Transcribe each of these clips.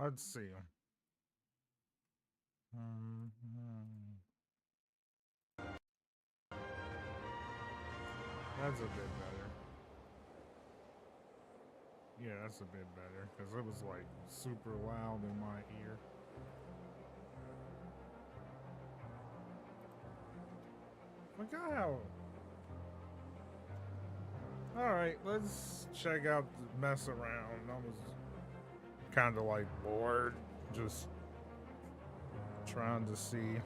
Let's see. Mhm. That's a bit better. Yeah, that's a bit better because it was like super loud in my ear. Forgot how. All right, let's check out the mess around. I was kind of like bored, just trying to see.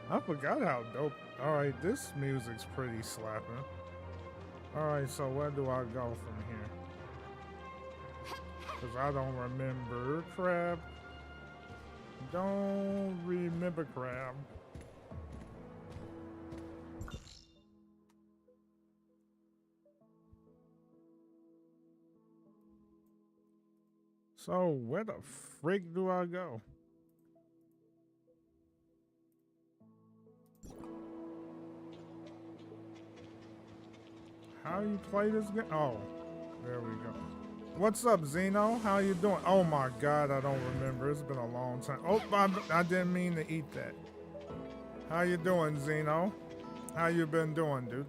I forgot how dope. All right, this music's pretty slapping. All right, so where do I go from here? Because I don't remember crap. Don't remember crap. So where the frick do I go? How you play this game? Oh, there we go. What's up, Zeno? How you doing? Oh my God, I don't remember. It's been a long time. Oh, I didn't mean to eat that. How you doing, Zeno? How you been doing, dude?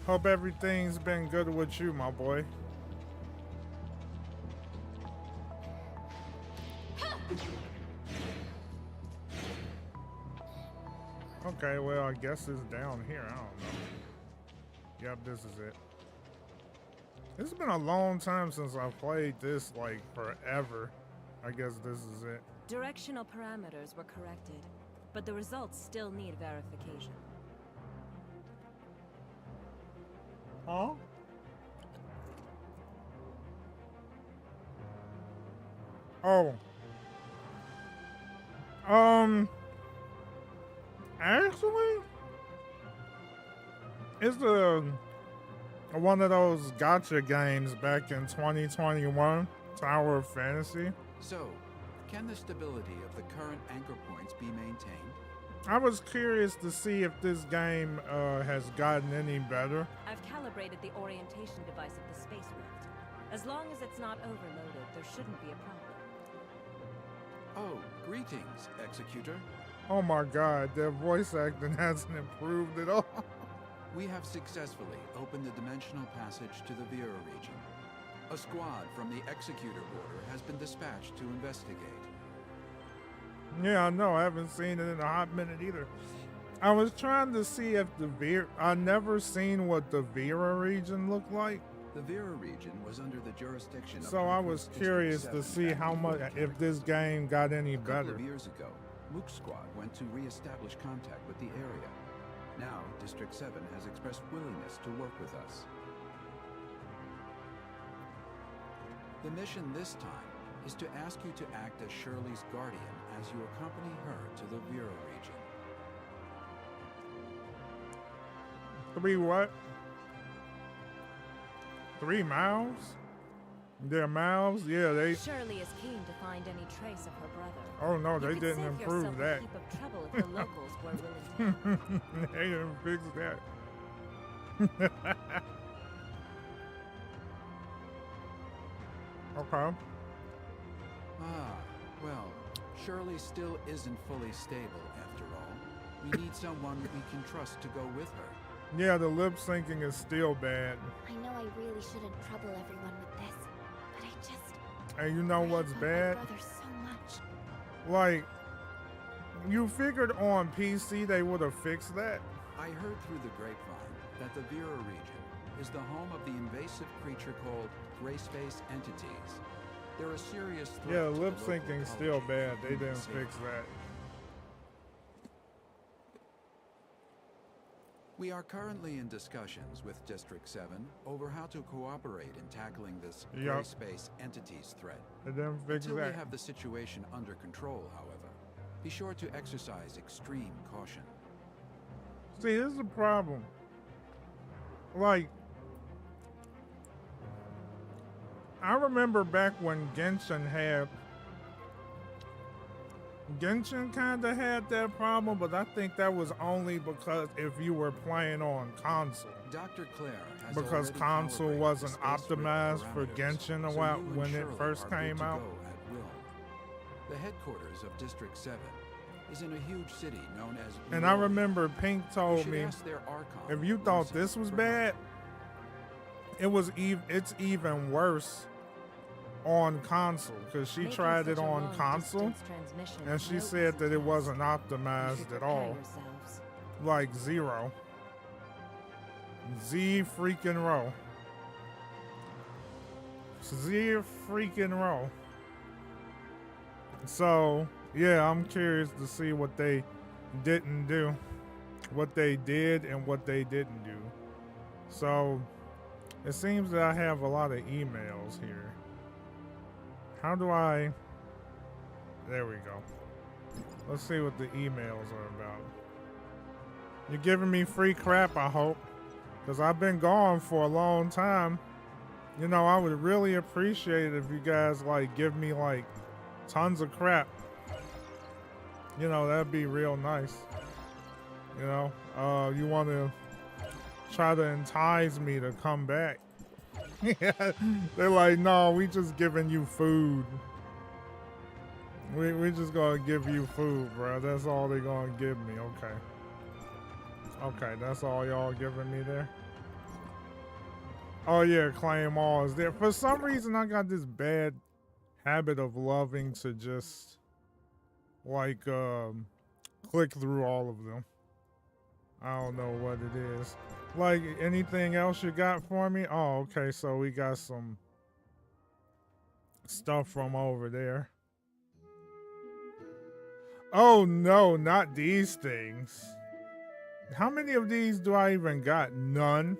Hope everything's been good with you, my boy. Okay, well, I guess it's down here. I don't know. Yep, this is it. It's been a long time since I've played this, like, forever. I guess this is it. Directional parameters were corrected, but the results still need verification. Huh? Oh. Actually, it's one of those gotcha games back in 2021, Tower of Fantasy. So, can the stability of the current anchor points be maintained? I was curious to see if this game has gotten any better. I've calibrated the orientation device of the Space Rift. As long as it's not overloaded, there shouldn't be a problem. Oh, greetings, Executor. Oh my God, their voice acting hasn't improved at all. We have successfully opened the dimensional passage to the Vera region. A squad from the Executor Order has been dispatched to investigate. Yeah, I know. I haven't seen it in a hot minute either. I was trying to see if the Vera... I never seen what the Vera region looked like. The Vera region was under the jurisdiction of... So I was curious to see how much... if this game got any better. A couple of years ago, Mook's squad went to re-establish contact with the area. Now, District 7 has expressed willingness to work with us. The mission this time is to ask you to act as Shirley's guardian as you accompany her to the Vera region. 3 what? 3 mouths? Their mouths? Yeah, they... Shirley is keen to find any trace of her brother. Oh no, You they could didn't save improve yourself that. a heap of trouble if the locals were willing to. They didn't fix that. Okay. Ah, well, Shirley still isn't fully stable after all. We need someone we can trust to go with her. Yeah, the lip syncing is still bad. I know I really shouldn't trouble everyone with this, but I just... And you know what's love bad? my brother so much. Like, you figured on PC they would have fixed that. I heard through the grapevine that the Vera region is the home of the invasive creature called gray space entities. They're a serious threat. Yeah, to the lip local syncing's still ecology bad. and They human didn't safety. fix that. We are currently in discussions with District 7 over how to cooperate in tackling this gray space entities threat. They didn't fix Until that. we have the situation under control, however, be sure to exercise extreme caution. See, this is a problem. Like, I remember back when Genshin had Genshin kind of had that problem, but I think that was only because if you were playing on console. Dr. Claire has Because already console calibrated wasn't the space rift optimized for parameters, Genshin a so while you and when it Shirley first are good came to out. go at will. The headquarters of District 7 is in a huge city known as And I Leroy. remember Pink You told should me, ask their Archon, if you thought Lucy, this was for bad, help. it's even worse on console, because she Making tried it such a on long console distance transmission and is she no said easy that it task. wasn't You optimized should at prepare all. yourselves. Like zero. Z freaking row. Z freaking row. So, yeah, I'm curious to see what they didn't do. What they did and what they didn't do. So, it seems that I have a lot of emails here. How do I... There we go. Let's see what the emails are about. You're giving me free crap, I hope. Because I've been gone for a long time. You know, I would really appreciate it if you guys, like, give me, like, tons of crap. You know, that'd be real nice. You know, you want to try to entice me to come back. They're like, no, we just giving you food. We just gonna give you food, bro. That's all they gonna give me. Okay. Okay, that's all y'all giving me there. Oh yeah, claim all is there. For some reason, I got this bad habit of loving to just like click through all of them. I don't know what it is. Like, anything else you got for me? Oh, okay, so we got some stuff from over there. Oh no, not these things. How many of these do I even got? None.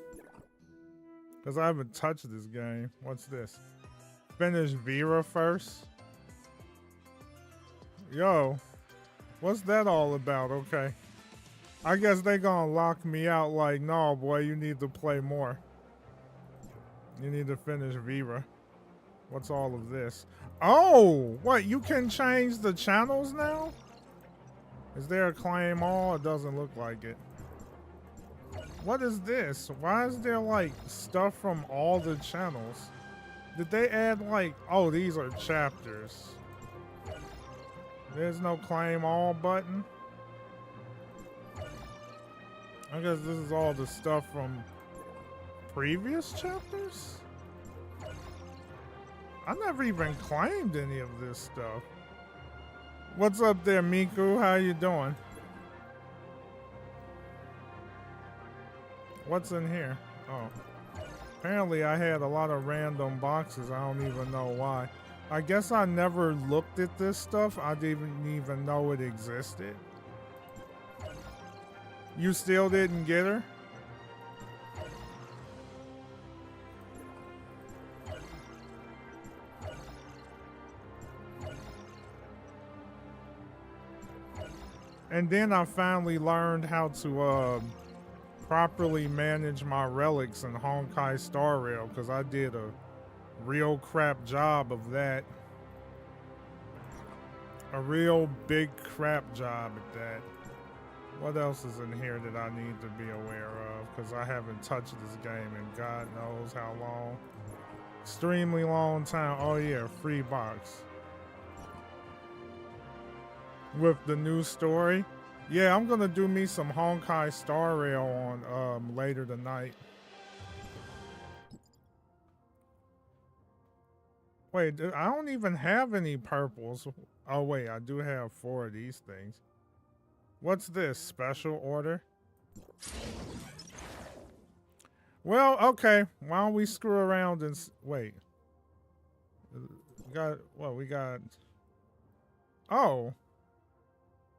Because I haven't touched this game. What's this? Finish Vera first. Yo, what's that all about? Okay. I guess they gonna lock me out like, no, boy, you need to play more. You need to finish Vera. What's all of this? Oh, what? You can change the channels now? Is there a claim all? It doesn't look like it. What is this? Why is there like stuff from all the channels? Did they add like, oh, these are chapters. There's no claim all button. I guess this is all the stuff from previous chapters? I never even claimed any of this stuff. What's up there, Miku? How you doing? What's in here? Oh. Apparently I had a lot of random boxes. I don't even know why. I guess I never looked at this stuff. I didn't even know it existed. You still didn't get her? And then I finally learned how to properly manage my relics in Honkai Star Rail, because I did a real crap job of that. A real big crap job at that. What else is in here that I need to be aware of? Because I haven't touched this game in God knows how long. Extremely long time. Oh yeah, free box. With the new story. Yeah, I'm gonna do me some Honkai Star Rail on later tonight. Wait, I don't even have any purples. Oh wait, I do have 4 of these things. What's this? Special order? Well, okay. Why don't we screw around and wait? We got what? We got. Oh.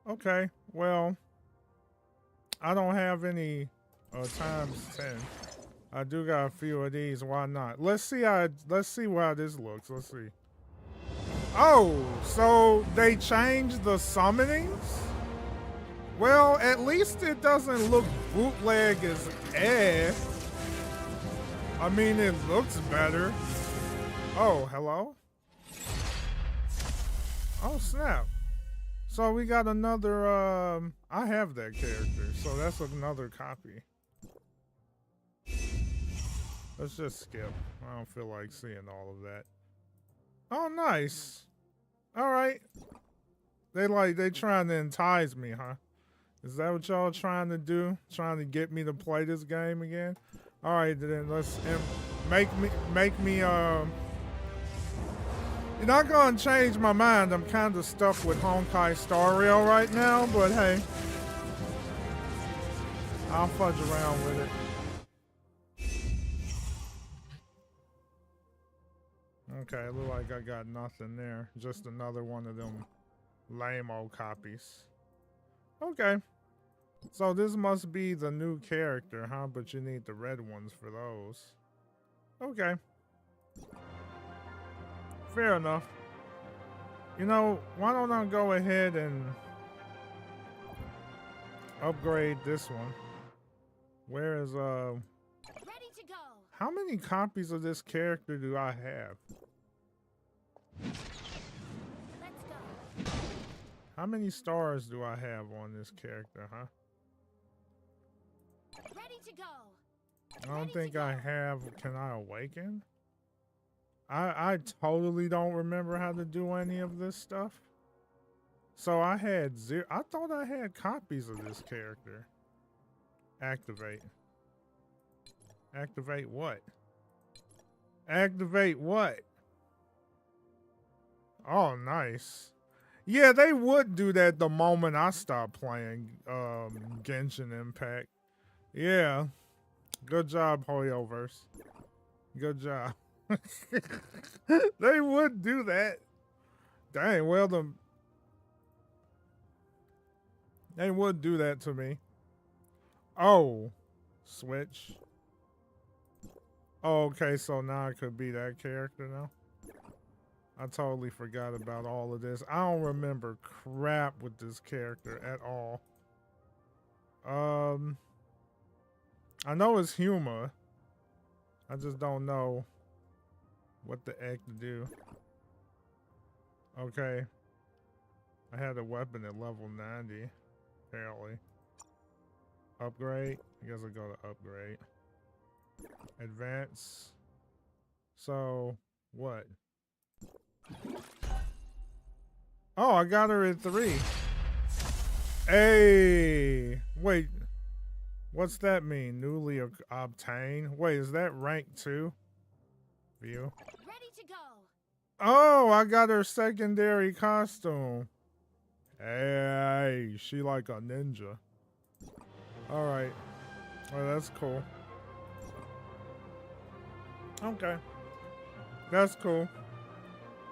Okay. Well, I don't have any times 10. I do got a few of these. Why not? Let's see how this looks. Let's see. Oh, so they changed the summonings? Well, at least it doesn't look bootleg as ass. I mean, it looks better. Oh, hello? Oh, snap. So we got another, I have that character, so that's another copy. Let's just skip. I don't feel like seeing all of that. Oh, nice. All right. They trying to entice me, huh? Is that what y'all trying to do? Trying to get me to play this game again? All right, then let's make me You're not gonna change my mind. I'm kind of stuck with Honkai Star Rail right now, but hey, I'll fudge around with it. Okay, look like I got nothing there. Just another one of them lame-o copies. Okay. So this must be the new character, huh? But you need the red ones for those. Okay. Fair enough. You know, why don't I go ahead and upgrade this one? Where is Ready to go. how many copies of this character do I have? Let's go. How many stars do I have on this character, huh? Ready to go. I don't think I have. Can I awaken? I totally don't remember how to do any of this stuff. So I had zero. I thought I had copies of this character. Activate. Activate what? Activate what? Oh, nice. Yeah, they would do that the moment I stopped playing Genshin Impact. Yeah. Good job, Hoyoverse. Good job. They would do that. Dang, well, they would do that to me. Oh, switch. Oh, okay, so now I could be that character now. I totally forgot about all of this. I don't remember crap with this character at all. I know it's humor. I just don't know what the heck to do. Okay. I had a weapon at level 90, apparently. Upgrade. I guess I go to upgrade. Advance. So, what? Oh, I got her at 3. Hey! Wait. What's that mean? Newly obtained? Wait, is that rank 2? View. Ready to go. Oh, I got her secondary costume. Hey, she like a ninja. Alright. Well, that's cool. Okay. That's cool.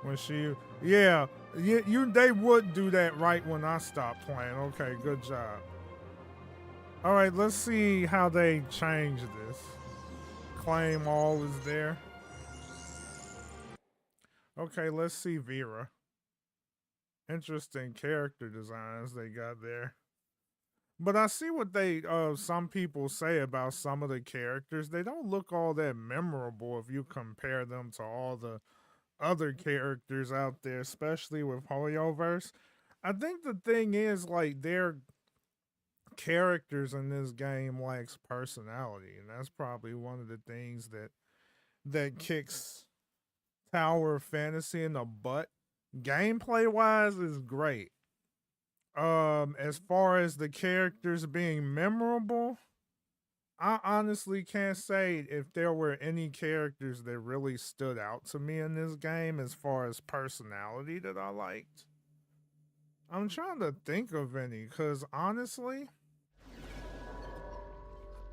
When she... Yeah, they would do that right when I stopped playing. Okay, good job. Alright, let's see how they change this. Claim all is there. Okay, let's see Vera. Interesting character designs they got there. But I see what they some people say about some of the characters. They don't look all that memorable if you compare them to all the other characters out there, especially with Hoyoverse. I think the thing is, like, their characters in this game lacks personality, and that's probably one of the things that kicks Tower of Fantasy in the butt. Gameplay wise is great. As far as the characters being memorable, I honestly can't say if there were any characters that really stood out to me in this game as far as personality that I liked. I'm trying to think of any, because honestly,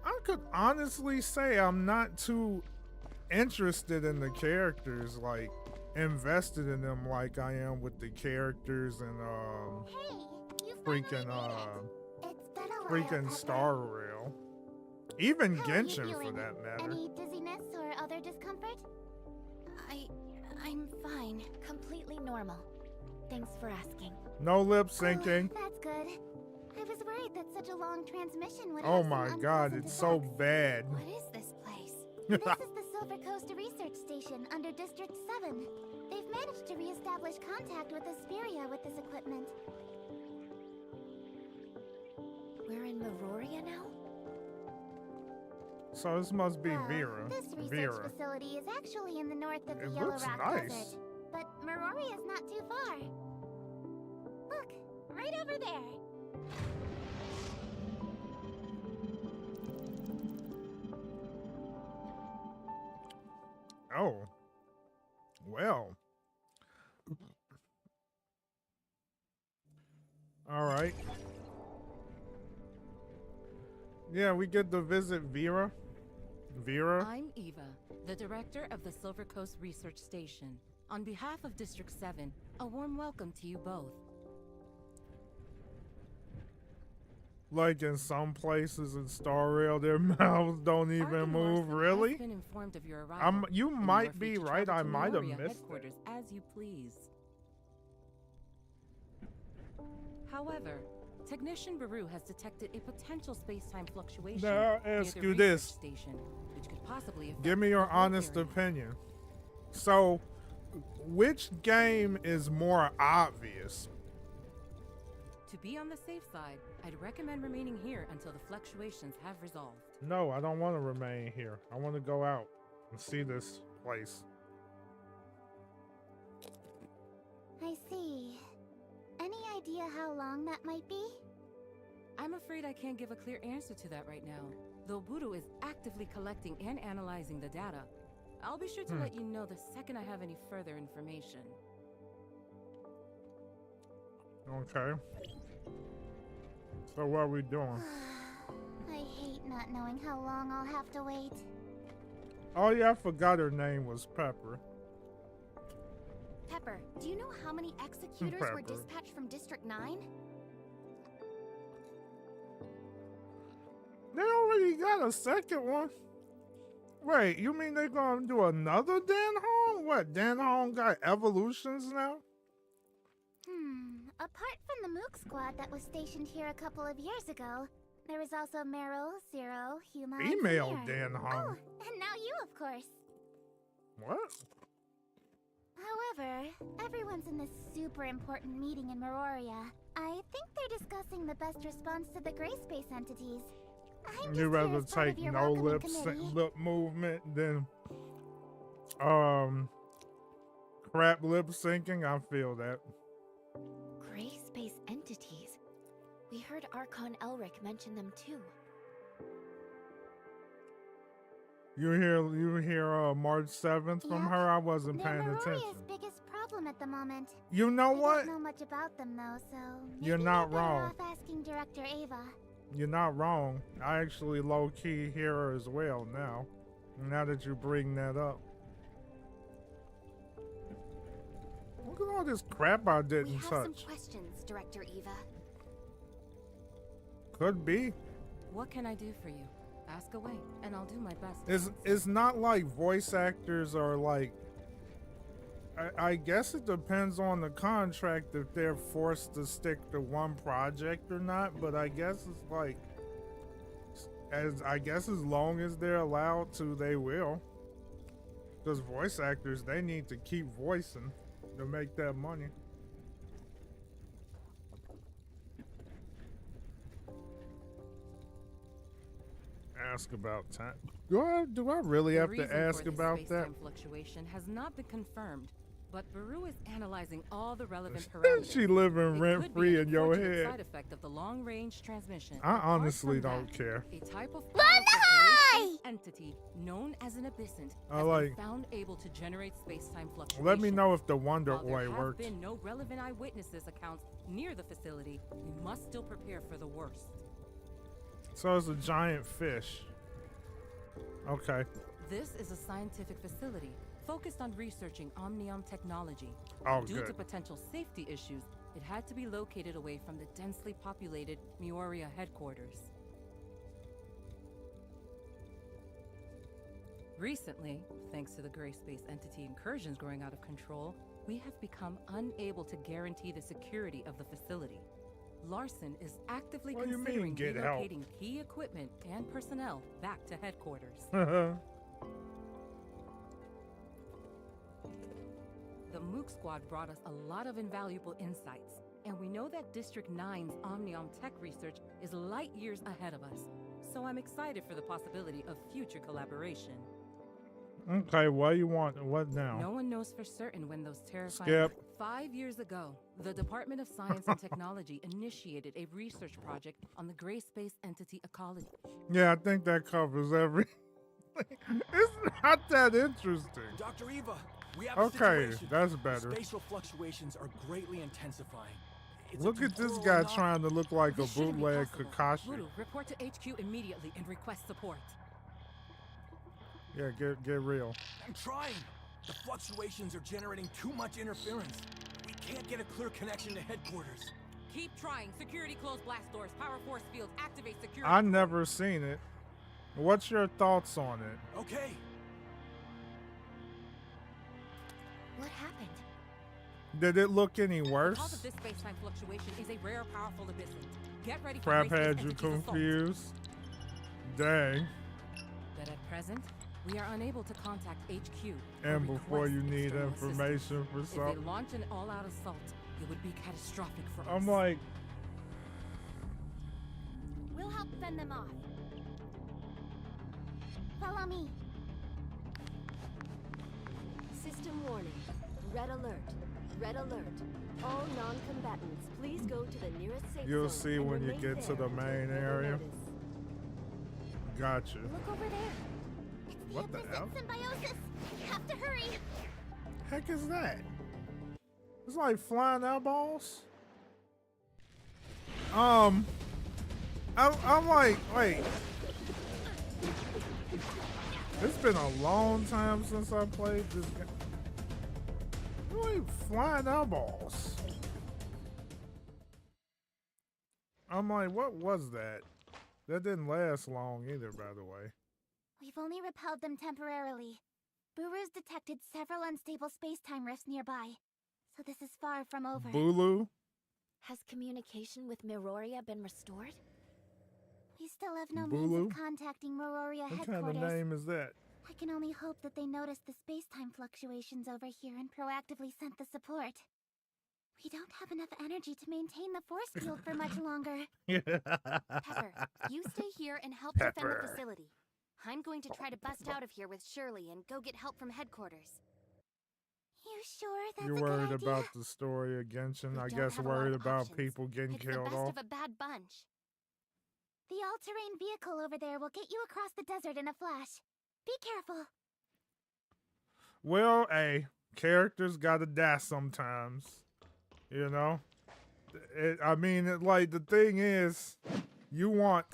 I could honestly say I'm not too interested in the characters, like invested in them like I am with the characters and freaking Star Rail. Even Genshin for that matter. Any dizziness or other discomfort? I'm fine. Completely normal. Thanks for asking. No lip syncing. Oh, that's good. I was worried that such a long transmission would Oh have my some god, unpleasant it's so effects. bad. What is this place? This is the Silver Coast Research Station under District 7. They've managed to re-establish contact with Asperia with this equipment. Meroria now? So this must be Well, Vera. This research Vera. facility is actually in the north of the It Yellow looks Rock nice. Desert. But Meroria is not too far. Look, right over there. Oh. Well. All right. Yeah, we get to visit Vera. Vera. I'm Eva, the director of the Silver Coast Research Station. On behalf of District 7, a warm welcome to you both. Like in some places in Star Rail, their mouths don't even Arden move. Larson Really? has been informed of your arrival, You and you might are free be to right. travel I to might have Meroria missed it. headquarters as you please. However, Technician Baru has detected a potential space-time fluctuation Now I'll near ask the you research this. station, which could possibly affect Give me the your whole honest area. opinion. So, which game is more obvious? To be on the safe side, I'd recommend remaining here until the fluctuations have resolved. No, I don't want to remain here. I want to go out and see this place. I see. Any idea how long that might be? I'm afraid I can't give a clear answer to that right now, though Buru is actively collecting and analyzing the data. I'll be sure to let you know the second I have any further information. Okay. So what are we doing? I hate not knowing how long I'll have to wait. Oh yeah, I forgot her name was Pepper. Pepper, do you know how many executors were Pepper. dispatched from District 9? They already got a second one. Wait, you mean they're gonna do another Dan Hong? What, Dan Hong got evolutions now? Apart from the Mook squad that was stationed here a couple of years ago, there was also Meryl, Zero, Huma, and Female Samir. Dan Hong. Oh, and now you, of course. What? However, everyone's in this super important meeting in Meroria. I think they're discussing the best response to the gray space entities. I'm You just rather here as part of take your no welcoming lip committee. lip movement than crap lip syncing? I feel that. Gray space entities. We heard Archon Elric mention them too. You hear March 7th from Yep. her? I wasn't They're paying Meroria's attention. biggest problem at the moment. You know I what? don't know much about them though, so You're maybe not you're better wrong. off asking Director Ava. You're not wrong. I actually low-key hear her as well now. Now that you bring that up. Look at all this crap I We didn't have some touch. questions, Director Eva. Could be. What can I do for you? Ask away, and I'll do my best. to It's, answer. it's not like voice actors are like... I guess it depends on the contract if they're forced to stick to one project or not, but I guess it's like... as long as they're allowed to, they will. Because voice actors, they need to keep voicing to make that money. Ask about time. Do I really The have to reason ask for this about that? space-time fluctuation has not been confirmed, but Baru is analyzing all the relevant parameters. She living It rent could be free an in your unfortunate head. Side effect of the long-range transmission. I Apart honestly from don't that, care. A type of Wonderhoy! powerful entity known as an abyssant I has like- been found able to generate space-time fluctuations. Let me know if the While there wonderhoy have worked. been no relevant eyewitnesses accounts near the facility, we must still prepare for the worst. So it's a giant fish. Okay. This is a scientific facility focused on researching omnium technology. Oh, Due good. to potential safety issues, it had to be located away from the densely populated Meroria headquarters. Recently, thanks to the gray space entity incursions growing out of control, we have become unable to guarantee the security of the facility. Larson is actively What do you mean, considering get help? relocating key equipment and personnel back to headquarters. The Mook squad brought us a lot of invaluable insights, And we know that District 9's Omniom tech research is light years ahead of us. So I'm excited for the possibility of future collaboration. Okay, what do you want? What now? No one knows for certain when those terrifying... Skip. 5 years ago, the Department of Science and Technology initiated a research project on the gray space entity ecology. Yeah, I think that covers every... It's not that interesting. Dr. Eva, we have Okay, a situation. that's better. Spatial fluctuations are greatly intensifying. It's Look a at this temporal guy anomaly. trying to look like a This shouldn't be bootleg possible. Kakashi. Voodoo, report to HQ immediately and request support. Yeah, get real. I'm trying. The fluctuations are generating too much interference. We can't get a clear connection to headquarters. Keep trying. Security close blast doors. Power force fields. Activate security. I never seen it. What's your thoughts on it? Okay. What happened? Did it look any The worse? cause of this space-time fluctuation is a rare, powerful abyssal. Get ready for Crap gray space had you entities assault. confused. Dang. But at present, we are unable to contact HQ. or And before request you need external information for assistance. If something. they launch an all-out assault, it would be catastrophic for us. I'm like, We'll help fend them off. Follow me. System warning. Red alert. Red alert. All non-combatants, please go to the nearest safe you'll zone see and when you remain get to there the until main further area. notice. Gotcha. Look over there. It's What the 10% hell? symbiosis. We have to hurry. Heck is that? It's like flying eyeballs. I'm like, wait. It's been a long time since I played this game. Like flying eyeballs. I'm like, what was that? That didn't last long either, by the way. We've only repelled them temporarily. Buru's detected several unstable space-time rifts nearby, so this is far from over. Bulu? Has communication with Miroria been restored? We still have no Bulu? means of contacting Miroria What headquarters. kind of name is that? I can only hope that they noticed the space-time fluctuations over here and proactively sent the support. We don't have enough energy to maintain the force field for much longer. Pepper, you stay here and help defend Pepper. the facility. I'm going to try to bust out of here with Shirley and go get help from headquarters. You sure that's You're a good worried idea? about the story of Genshin? We I don't guess have a lot worried of about options. people getting It's the killed best off. of a bad bunch. The all-terrain vehicle over there will get you across the desert in a flash. Be careful. Well, hey, characters gotta die sometimes. You know? Like, the thing is, you want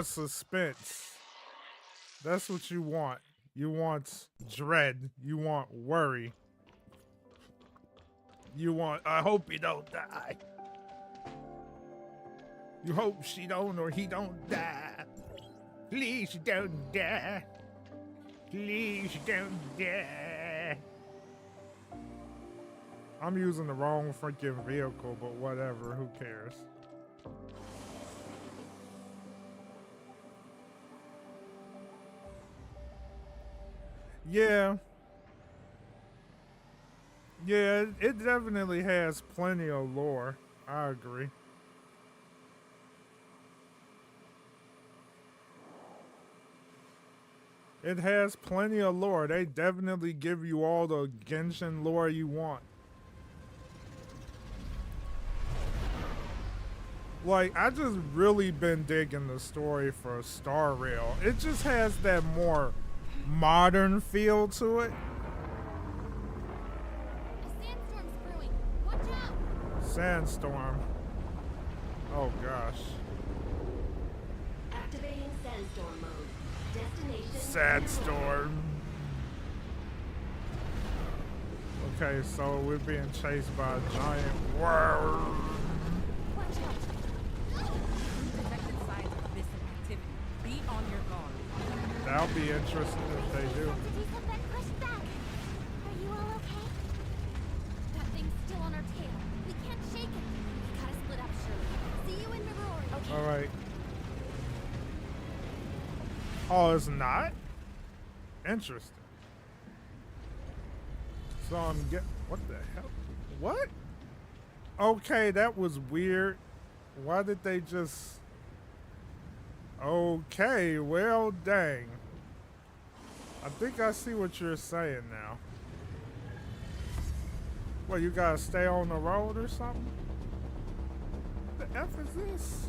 suspense. That's what you want. You want dread. You want worry. You want, I hope you don't die. You hope she don't or he don't die. Please don't die. Please don't die. I'm using the wrong freaking vehicle, but whatever, who cares? Yeah. Yeah, it definitely has plenty of lore. I agree. It has plenty of lore. They definitely give you all the Genshin lore you want. Like, I just really been digging the story for Star Rail. It just has that more modern feel to it. A sandstorm's brewing. Watch out! Sandstorm. Oh gosh. Activating sandstorm mode. Destination. Sandstorm. Okay, so we're being chased by a giant worm. Watch out! Detected signs of abyssal activity. Be on your guard. That'll be interesting if they do. Entities have been pushed back. Are you all okay? That thing's still on our tail. We can't shake it. We gotta split up, Shirley. See you in Miroria. Okay. All right. Oh, it's not? Interesting. So I'm what the hell? What? Okay, that was weird. Why did they just... Okay, well, dang. I think I see what you're saying now. What, you gotta stay on the road or something? What the F is this?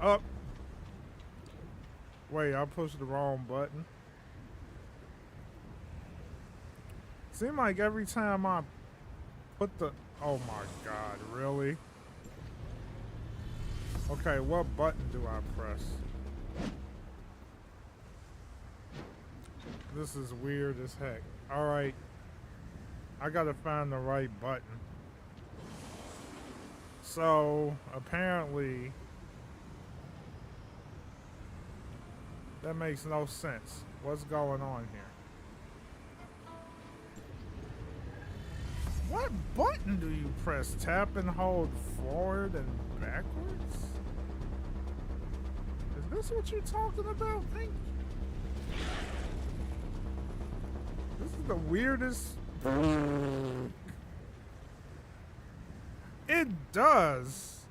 Up. Wait, I pushed the wrong button. Seems like every time I put the... Oh my god, really? Okay, what button do I press? This is weird as heck. Alright. I gotta find the right button. So, apparently... That makes no sense. What's going on here? What button do you press? Tap and hold forward and backwards? Is this what you're talking about, Pink? This is the weirdest... It does.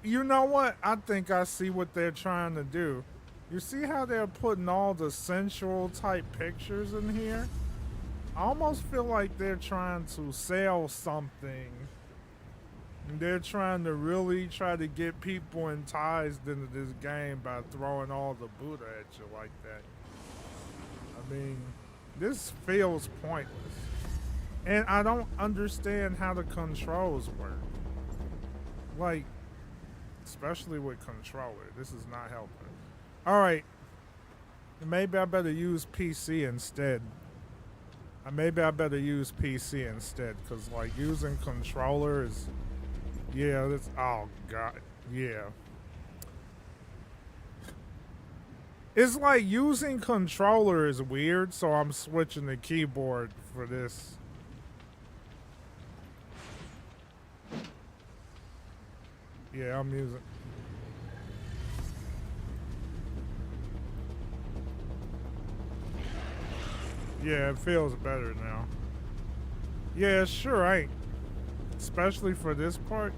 You know what? I think I see what they're trying to do. You see how they're putting all the sensual type pictures in here? I almost feel like they're trying to sell something. They're trying to really try to get people enticed into this game by throwing all the Buddha at you like that. I mean, this feels pointless. And I don't understand how the controls work. Like, especially with controller. This is not helping. Alright. Maybe I better use PC instead. Maybe I better use PC instead, because like using controller is, yeah, that's, oh god, yeah. It's like using controller is weird, so I'm switching the keyboard for this. Yeah, I'm using. Yeah, it feels better now. Yeah, sure ain't. Especially for this part.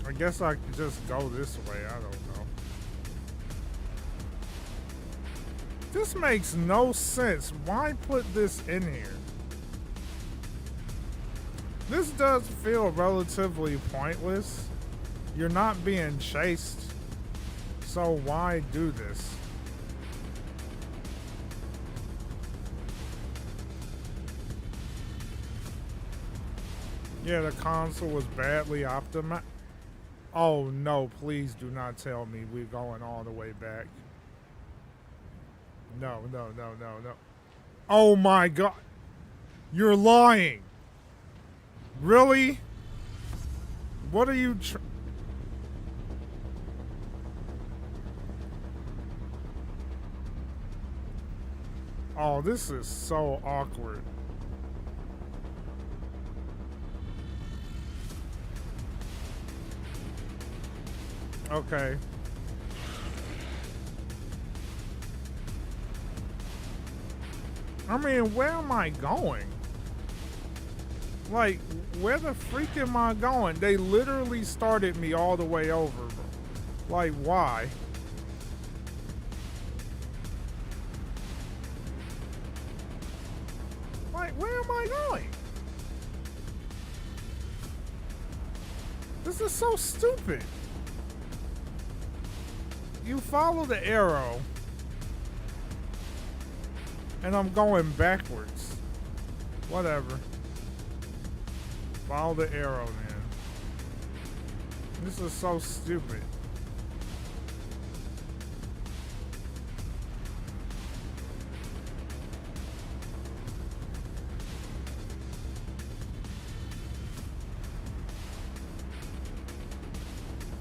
I guess I could just go this way. I don't know. This makes no sense. Why put this in here? This does feel relatively pointless. You're not being chased, so why do this? Yeah, the console was badly optimized. Oh no, please do not tell me we're going all the way back. No, no, no, no, no. Oh my god. You're lying. Really? What are you Oh, this is so awkward. Okay. I mean, where am I going? Like, where the freak am I going? They literally started me all the way over. Like, why? Like, where am I going? This is so stupid. You follow the arrow. And I'm going backwards. Whatever. Follow the arrow then. This is so stupid.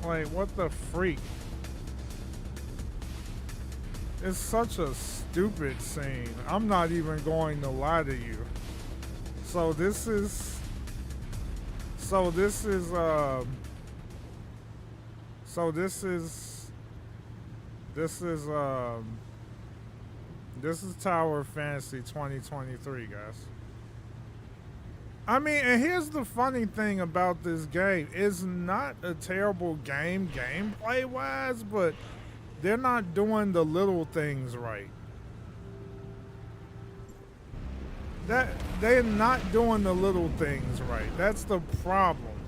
Like, what the freak? It's such a stupid scene. I'm not even going to lie to you. So this is So this is Tower Fantasy 2023, guys. I mean, and here's the funny thing about this game. It's not a terrible game gameplay wise, but they're not doing the little things right. They're not doing the little things right. That's the problem.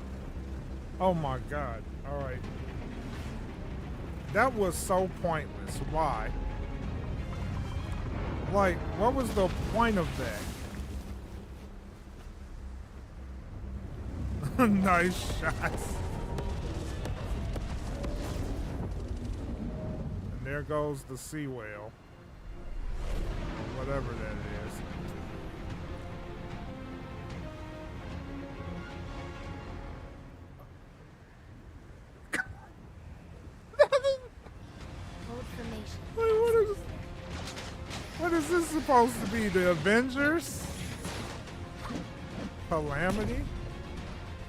Oh my god. All right. That was so pointless. Why? Like, what was the point of that? Nice shots. And there goes the sea whale. Whatever that is. Hold formation. Wait, what is this supposed to be? The Avengers? Calamity?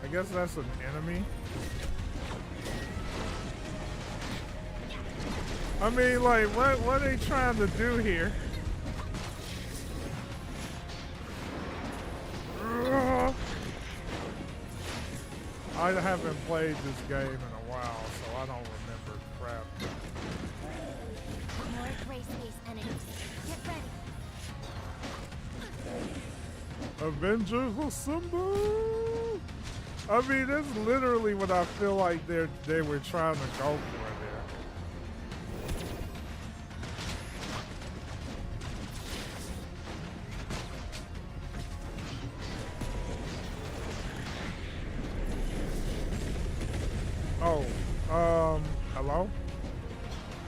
I guess that's an enemy. I mean, like, what are they trying to do here? I haven't played this game in a while, so I don't remember crap. More gray space enemies. Get ready. Avengers Assemble! I mean, that's literally what I feel like they were trying to go for there. Oh, hello?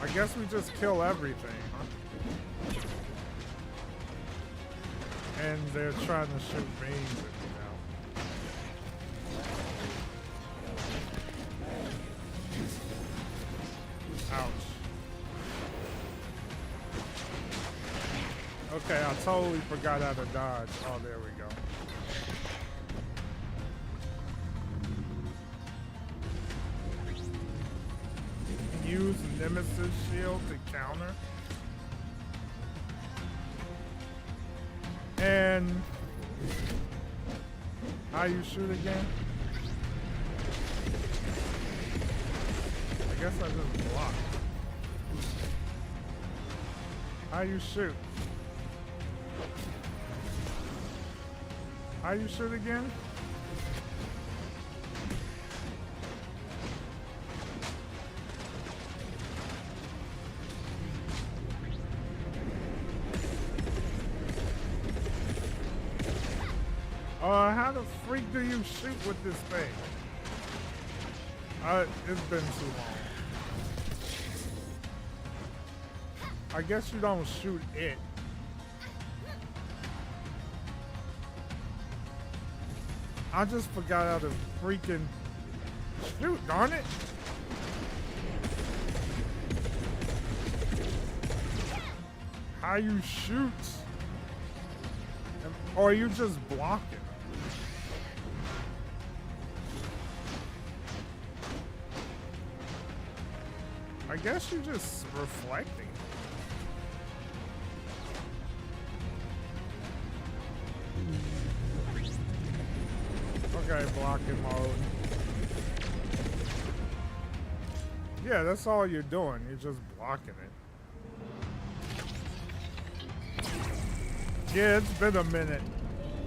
I guess we just kill everything, huh? And they're trying to shoot beams at me now. Ouch. Okay, I totally forgot how to dodge. Oh, there we go. Use Nemesis Shield to counter. And how you shoot again? I guess I just block. How you shoot? How you shoot again? How the freak do you shoot with this thing? It's been too long. I guess you don't shoot it. I just forgot how to freaking shoot, darn it. How you shoot? Or are you just blocking? I guess you're just reflecting. Okay, blocking mode. Yeah, that's all you're doing. You're just blocking it. Yeah, it's been a minute.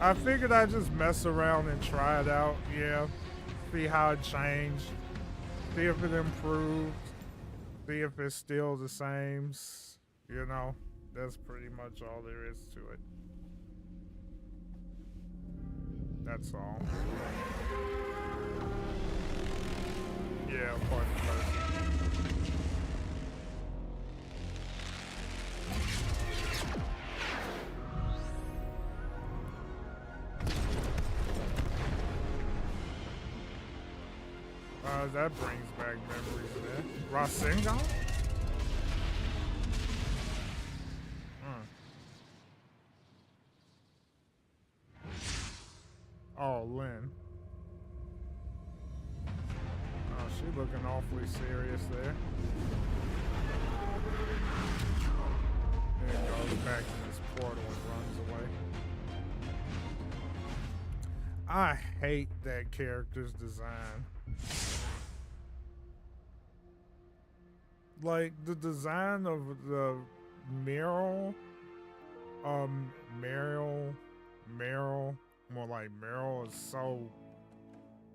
I figured I'd just mess around and try it out. Yeah. See how it changed. See if it improved. See if it's still the same. You know, that's pretty much all there is to it. That's all. Yeah, pardon person. That brings back memories there. Rasengan? Oh, Lynn. Oh, she She's looking awfully serious there. There it goes back to this portal and runs away. I hate that character's design. Like the design of the Meryl, more like Meryl is so.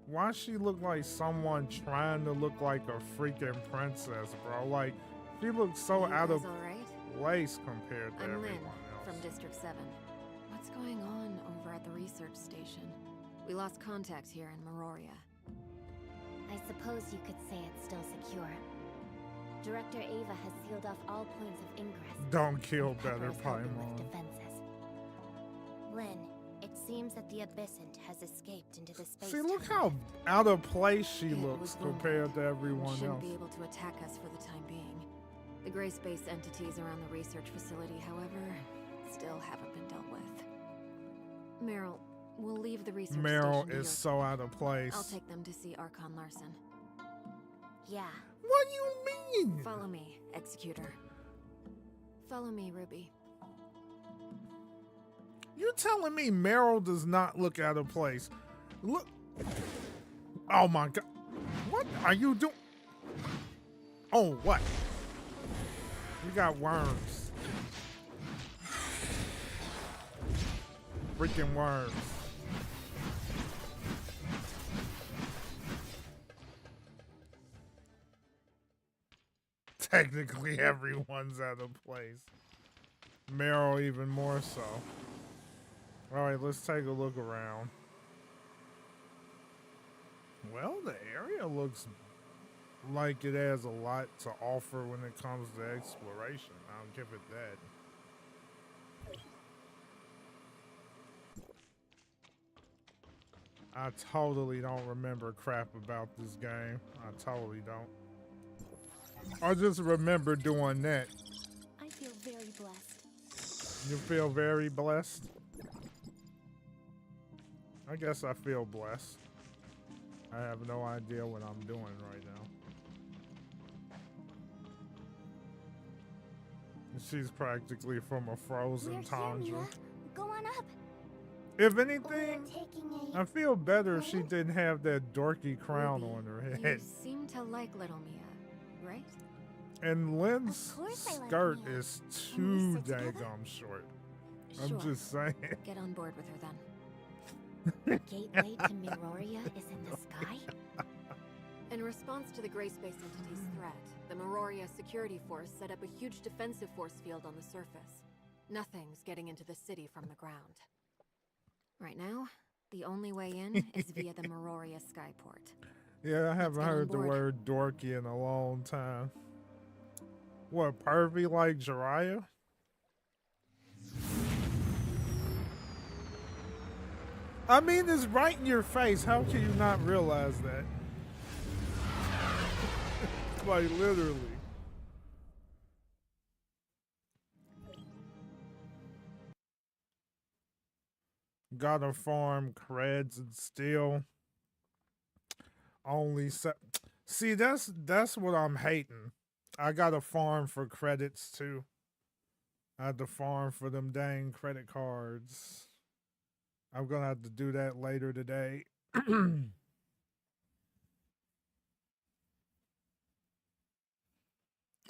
Why she look like someone trying to look like a freaking princess, bro? Like she looks so out of place compared to I'm everyone Lynn, else. from District 7. What's going on over at the research station? We lost contact here in Meroria. I suppose you could say it's still secure. Director Ava has sealed off all points of ingress. Don't kill and Pepper better, is helping Paimon. with defenses. Lynn, it seems that the Abyssant has escaped into the space. See, look how out of place she It looks was wounded compared to and everyone shouldn't else. be able to attack us for the time being. The gray space entities around the research facility, however, still haven't been dealt with. Meryl, we'll leave the research Meryl station to is your so out of place. I'll take them to see Archon Larson. Yeah. What do you mean? Follow me, Executor. Follow me, Ruby. You telling me Meryl does not look out of place? Look. Oh my god. What are you doing? Oh, what? We got worms. Freaking worms. Technically, everyone's out of place. Meryl even more so. Alright, let's take a look around. Well, the area looks like it has a lot to offer when it comes to exploration. I'll give it that. I totally don't remember crap about this game. I totally don't. I just remember doing that. I feel very blessed. You feel very blessed? I guess I feel blessed. I have no idea what I'm doing right now. She's practically from a frozen tundra. Go on up. If We're anything, taking I feel better if she didn't have that dorky crown Ruby, on her You head. seem to like little Mia, right? And Lynn's Of course I like skirt Mia. is Can we too sit together? daggum short. Sure. I'm just saying. Get on board with her then. The gateway to Meroria is in the sky? In response to the Gray Space Entity's threat, the Meroria Security Force set up a huge defensive force field on the surface. Nothing's getting into the city from the ground. Right now, the only way in is via the Meroria Skyport. Yeah, I haven't get on heard the board. word dorky in a long time. What, pervy like Jiraiya? I mean, it's right in your face. How can you not realize that? Like, literally. Gotta farm creds and still only see, that's what I'm hating. I gotta farm for credits too. I had to farm for them dang credit cards. I'm gonna have to do that later today.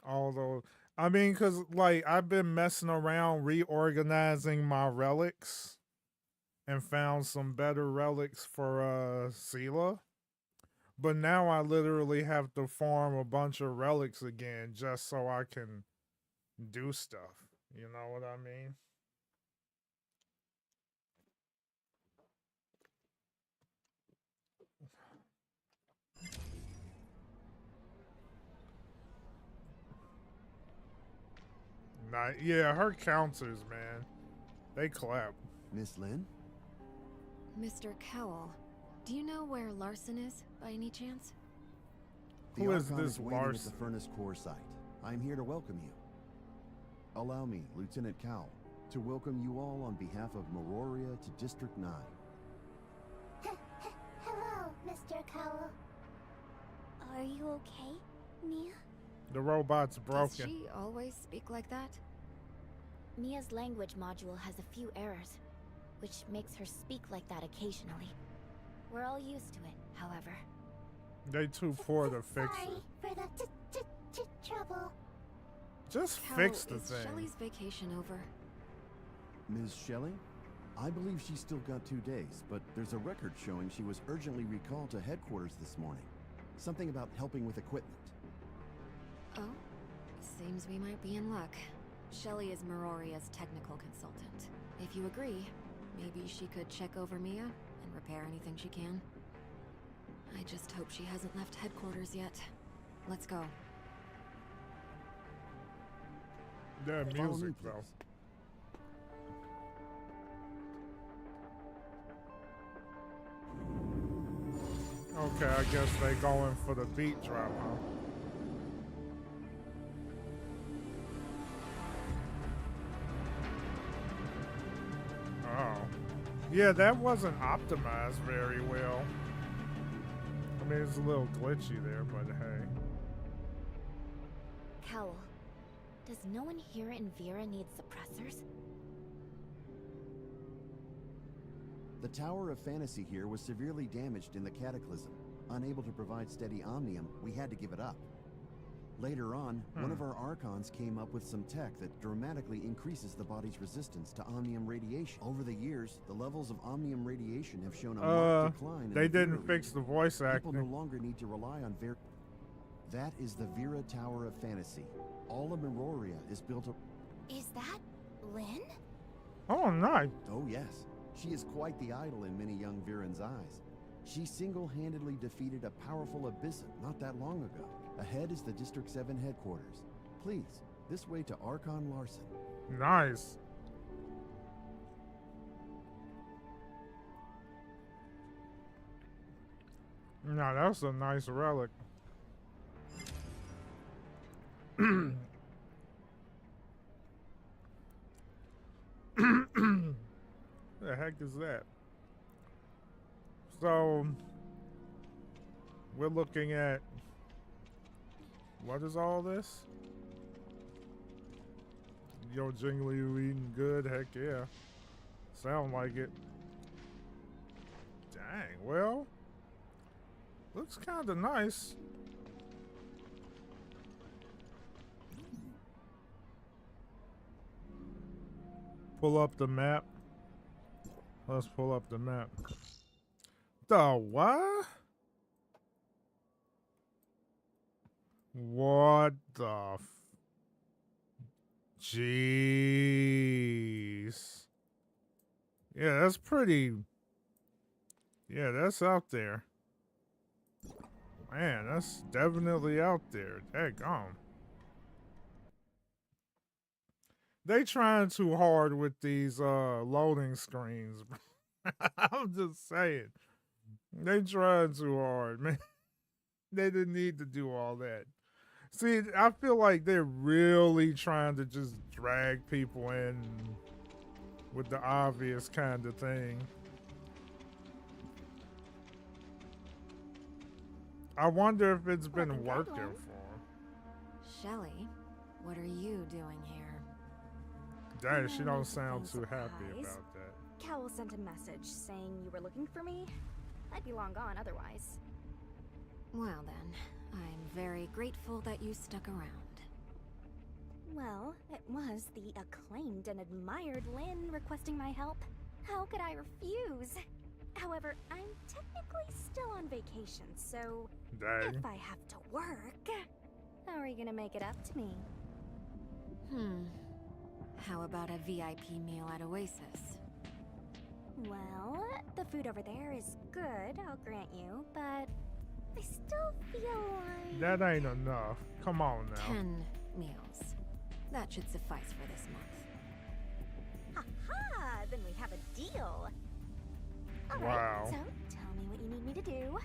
Although, I mean, because, like, I've been messing around reorganizing my relics and found some better relics for Sela. But now I literally have to farm a bunch of relics again just so I can do stuff. You know what I mean? Yeah, her counters, man. They clap. Miss Lynn? Mr. Cowell, do you know where Larson is, by any chance? Who is Archon this waiting at Larson? the Furnace Core site. I'm here to welcome you. Allow me, Lieutenant Cowell, to welcome you all on behalf of Meroria to District 9. Hello, Mr. Cowell. I you okay, Mia? The robot's Does broken. she always speak like that? Mia's language module has a few errors, which makes her speak like that occasionally. We're all used to it, however. They too poor to fix Sorry it. for the trouble. Just Cal, fix the is thing. Shelley's vacation over? Ms. Shelley? I believe she's still got 2 days, but there's a record showing she was urgently recalled to headquarters this morning. Something about helping with equipment. Oh, seems we might be in luck. Shelley is Maroria's technical consultant. If you agree, maybe she could check over Mia and repair anything she can. I just hope she hasn't left headquarters yet. Let's go. That Follow me, music, please. though. Okay, I guess they going for the beat drop, huh? Oh. Yeah, that wasn't optimized very well. I mean, it's a little glitchy there, but hey. Cowl, does no one here in Vera need suppressors? The Tower of Fantasy here was severely damaged in the Cataclysm. Unable to provide steady omnium, we had to give it up. Later on, one of our Archons came up with some tech that dramatically increases the body's resistance to omnium radiation. Over the years, the levels of omnium radiation have shown a marked decline in They the Vera didn't fix region. the voice People no acting. longer need to rely on That is the Vera Tower of Fantasy. All of Meroria is built up. Is that Lynn? Oh, nice. Oh yes, she is quite the idol in many young Virans' eyes. She single-handedly defeated a powerful Abyssin not that long ago. Ahead is the District 7 headquarters. Please, this way to Archon Larson. Nice. No, that's a nice relic. The heck is that? So we're looking at what is all this? Yo, Jingly, you eating good? Heck yeah. Sound like it. Dang, well, looks kind of nice. Pull up the map. Let's pull up the map. The what? What the jeez. Yeah, that's pretty. Yeah, that's out there. Man, that's definitely out there. Daggone. They trying too hard with these loading screens. I'm just saying. They trying too hard, man. They didn't need to do all that. See, I feel like they're really trying to just drag people in with the obvious kind of thing. I wonder if it's been working for them. Shelley, what are you doing here? Dang, she don't sound Surprise. too happy about that. Cowl sent a message saying you were looking for me. I'd be long gone otherwise. Well then, I'm very grateful that you stuck around. Well, it was the acclaimed and admired Lynn requesting my help. How could I refuse? However, I'm technically still on vacation, so Dang. if I have to work, how are you gonna make it up to me? How about a VIP meal at Oasis? Well, the food over there is good, I'll grant you, but I still feel like... That ain't enough. Come on now. 10 meals. That should suffice for this month. Aha! Then we have a deal. All right, Wow. so tell me what you need me to do.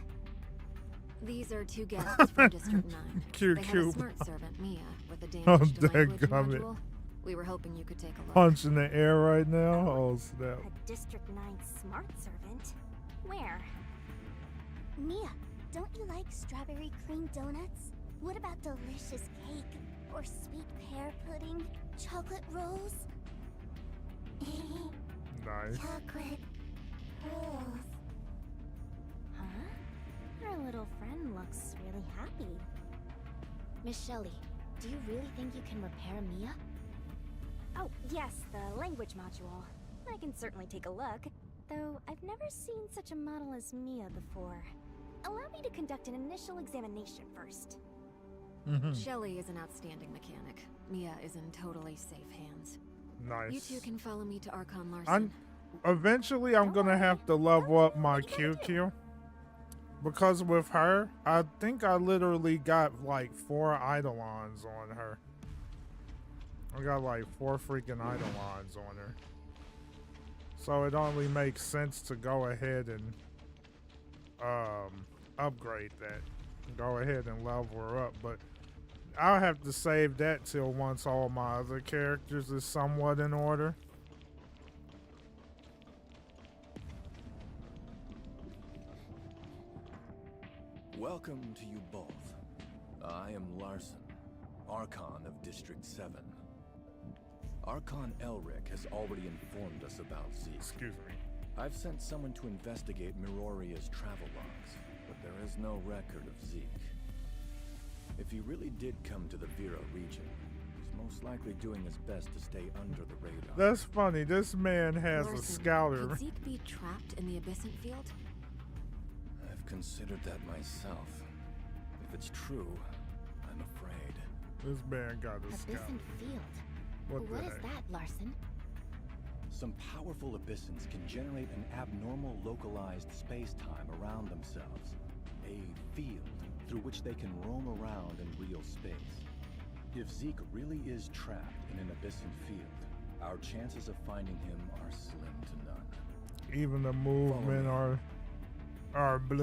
These are 2 guests from District 9. Cute, They have cute. a smart servant, Mia, with a Oh, damaged language dadgummit. module. We were hoping you could take a look. Punch in the air right now. Oh, snap. A District 9 smart servant? Where? Mia, Don't you like strawberry cream donuts? What about delicious cake? Or sweet pear pudding? Chocolate rolls? Nice. Chocolate rolls. Huh? Our little friend looks really happy. Miss Shelley, do you really think you can repair Mia? Oh, yes, the language module. I can certainly take a look, though I've never seen such a model as Mia before. Allow me to conduct an initial examination first. Shelley is an outstanding mechanic. Mia is in totally safe hands. Nice. You two can follow me to Archon Larson. Eventually, I'm gonna have to level up my QQ. Because with her, I think I literally got like 4 Eidolons on her. I got like 4 freaking Eidolons on her. So it only makes sense to go ahead and upgrade that. Go ahead and level her up. But I'll have to save that till once all my other characters is somewhat in order. Welcome to you both. I am Larson, Archon of District 7. Archon Elric has already informed us about Zeke. Excuse me. I've sent someone to investigate Miroria's travel logs, but there is no record of Zeke. If he really did come to the Vera region, he's most likely doing his best to stay under the radar. That's funny. This man has Larson, a scouter. Could Zeke be trapped in the Abyssant Field? I've considered that myself. If it's true, I'm afraid. This man got a scouter. Abyssant Field. What What the is heck? that, Larson? Some powerful abyssins can generate an abnormal localized space-time around themselves. A field through which they can roam around in real space. If Zeke really is trapped in an abyssant field, our chances of finding him are slim to none. Even the movement are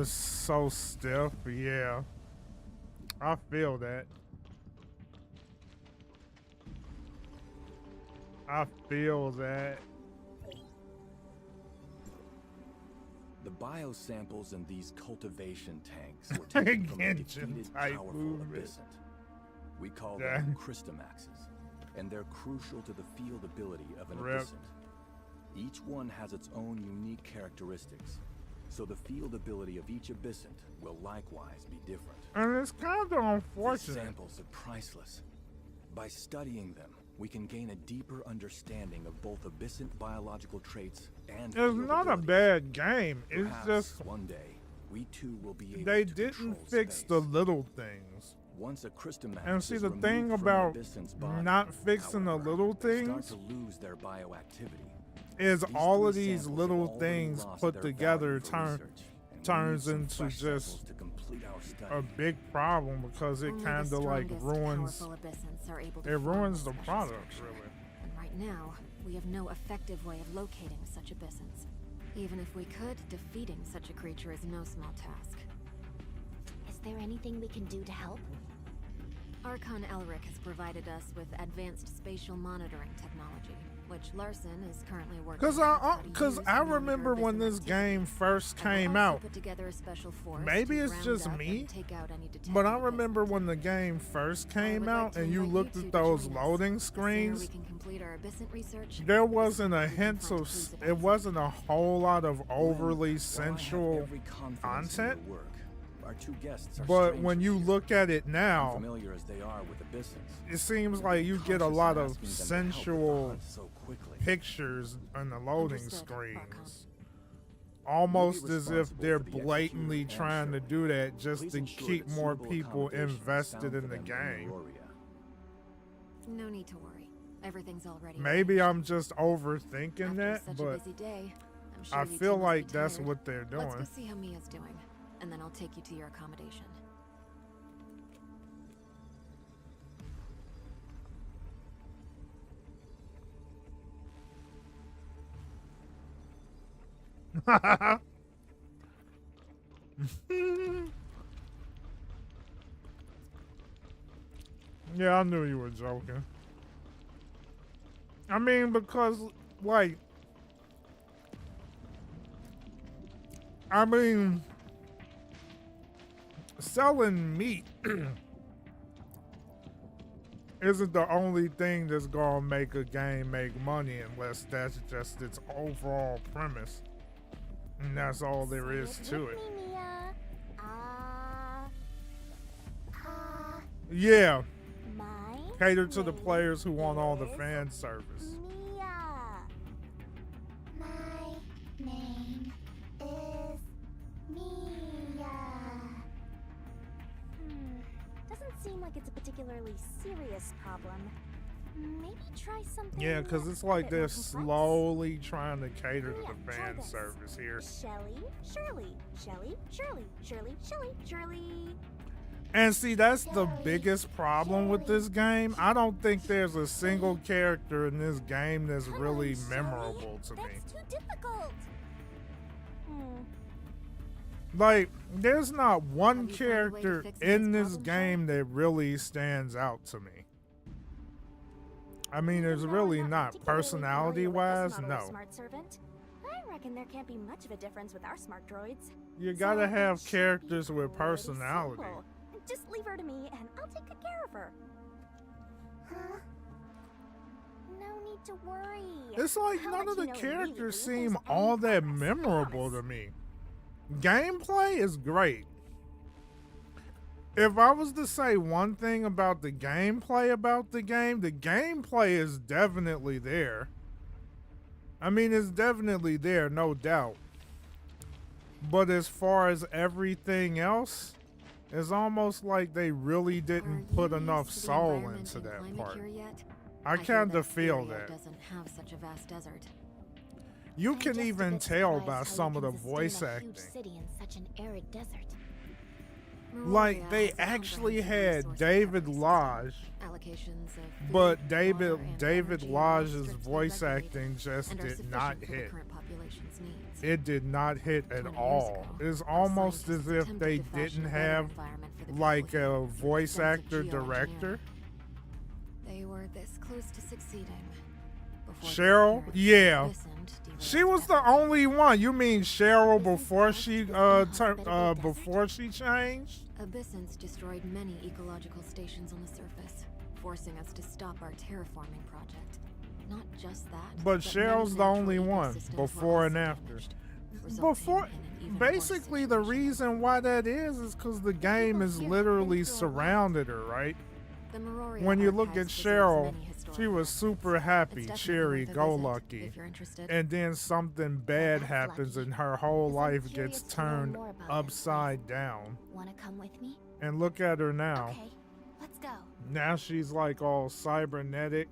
so stiff. Yeah. I feel that. I feel that. The biosamples in these cultivation tanks were taken from a defeated powerful abyssant. We call them Christomaxes, and they're crucial to the field ability of an abyssant. Each one has its own unique characteristics, so the field ability of each abyssant will likewise be different. And it's kind of unfortunate. These samples are priceless. By studying them, we can gain a deeper understanding of both abyssant biological traits and It's not a bad game. It's Perhaps just one day we too will be able they to didn't control fix space. the little things. Once a Christomax And see, is the removed thing from an about abyssant's body, not fixing the however, little they start things to lose their bioactivity. is These all of three these samples little have already things lost put their together value for research, and we turns need some into fresh just samples to complete our study. a big problem because it Only the kind of like strongest, ruins powerful abyssants are able to it form ruins a the special product structure. really. And right now, we have no effective way of locating such abyssants. Even if we could, defeating such a creature is no small task. Is there anything we can do to help? Archon Elric has provided us with advanced spatial monitoring technology, which Larson is currently working on. Cause I remember when this game first came out. Put together a special force Maybe to it's round just up and me, take out any but I detected remember when the game first came would like out to and you invite looked you at two to those join us. loading The sooner screens. we can complete our abyssant research, There the wasn't sooner a we can hint find of, clues about it wasn't a whole lot of overly While I have sensual every confidence in content. your work, our two guests are But when you strangers look at it here. now, Unfamiliar as they are with abyssins, it seems like you get a cautious lot in of asking them to help with the sensual hunt so quickly. pictures on the loading Understood, Archon. screens. Almost You'll be as if responsible they're for the blatantly execution and trying to showing. do that just Please to ensure keep that more suitable people accommodations are invested found in for the them game. Auroria. No need to worry. Everything's already Maybe arranged. I'm just overthinking After that, such but a busy day, I'm sure I you two feel must like be that's tired. what they're Let's go doing. see how Mia's doing, and then I'll take you to your accommodation. Yeah, I knew you were joking. I mean, because, like, I mean, selling meat isn't the only thing that's gonna make a game make money unless that's just its overall premise. And that's all there is to it. Yeah. Cater to the players who want all the fan service. My name is Mia. Doesn't seem like it's a particularly serious problem. Maybe try something. Yeah, because it's like they're slowly trying to cater to the fan service here. Shirley. And see, that's the biggest problem with this game. I don't think there's a single character in this game that's really memorable to me. That's too difficult. Like, there's not one character in this game that really stands out to me. I mean, there's really not. Personality-wise, no. Smart servant. I reckon there can't be much of a difference with our smart droids. You gotta have characters with personality. Just leave her to me, and I'll take good care of her. Huh? No need to worry. It's like none of the characters seem all that memorable to me. Gameplay is great. If I was to say one thing about the gameplay the gameplay is definitely there. I mean, it's definitely there, no doubt. But as far as everything else, it's almost like they really didn't put enough soul into that part. I kind of feel that. Doesn't have such a vast desert. You can even tell by some of the voice acting. Like, they actually had David Lodge, but David Lodge's voice acting just did not hit. It did not hit at all. It's almost as if they didn't have like a voice actor director. They were this close to succeeding. Cheryl? Yeah. She was the only one. You mean Cheryl before she changed? Abyssins destroyed many ecological stations on the surface, forcing us to stop our terraforming project. Not just that, but Cheryl's the only one, before and after. Before, basically the reason why that is because the game is literally surrounded her, right? When you look at Cheryl, she was super happy, cheery, go lucky, and then something bad happens and her whole life gets turned upside down. Wanna come with me? And look at her now. Okay, let's go. Now she's like all cybernetic,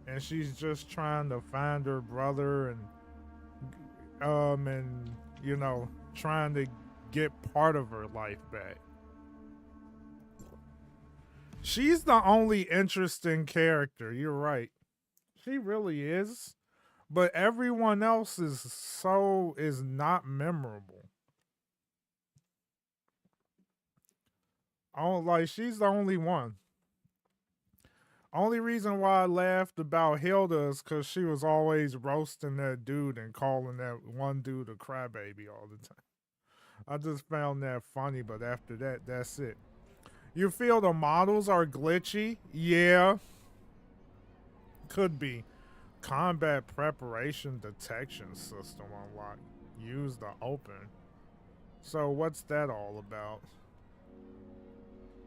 and she's just trying to find her brother and you know, trying to get part of her life back. She's the only interesting character. You're right. She really is. But everyone else is not memorable. Oh, like, she's the only one. Only reason why I laughed about Hilda is because she was always roasting that dude and calling that one dude a crybaby all the time. I just found that funny, but after that, that's it. You feel the models are glitchy? Yeah. Could be. Combat preparation detection system unlocked. Use the open. So what's that all about?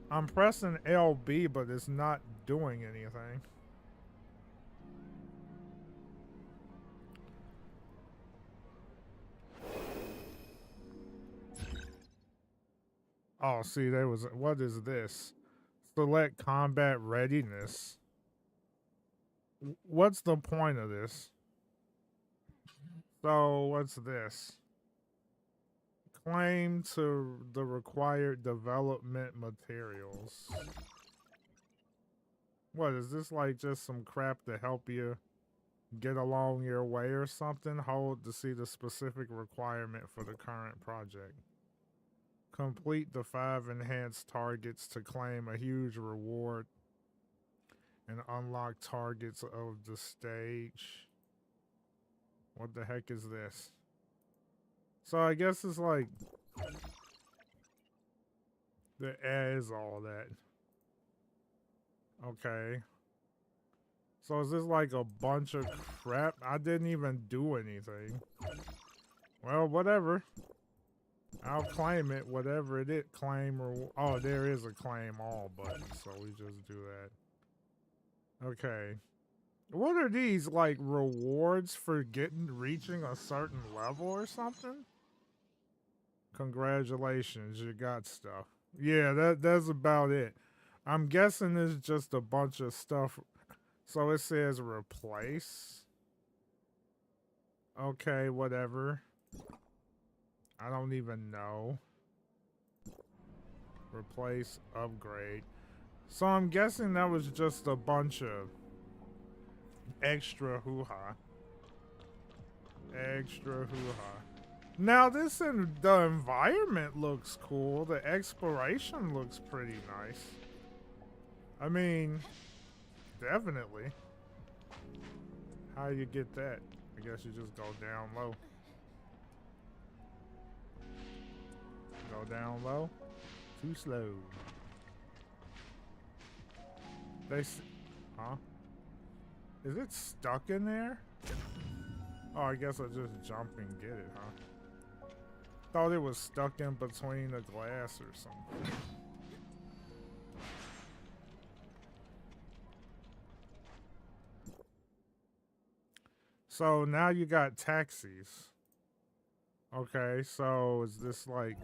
I'm pressing LB, but it's not doing anything. Oh, see, there was... What is this? Select combat readiness. What's the point of this? So, what's this? Claim to the required development materials. What, is this like just some crap to help you get along your way or something? Hold to see the specific requirement for the current project. Complete the 5 enhanced targets to claim a huge reward and unlock targets of the stage. What the heck is this? So I guess it's like The is all that. Okay. So is this like a bunch of crap? I didn't even do anything. Well, whatever. I'll claim it, whatever it is. Claim or... Oh, there is a claim all button, so we just do that. Okay. What are these, like, rewards for reaching a certain level or something? Congratulations, you got stuff. Yeah, that's about it. I'm guessing it's just a bunch of stuff. So it says replace. Okay, whatever. I don't even know. Replace, upgrade. So I'm guessing that was just a bunch of extra hoo-ha. Extra hoo-ha. Now this the environment looks cool. The exploration looks pretty nice. I mean, definitely. How you get that? I guess you just go down low. Go down low. Too slow. Huh? Is it stuck in there? Oh, I guess I just jump and get it, huh? Thought it was stuck in between the glass or something. So now you got taxis. Okay, so is this like...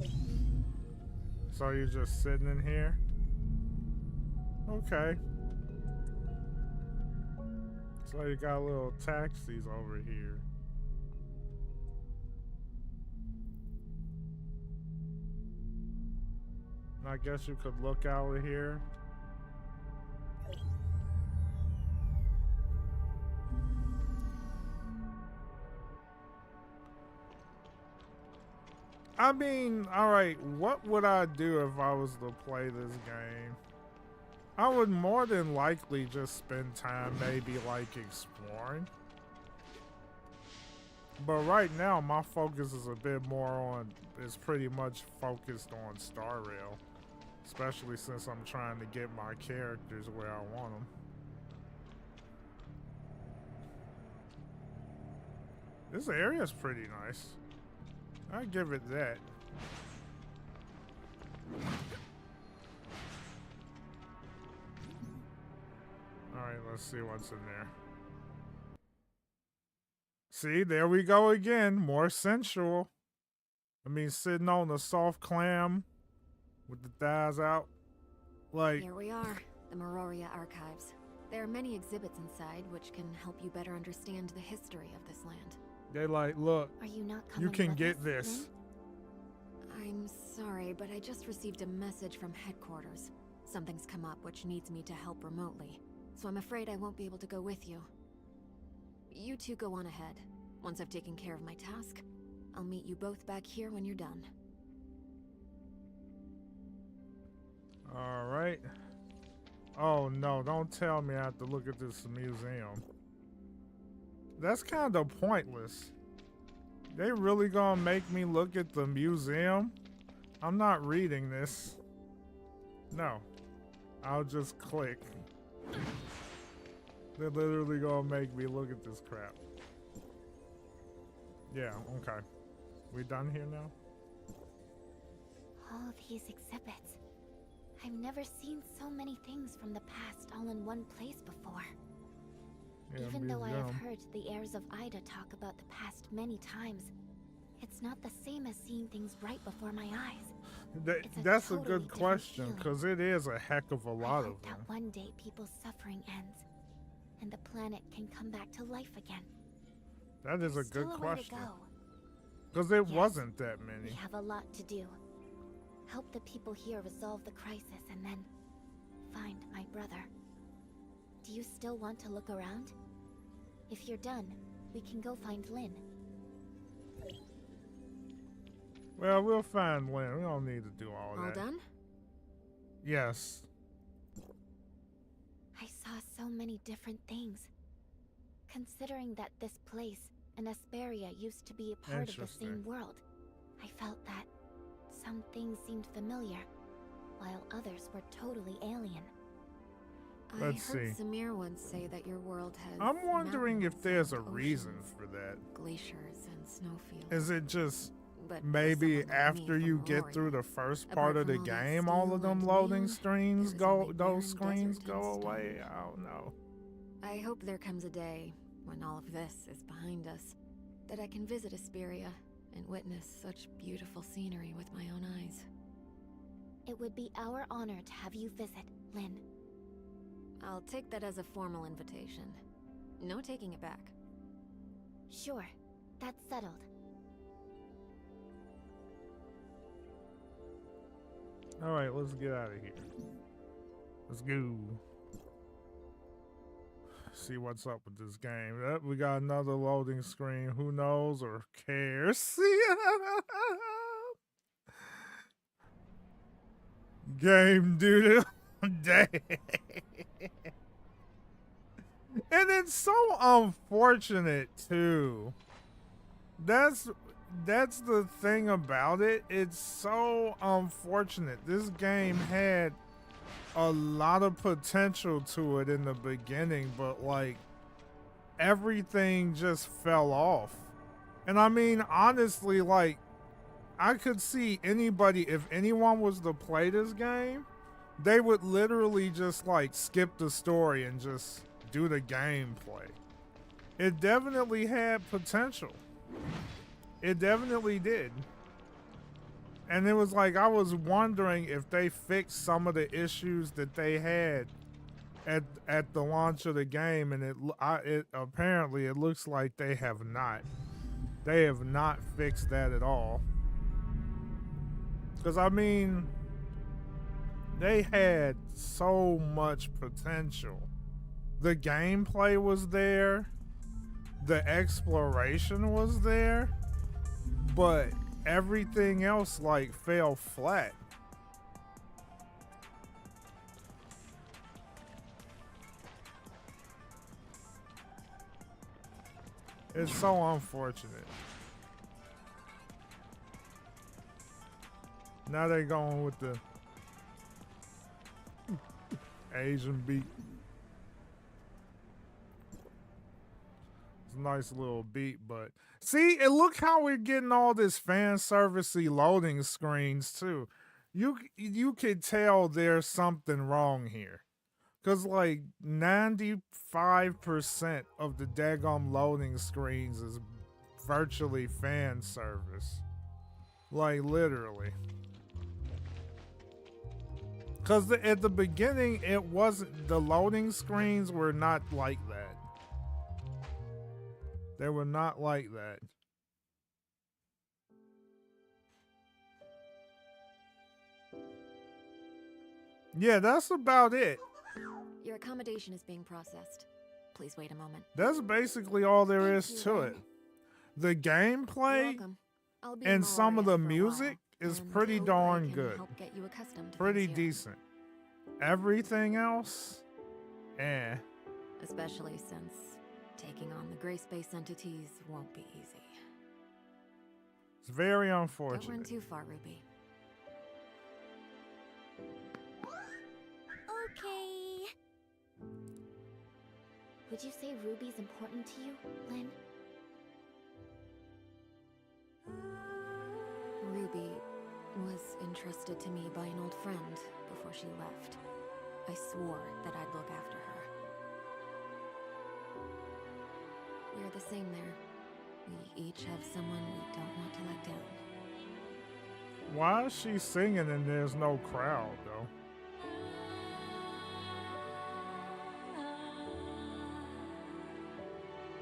So you're just sitting in here? Okay. So you got little taxis over here. I guess you could look out of here. I mean, alright, what would I do if I was to play this game? I would more than likely just spend time maybe like exploring. But right now my focus is a bit more on, is pretty much focused on Star Rail. Especially since I'm trying to get my characters where I want them. This area's pretty nice. I give it that. Alright, let's see what's in there. See, there we go again. More sensual. I mean, sitting on a soft clam with the thighs out. Like... Here we are, the Meroria Archives. There are many exhibits inside which can help you better understand the history of this land. They like, look, Are you not coming you can with get us, this. I'm sorry, but I just received a message from headquarters. Something's come up which needs me to help remotely, so I'm afraid I won't be able to go with you. You two go on ahead. Once I've taken care of my task, I'll meet you both back here when you're done. Alright. Oh no, don't tell me I have to look at this museum. That's kind of pointless. They really gonna make me look at the museum? I'm not reading this. No. I'll just click. They're literally gonna make me look at this crap. Yeah, okay. We done here now? All these exhibits. I've never seen so many things from the past all in one place before. Yeah, Even though I have museum. heard the heirs of Ida talk about the past many times, it's not the same as seeing things right before my eyes. That's a totally good different question, feeling. because it is a heck of a lot I of hope them. that one day people's suffering ends, and the planet can come back to life again. That is a There's good still a way to question. go. Because it Yes, wasn't that many. We have a lot to do. Help the people here resolve the crisis and then find my brother. Do you still want to look around? If you're done, we can go find Lynn. Well, we'll find Lynn. We don't need to do all All that. done? Yes. I saw so many different things. Considering that this place and Asperia used to be a part of the same Interesting. world, I felt that some things seemed familiar. while others were totally alien. Let's I heard see. Samir once say that your world has I'm wondering if mountains there's a and reason oceans, for that. glaciers and snowfields. Is it just But for maybe someone like me after from you get Aurora, through the first apart part of from the all that game, all of steel them and loading neon, screens there is go, only those barren screens desert go and away? stone. I don't know. I hope there comes a day when all of this is behind us, that I can visit Asperia and witness such beautiful scenery with my own eyes. It would be our honor to have you visit, Lynn. I'll take that as a formal invitation. No taking it back. Sure, that's settled. All right, let's get out of here. Let's go. See what's up with this game. Yep, we got another loading screen. Who knows or cares? Game doodle. Dang. And it's so unfortunate too. That's the thing about it. It's so unfortunate. This game had a lot of potential to it in the beginning, but like everything just fell off. And I mean, honestly, like I could see anybody, if anyone was to play this game, they would literally just like skip the story and just do the gameplay. It definitely had potential. It definitely did. And it was like, I was wondering if they fixed some of the issues that they had at the launch of the game, and it apparently it looks like they have not. They have not fixed that at all. Because I mean, they had so much potential. The gameplay was there, the exploration was there, but everything else like fell flat. It's so unfortunate. Now they're going with the Asian beat. It's a nice little beat, but see, and look how we're getting all this fan servicey loading screens too. You could tell there's something wrong here. Cause like 95% of the daggum loading screens is virtually fan service. Like literally. Cause at the beginning it wasn't, the loading screens were not like that. They were not like that. Yeah, that's about it. Your accommodation is being processed. Please wait a moment. That's basically all there Thank is you, to Lynn. it. The You're gameplay welcome. I'll be in and some of Moria the for a music while, is and pretty hope I darn can good. help get you accustomed to Pretty things here. decent. Everything else, eh. Especially since taking on the gray space entities won't be easy. It's very Don't run unfortunate. too far, Ruby. Okay. Would you say Ruby's important to you, Lynn? Ruby was entrusted to me by an old friend before she left. I swore that I'd look after her. We're the same there. We each have someone we don't want to let down. Why is she singing and there's no crowd though?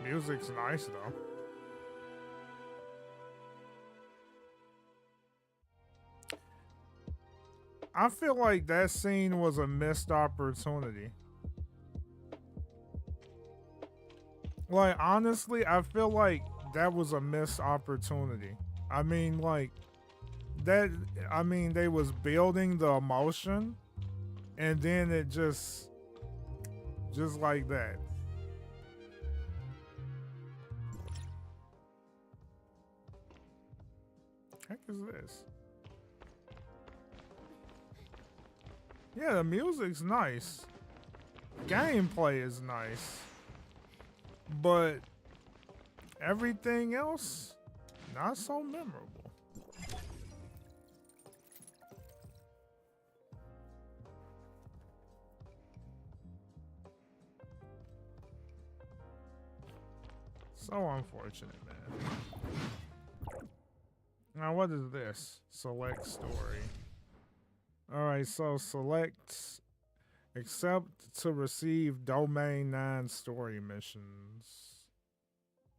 Music's nice though. I feel like that scene was a missed opportunity. Like, honestly, I feel like that was a missed opportunity. I mean, like, that, I mean, they was building the emotion, and then it just like that. Heck is this? Yeah, the music's nice. Gameplay is nice. But everything else, not so memorable. So unfortunate, man. Now, what is this? Select story. Alright, so select accept to receive domain 9 story missions.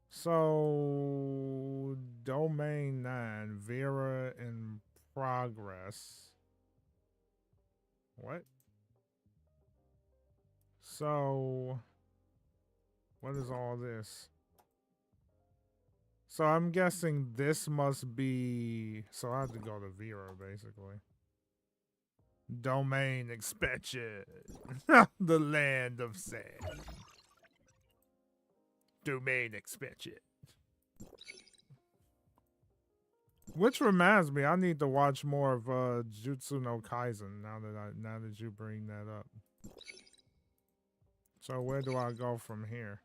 So, domain 9, Vera in progress. What? So, what is all this? So I'm guessing this must be, so I have to go to Vera basically. Domain expansion. The land of sand. Domain expansion. Which reminds me, I need to watch more of Jutsu no Kaisen now that you bring that up. So where do I go from here?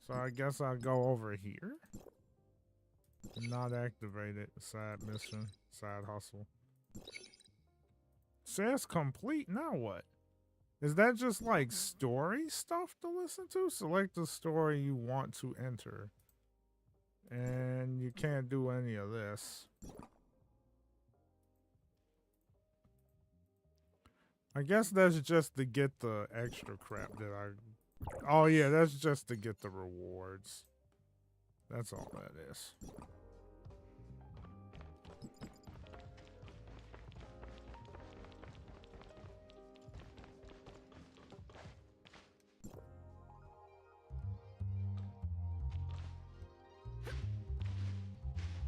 So I guess I'll go over here. Not activated. Side mission. Side hustle. Says complete. Now what? Is that just like story stuff to listen to? Select the story you want to enter. And you can't do any of this. I guess that's just to get the extra crap that I... Oh yeah, that's just to get the rewards. That's all that is.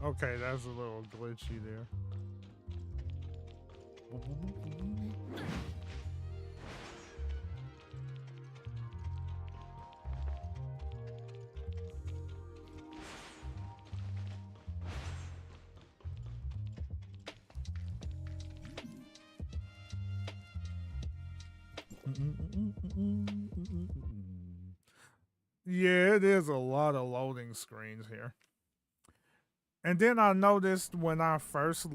Okay, that's a little glitchy there. Yeah, it is a lot of loading screens here. And then I noticed when I first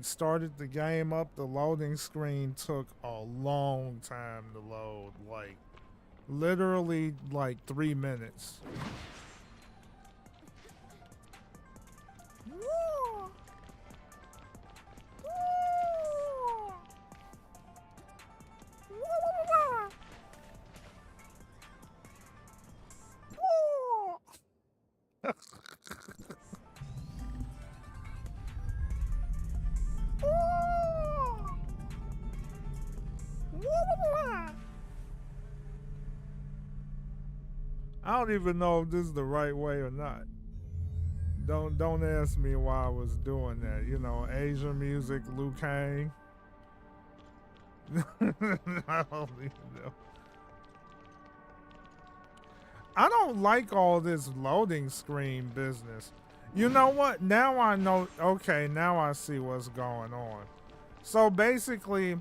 started the game up, the loading screen took a long time to load, like literally like 3 minutes. I don't even know if this is the right way or not. Don't ask me why I was doing that. You know, Asian music, Liu Kang. I don't even know. I don't like all this loading screen business. You know what? Now I know. Okay, now I see what's going on. So basically,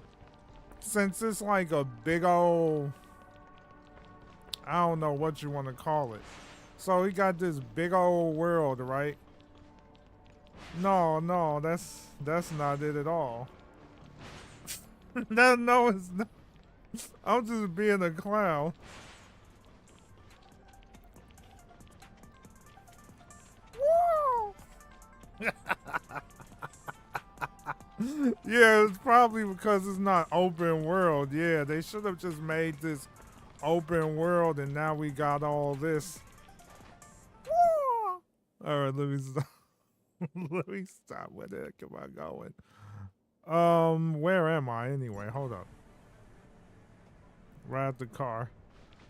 since it's like a big old... I don't know what you want to call it. So we got this big old world, right? No, that's not it at all. No, it's not. I'm just being a clown. Yeah, it's probably because it's not open world. Yeah, they should have just made this open world, and now we got all this. All right, let me stop. Let me stop. Where the heck am I going? Where am I anyway? Hold up. Ride the car.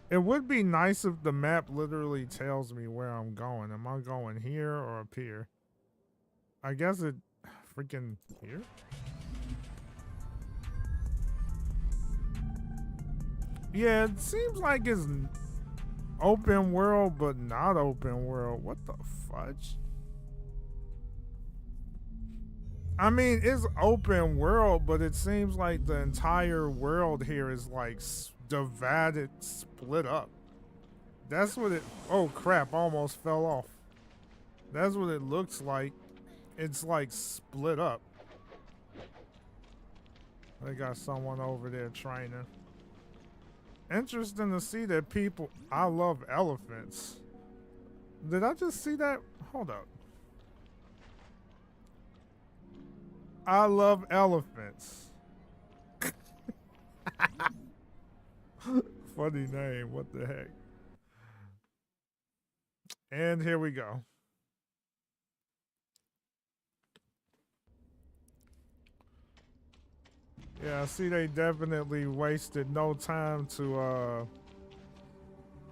It would be nice if the map literally tells me where I'm going. Am I going here or up here? I guess it freaking here. Yeah, it seems like it's open world, but not open world. What the fudge? I mean, it's open world, but it seems like the entire world here is like divided, split up. That's what it. Oh crap! Almost fell off. That's what it looks like. It's like split up. They got someone over there training. Interesting to see that people. I love elephants. Did I just see that? Hold up. I love elephants. Funny name. What the heck? And here we go. Yeah, I see they definitely wasted no time to,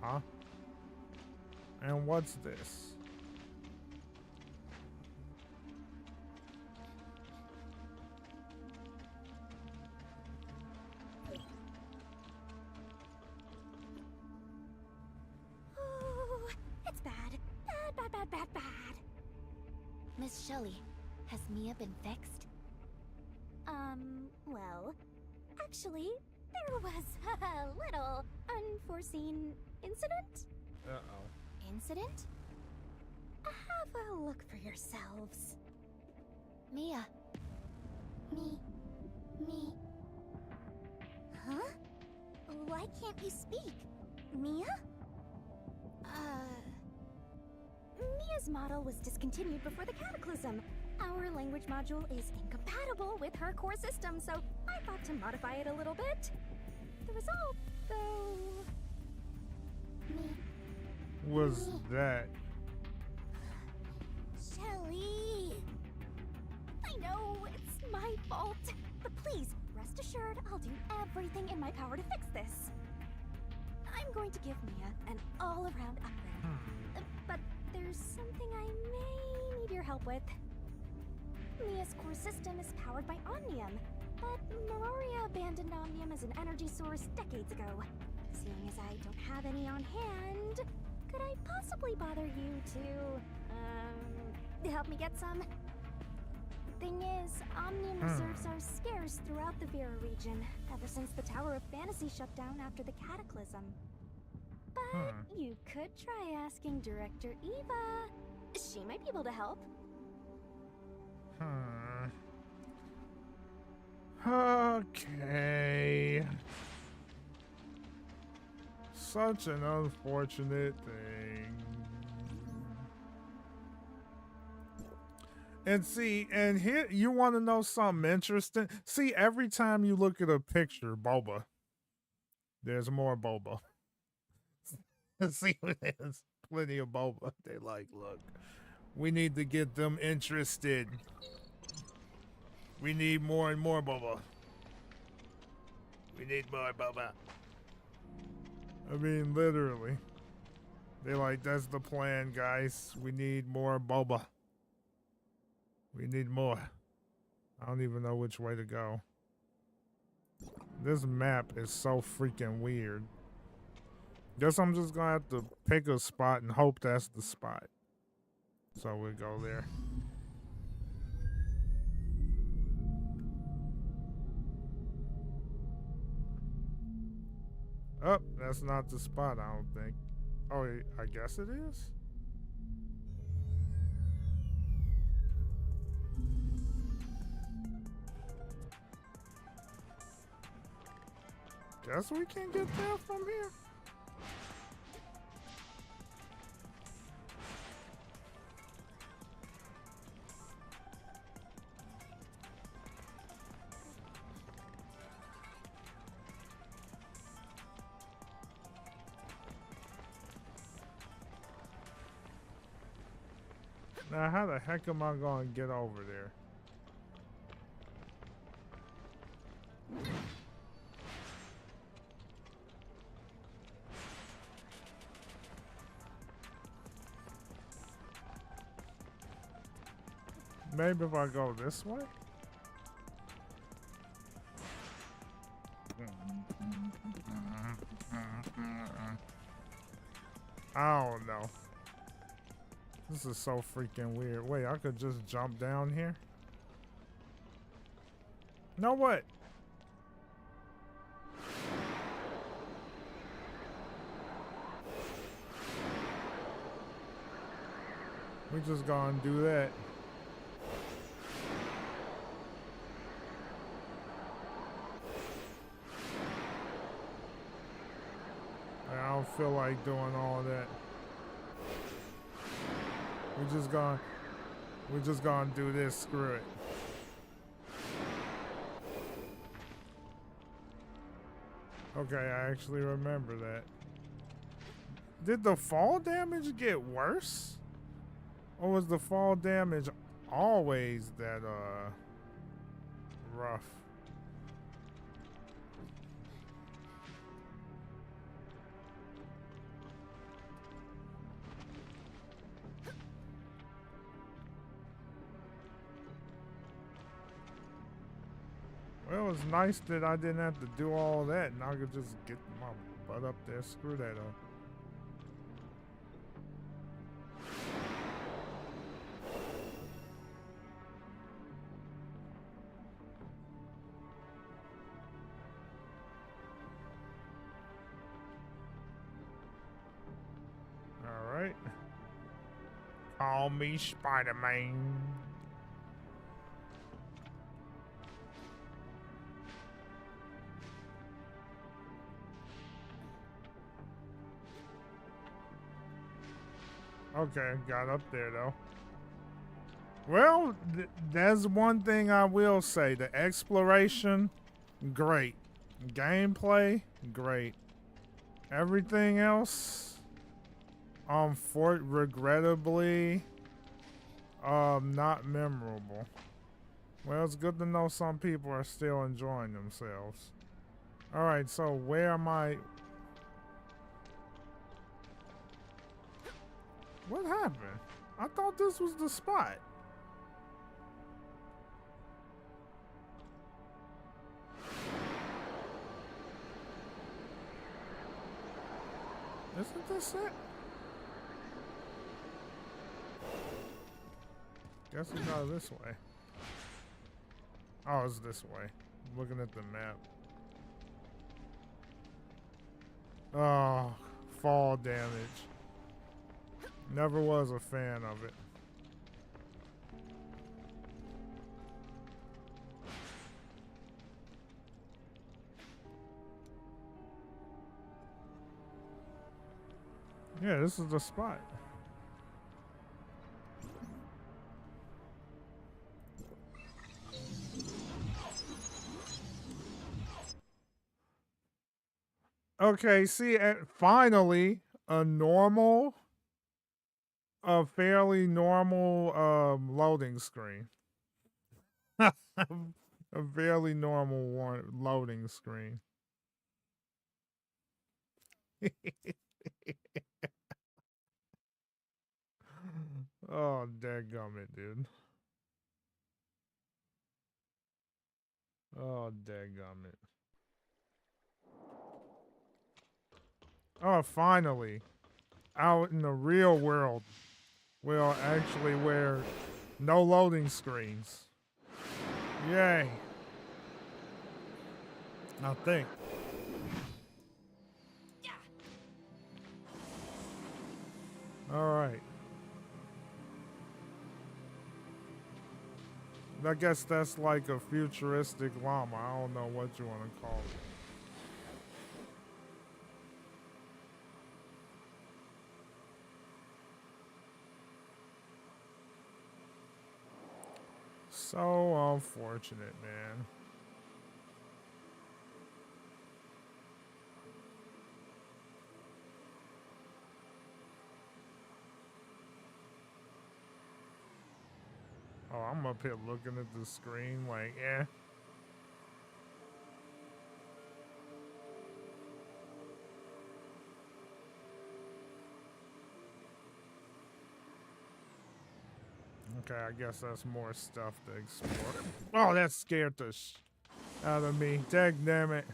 huh? And what's this? Oh, it's bad. Bad. Miss Shelley, has Mia been fixed? Well, actually, there was a little unforeseen incident. Uh-oh. Incident? Have a look for yourselves. Mia. Me. Huh? Why can't you speak? Mia? Mia's model was discontinued before the cataclysm. Our language module is incompatible with her core system, so I thought to modify it a little bit. The result, though... Was that? Shelly! I know, it's my fault. But please, rest assured I'll do everything in my power to fix this. I'm going to give Mia an all-around upgrade. But there's something I may need your help with. Mia's core system is powered by omnium, but Meroria abandoned omnium as an energy source decades ago. Seeing as I don't have any on hand, could I possibly bother you to, help me get some? The thing is, omnium reserves are scarce throughout the Vera region, ever since the Tower of Fantasy shut down after the Cataclysm. But you could try asking Director Eva. She might be able to help. Okay. Such an unfortunate thing. And see, and here, you want to know something interesting? See, every time you look at a picture, boba, there's more boba. See, there's plenty of boba. They like, look, we need to get them interested. We need more and more boba. We need more boba. I mean, literally. They're like, that's the plan, guys. We need more boba. We need more. I don't even know which way to go. This map is so freaking weird. Guess I'm just gonna have to pick a spot and hope that's the spot. So we'll go there. Oh, that's not the spot, I don't think. Oh, I guess it is? Guess we can get there from here. Now, how the heck am I going to get over there? Maybe if I go this way? I don't know. This is so freaking weird. Wait, I could just jump down here? Know what? We just gonna do that. I don't feel like doing all that. We're just gonna do this. Screw it. Okay, I actually remember that. Did the fall damage get worse? Or was the fall damage always that rough? Well, it's nice that I didn't have to do all that and I could just get my butt up there. Screw that up. Alright. Call me Spider-Man. Okay, got up there though. Well, that's one thing I will say. The exploration, great. Gameplay, great. Everything else, regrettably, not memorable. Well, it's good to know some people are still enjoying themselves. All right, so where am I? What happened? I thought this was the spot. Isn't this it? Guess we go this way. Oh, it's this way. I'm looking at the map. Oh, fall damage. Never was a fan of it. Yeah, this is the spot. Okay, see, finally, a fairly normal loading screen. A fairly normal loading screen. Oh, dadgummit, dude. Oh, dadgummit. Oh, finally. Out in the real world. Well, actually, where no loading screens. Yay. I think. All right. I guess that's like a futuristic llama. I don't know what you want to call it. So unfortunate, man. Oh, I'm up here looking at the screen like, eh. Okay, I guess that's more stuff to explore. Oh, that scared the out of me. Dag damn it.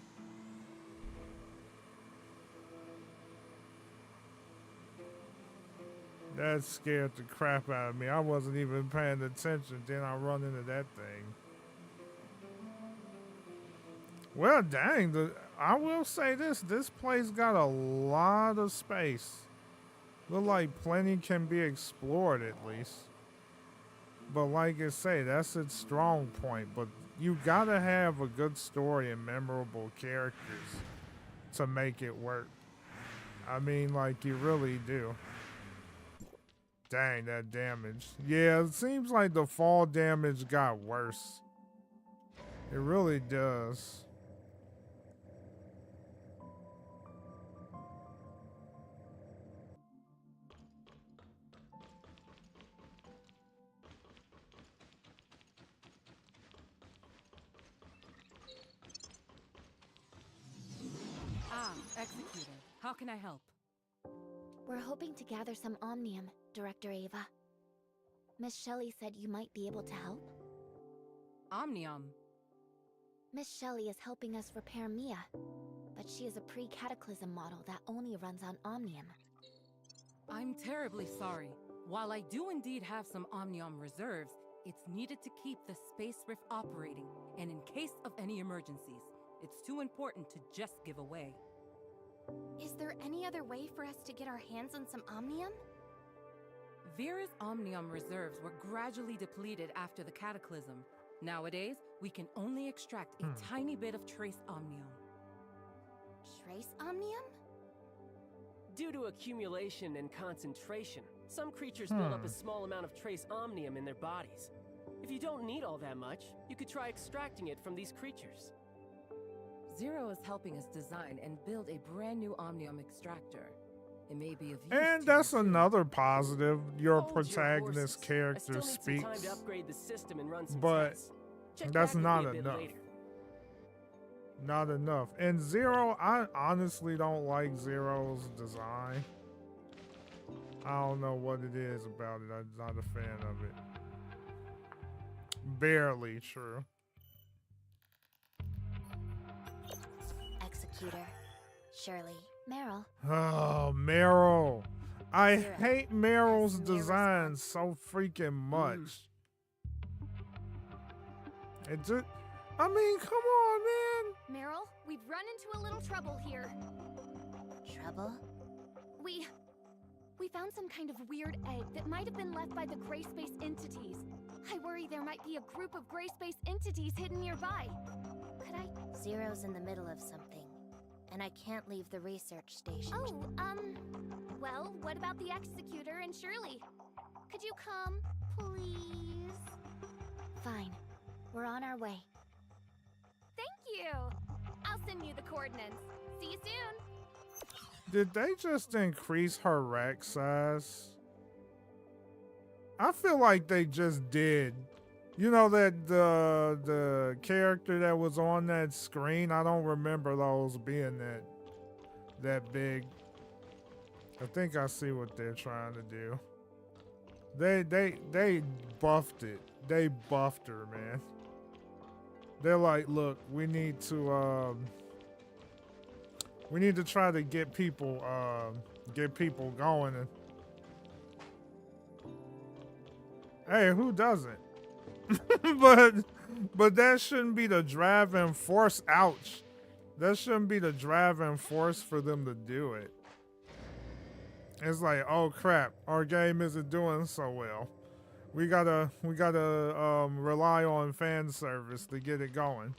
That scared the crap out of me. I wasn't even paying attention. Then I run into that thing. Well, dang, I will say this place got a lot of space. Look like plenty can be explored at least. But like I say, that's its strong point. But you gotta have a good story and memorable characters to make it work. I mean, like, you really do. Dang, that damage. Yeah, it seems like the fall damage got worse. It really does. Executor, how can I help? We're hoping to gather some omnium, Director Ava. Miss Shelley said you might be able to help. Omnium? Miss Shelley is helping us repair Mia, but she is a pre-cataclysm model that only runs on omnium. I'm terribly sorry. While I do indeed have some omnium reserves, it's needed to keep the space rift operating, and in case of any emergencies, it's too important to just give away. Is there any other way for us to get our hands on some omnium? Vera's omnium reserves were gradually depleted after the cataclysm. Nowadays, we can only extract a tiny bit of trace omnium. Trace omnium? Due to accumulation and concentration, some creatures build up a small amount of trace omnium in their bodies. If you don't need all that much, you could try extracting it from these creatures. Zero is helping us design and build a brand new omnium extractor. It may be of use. And that's another positive. Your protagonist character speaks. Time to upgrade the system and run some but tests. Check that's back not with me a bit enough. later. Not enough. And Zero, I honestly don't like Zero's design. I don't know what it is about it. I'm not a fan of it. Barely true. Executor. Shirley. Meryl. Oh, Meryl. I hate Meryl's design so freaking much. It just, I mean, come on, man. Meryl, we've run into a little trouble here. Trouble? We found some kind of weird egg that might have been left by the gray space entities. I worry there might be a group of gray space entities hidden nearby. Could I? Zero's in the middle of something, and I can't leave the research station. Oh, well, what about the Executor and Shirley? Could you come, please? Fine. We're on our way. Thank you! I'll send you the coordinates. See you soon! Did they just increase her rack size? I feel like they just did. You know that the character that was on that screen, I don't remember those being that big. I think I see what they're trying to do. They buffed it. They buffed her, man. They're like, look, we need to try to get people going. And hey, who doesn't? but that shouldn't be the driving force. Ouch. That shouldn't be the driving force for them to do it. It's like, oh crap, our game isn't doing so well. We gotta rely on fan service to get it going.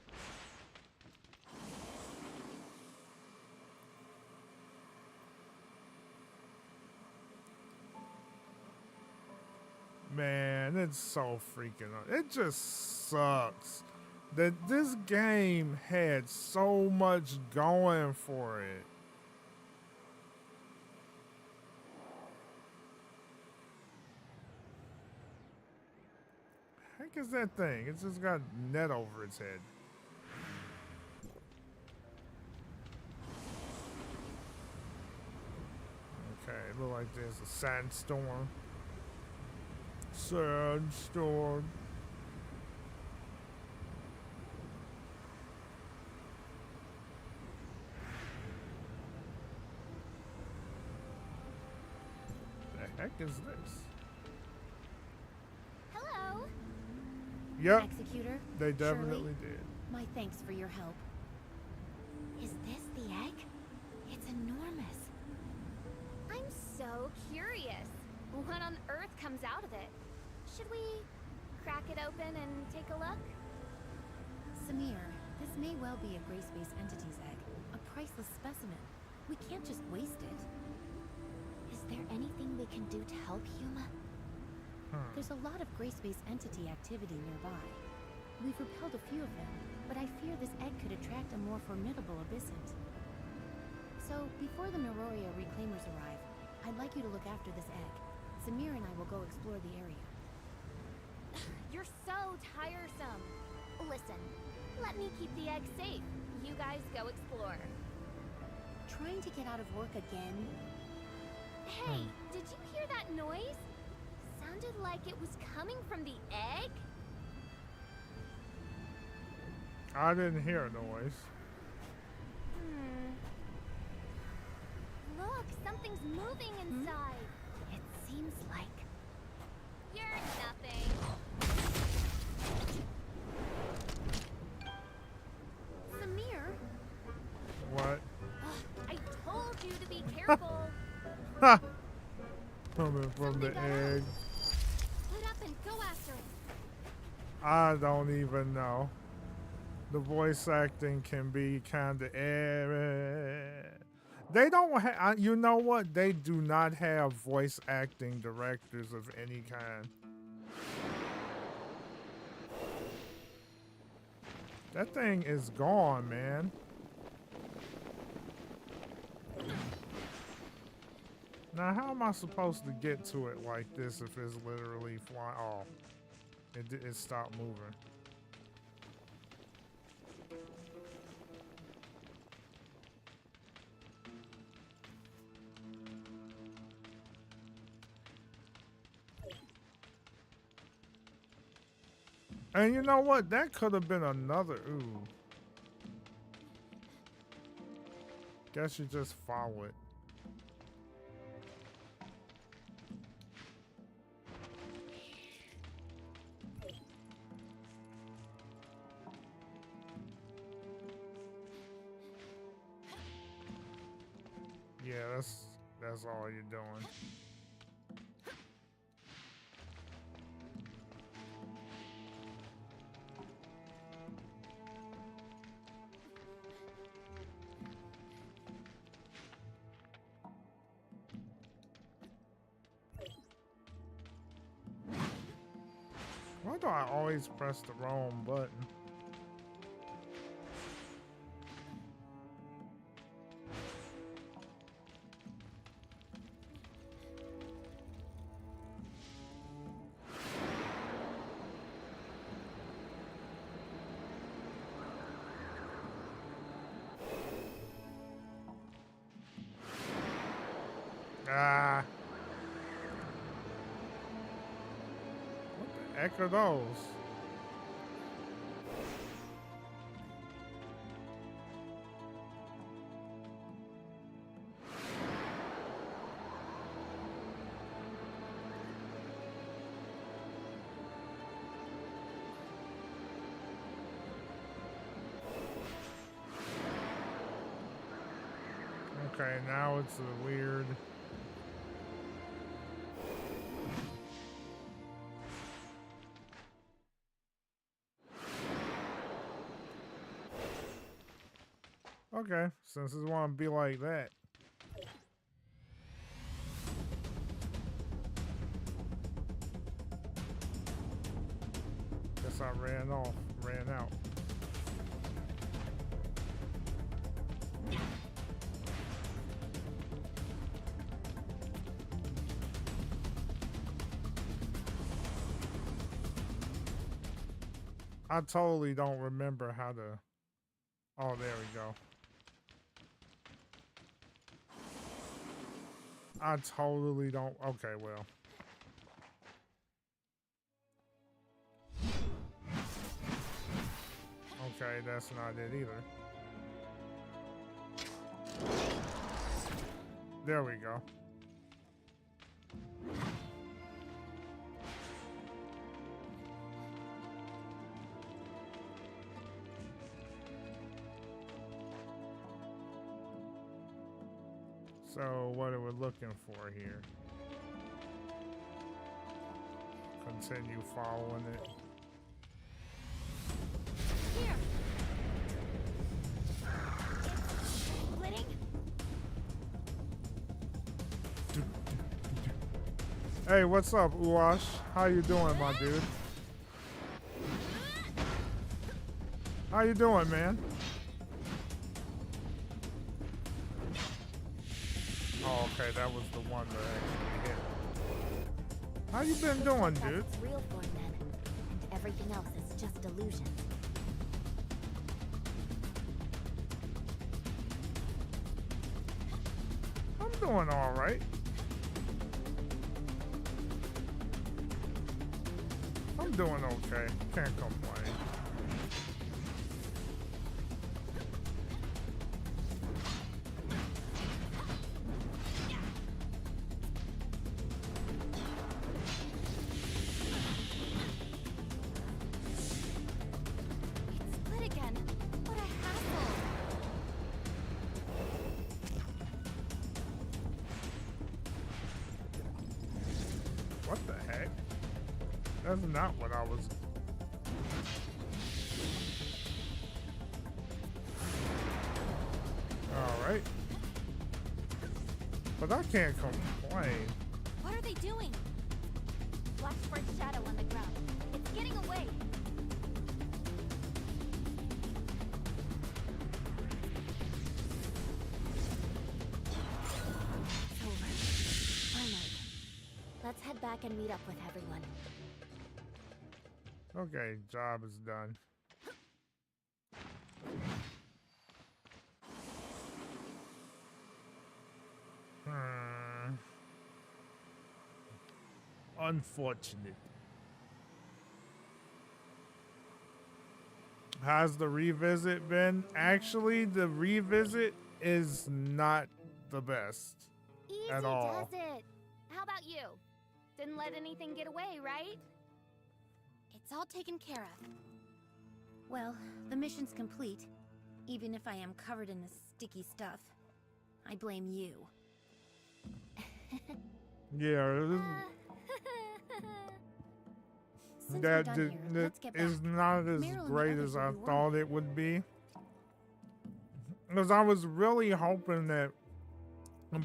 Man, it's so freaking. It just sucks that this game had so much going for it. Heck is that thing? It's just got net over its head. Okay, it look like there's a sandstorm. Sandstorm. The heck is this? Hello. Yep. Executor? They definitely Shirley, did. My thanks for your help. curious. What on earth comes out of it? Should we crack it open and take a look? Samir, this may well be a gray space entity's egg. A priceless specimen. We can't just waste it. Is there anything we can do to help Yuma? There's a lot of gray space entity activity nearby. We've repelled a few of them, but I fear this egg could attract a more formidable abyssant. So, before the Meroria reclaimers arrive, I'd like you to look after this egg. Samir and I will go explore the area. You're so tiresome. Listen, let me keep the egg safe. You guys go explore. Trying to get out of work again? Hey, did you hear that noise? Sounded like it was coming from the egg? I didn't hear a noise. Look, something's moving inside. It seems like... You're nothing. Samir? What? I told you to be careful. Ha! Coming from the egg. Split up and go after it. I don't even know. The voice acting can be kind of They don't have, you know what? They do not have voice acting directors of any kind. That thing is gone, man. Now, how am I supposed to get to it like this if it's literally flying? Oh, it stopped moving. And you know what? That could have been another. Ooh. Guess you just follow it. Yeah, that's all you're doing. Why do I always press the wrong button? Ah. What the heck are those? Okay, now it's a weird... Okay, since it want to be like that. Guess I ran out. I totally don't remember how to... Oh, there we go. I totally don't... Okay, well. Okay, that's not it either. There we go. So, what are we looking for here? continue following it. Here. Splitting. Hey, what's up, Uwash? How you doing, my dude? How you doing, man? Oh, okay, that was the one that actually hit. How you been doing, dude? It's real for men, and everything else is just illusion. I'm doing all right. I'm doing okay. Can't complain. It's split again. What a hassle. What the heck? That's not what I was. All right. But I can't complain. What are they doing? Watch for its shadow on the ground. It's getting away. It's over. Finally. Let's head back and meet up with everyone. Okay, job is done. Unfortunate. How's the revisit been? Actually, the revisit is not the best Easy at all. does it. How about you? Didn't let anything get away, right? It's all taken care of. Well, the mission's complete, even if I am covered in this sticky stuff. I blame you. Yeah, Since we're that done here, let's get is back. not as Meryl and the great others as will I be thought worried. it would be. Because I was really hoping that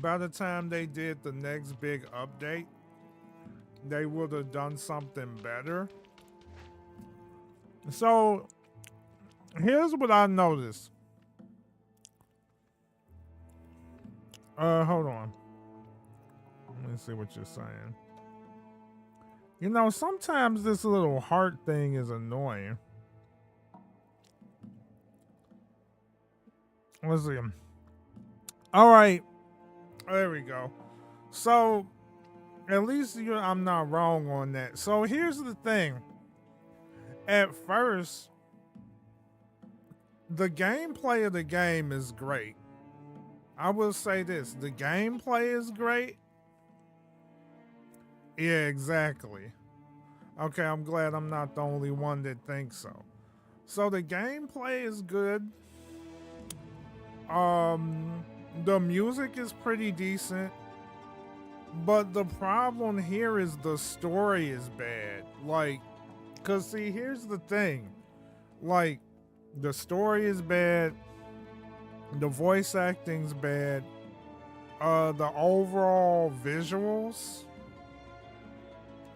by the time they did the next big update, they would have done something better. So, here's what I noticed. Hold on. Let me see what you're saying. You know, sometimes this little heart thing is annoying. Let's see. All right. There we go. So, at least I'm not wrong on that. So, here's the thing. At first, the gameplay of the game is great. I will say this. The gameplay is great. Yeah, exactly. Okay, I'm glad I'm not the only one that thinks so. So the gameplay is good. The music is pretty decent. But the problem here is the story is bad. Like, cause see, here's the thing. Like, the story is bad. The voice acting's bad. The overall visuals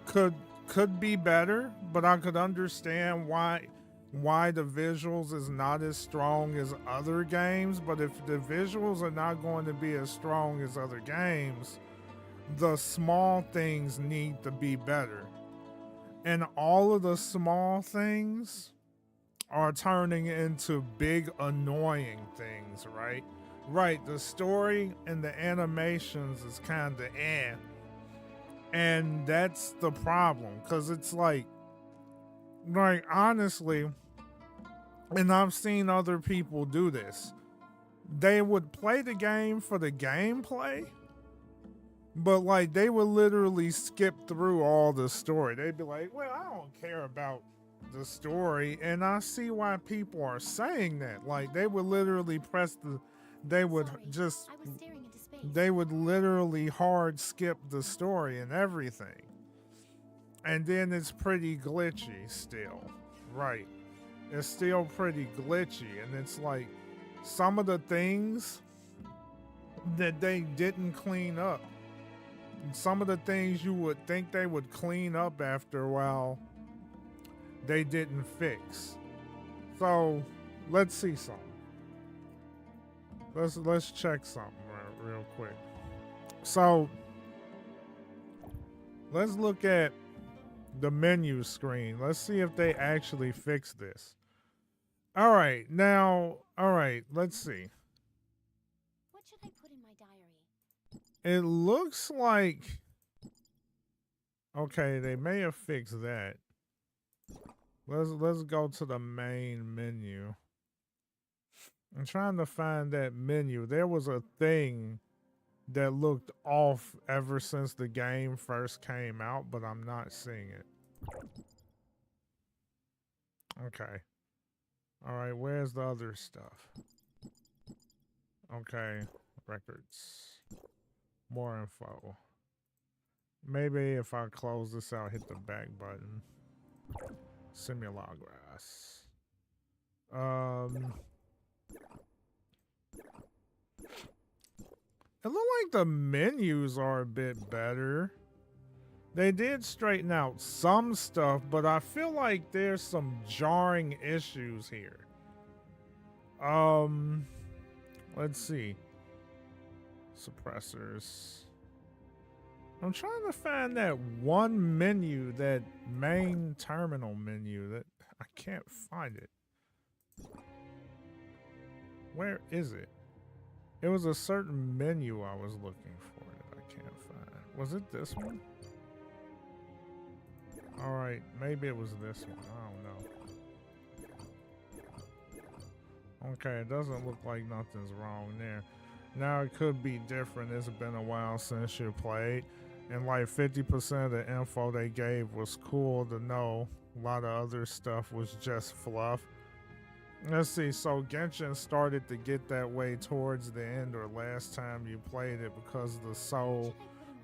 could be better, but I could understand why the visuals is not as strong as other games. But if the visuals are not going to be as strong as other games, the small things need to be better. And all of the small things are turning into big annoying things, right? Right, the story and the animations is kind of and that's the problem, because it's like honestly, and I've seen other people do this, they would play the game for the gameplay, but like they would literally skip through all the story. They'd be like, well, I don't care about the story, and I see why people are saying that. Like they would literally they would just I was staring into space. they would literally hard skip the story and everything. And then it's pretty glitchy still. Right. It's still pretty glitchy. And it's like some of the things that they didn't clean up. And some of the things you would think they would clean up after a while, they didn't fix. So let's see something. Let's check something real quick. So let's look at the menu screen. Let's see if they actually fix this. All right, let's see. What should I put in my diary? It looks like, okay, they may have fixed that. Let's go to the main menu. I'm trying to find that menu. There was a thing that looked off ever since the game first came out, but I'm not seeing it. Okay. All right, where's the other stuff? Okay, records. More info. Maybe if I close this out, hit the back button. Simulagras. It looked like the menus are a bit better. They did straighten out some stuff, but I feel like there's some jarring issues here. Let's see. Suppressors. I'm trying to find that one menu, that main terminal menu, that I can't find it. Where is it? It was a certain menu I was looking for that I can't find. Was it this one? All right, maybe it was this one. I don't know. Okay, it doesn't look like nothing's wrong there. Now it could be different. It's been a while since you played. And like 50% of the info they gave was cool to know. A lot of other stuff was just fluff. Let's see, so Genshin started to get that way towards the end or last time you played it because there's so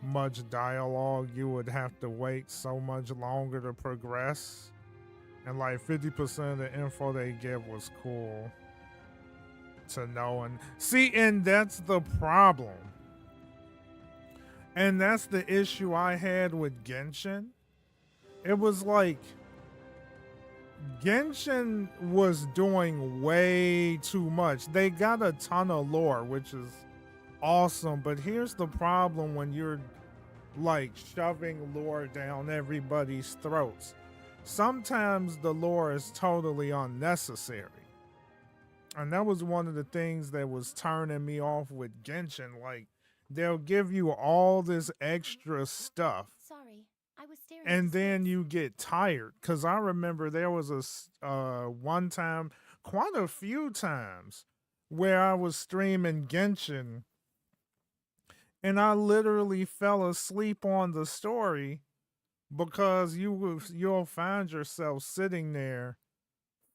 much dialogue, you would have to wait so much longer to progress. And like 50% of the info they give was cool to know. And see, and that's the problem. And that's the issue I had with Genshin. It was like Genshin was doing way too much. They got a ton of lore, which is awesome, but here's the problem when you're like shoving lore down everybody's throats. Sometimes the lore is totally unnecessary. And that was one of the things that was turning me off with Genshin. Like, they'll give you all this extra stuff. Sorry, I was staring. And then you get tired. Because I remember there was a one time, quite a few times, where I was streaming Genshin and I literally fell asleep on the story because you'll find yourself sitting there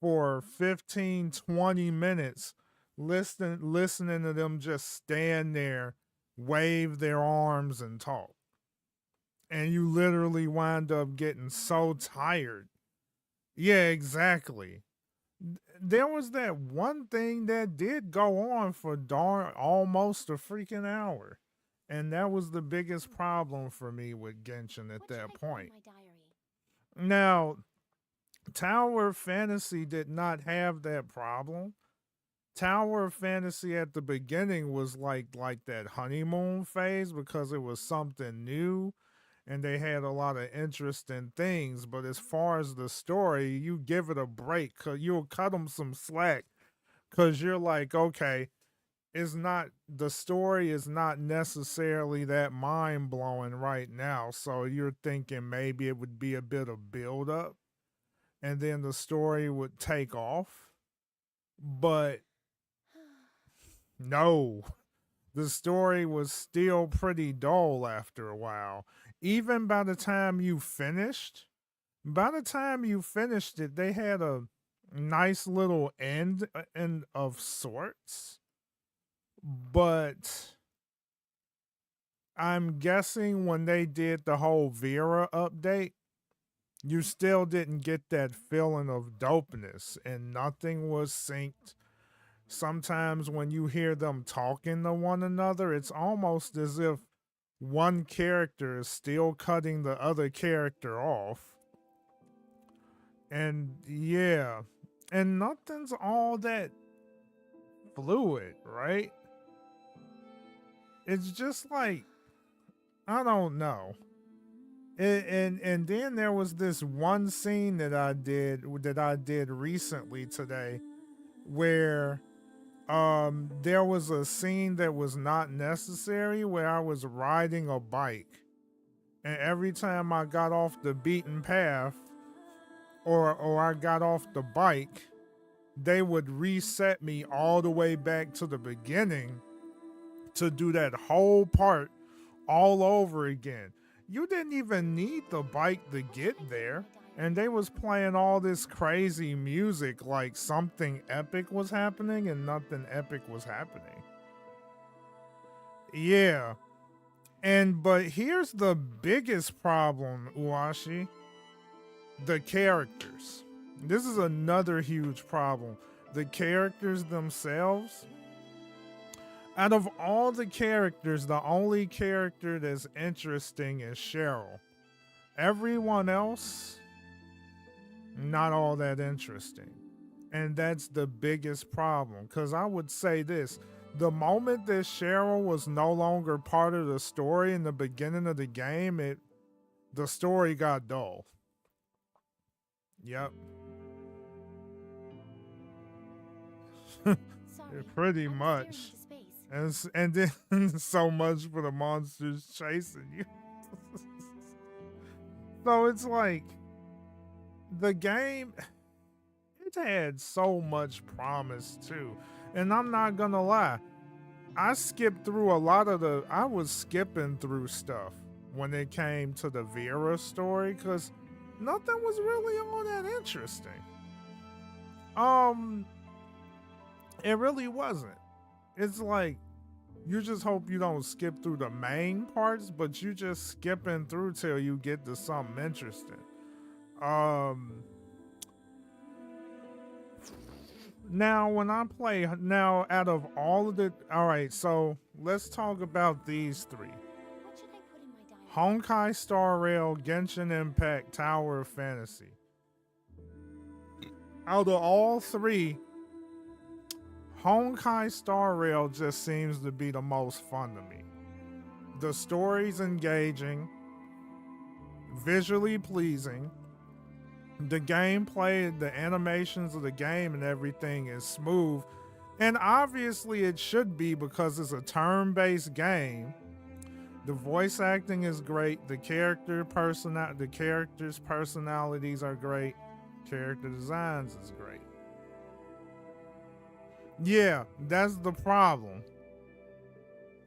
for 15, 20 minutes listening to them just stand there, wave their arms and talk. And you literally wind up getting so tired. Yeah, exactly. There was that one thing that did go on for almost a freaking hour. And that was the biggest problem for me with Genshin at that point. Now, Tower Fantasy did not have that problem. Tower Fantasy at the beginning was like that honeymoon phase because it was something new and they had a lot of interesting things. But as far as the story, you give it a break because you'll cut them some slack because you're like, okay, the story is not necessarily that mind-blowing right now. So you're thinking maybe it would be a bit of build-up and then the story would take off. But no, the story was still pretty dull after a while. Even by the time you finished it, they had a nice little end of sorts. But I'm guessing when they did the whole Vera update, you still didn't get that feeling of dopeness, and nothing was synced. Sometimes when you hear them talking to one another, it's almost as if one character is still cutting the other character off. And yeah, and nothing's all that fluid, right? It's just like, I don't know. And then there was this one scene that I did recently today where there was a scene that was not necessary where I was riding a bike, and every time I got off the beaten path or I got off the bike, they would reset me all the way back to the beginning to do that whole part all over again. You didn't even need the bike to get there, and they was playing all this crazy music like something epic was happening, and nothing epic was happening. Yeah. But here's the biggest problem, Uashi. The characters. This is another huge problem. The characters themselves. Out of all the characters, the only character that's interesting is Cheryl. Everyone else, not all that interesting. And that's the biggest problem. Because I would say this. The moment that Cheryl was no longer part of the story in the beginning of the game, the story got dull. Yep. Sorry, Pretty I was much. staring into space. And then so much for the monsters chasing you. So it's like the game, it had so much promise too. And I'm not gonna lie, I skipped through I was skipping through stuff when it came to the Vera story because nothing was really all that interesting. It really wasn't. It's like you just hope you don't skip through the main parts, but you just skipping through till you get to something interesting. Now when I play out of all of alright, so let's talk about these three. What should I put in my diary? Honkai Star Rail, Genshin Impact, Tower of Fantasy. Out of all three, Honkai Star Rail just seems to be the most fun to me. The story's engaging, visually pleasing. The gameplay, the animations of the game and everything is smooth. And obviously it should be because it's a turn-based game. The voice acting is great. The characters' personalities are great. Character designs is great. Yeah, that's the problem.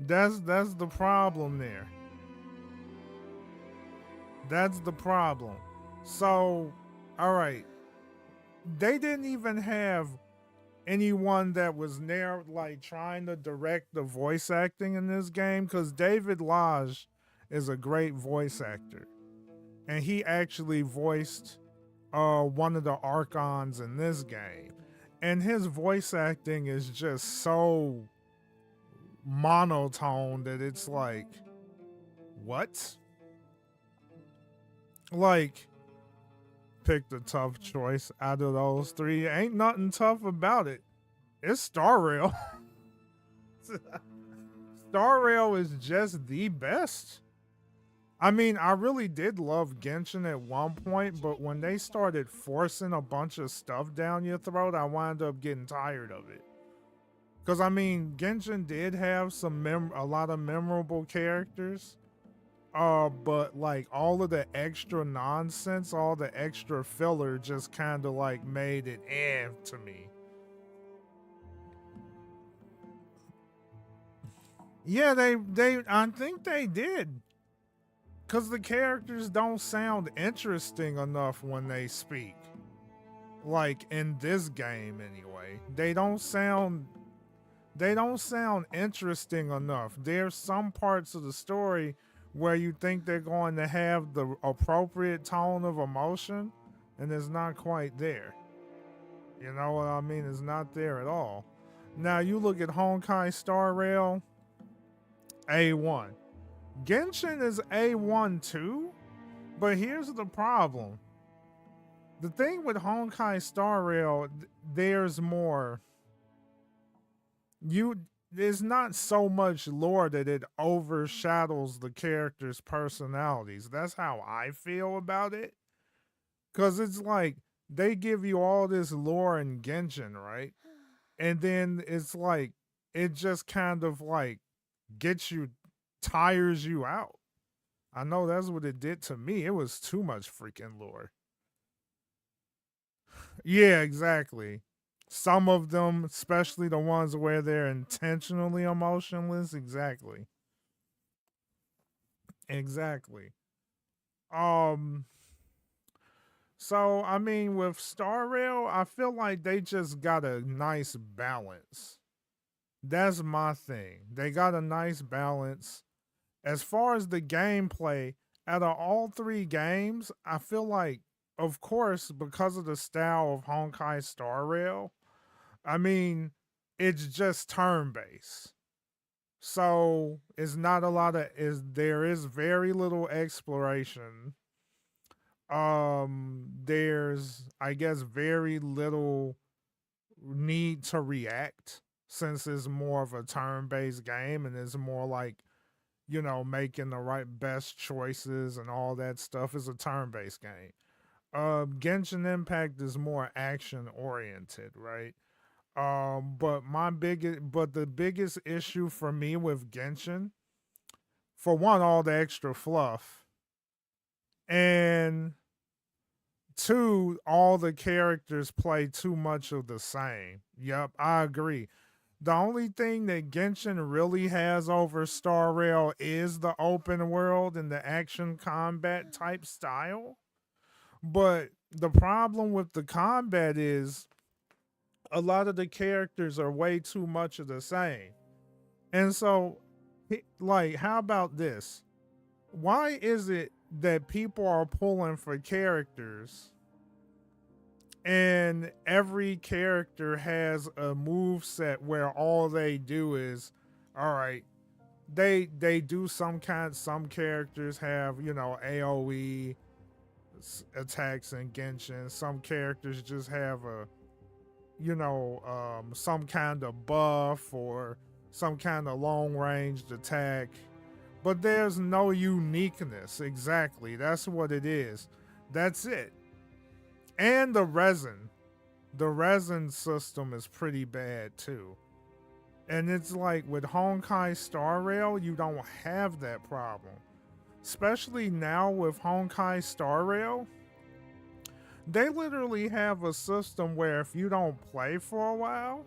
That's the problem there. That's the problem. So, all right. They didn't even have anyone that was there like trying to direct the voice acting in this game because David Lodge is a great voice actor. And he actually voiced one of the Archons in this game. And his voice acting is just so monotone that it's like, what? Like, pick the tough choice out of those three. Ain't nothing tough about it. It's Star Rail. Star Rail is just the best. I mean, I really did love Genshin at one point, but when they started forcing a bunch of stuff down your throat, I wound up getting tired of it. Because, I mean, Genshin did have a lot of memorable characters, but, like, all of the extra nonsense, all the extra filler just kind of, like, made it to me. Yeah, I think they did. Because the characters don't sound interesting enough when they speak. Like, in this game, anyway. They don't sound interesting enough. There's some parts of the story where you think they're going to have the appropriate tone of emotion, and it's not quite there. You know what I mean? It's not there at all. Now you look at Honkai Star Rail, A1. Genshin is A1 too, but here's the problem. The thing with Honkai Star Rail, there's more. There's not so much lore that it overshadows the characters' personalities. That's how I feel about it. Because it's like they give you all this lore in Genshin, right? And then it's like it just kind of like tires you out. I know that's what it did to me. It was too much freaking lore. Yeah, exactly. Some of them, especially the ones where they're intentionally emotionless, exactly. Exactly. Um so I mean with Star Rail, I feel like they just got a nice balance. That's my thing. They got a nice balance. As far as the gameplay, out of all three games, I feel like, of course, because of the style of Honkai Star Rail, I mean, it's just turn-based. So it's not a lot of there is very little exploration. There's I guess very little need to react since it's more of a turn-based game and it's more like, you know, making the right best choices and all that stuff. Is a turn-based game. Genshin Impact is more action oriented, right? But the biggest issue for me with Genshin, for one, all the extra fluff, and two, all the characters play too much of the same. Yep, I agree. The only thing that Genshin really has over Star Rail is the open world and the action combat type style. But the problem with the combat is a lot of the characters are way too much of the same. And so, like, how about this? Why is it that people are pulling for characters and every character has a move set where all they do is, all right, they do some characters have, you know, AoE attacks in Genshin. Some characters just have some kind of buff or some kind of long ranged attack, but there's no uniqueness. Exactly, that's what it is. That's it. And the resin system is pretty bad too. And it's like with Honkai Star Rail, you don't have that problem. Especially now with Honkai Star Rail, they literally have a system where if you don't play for a while,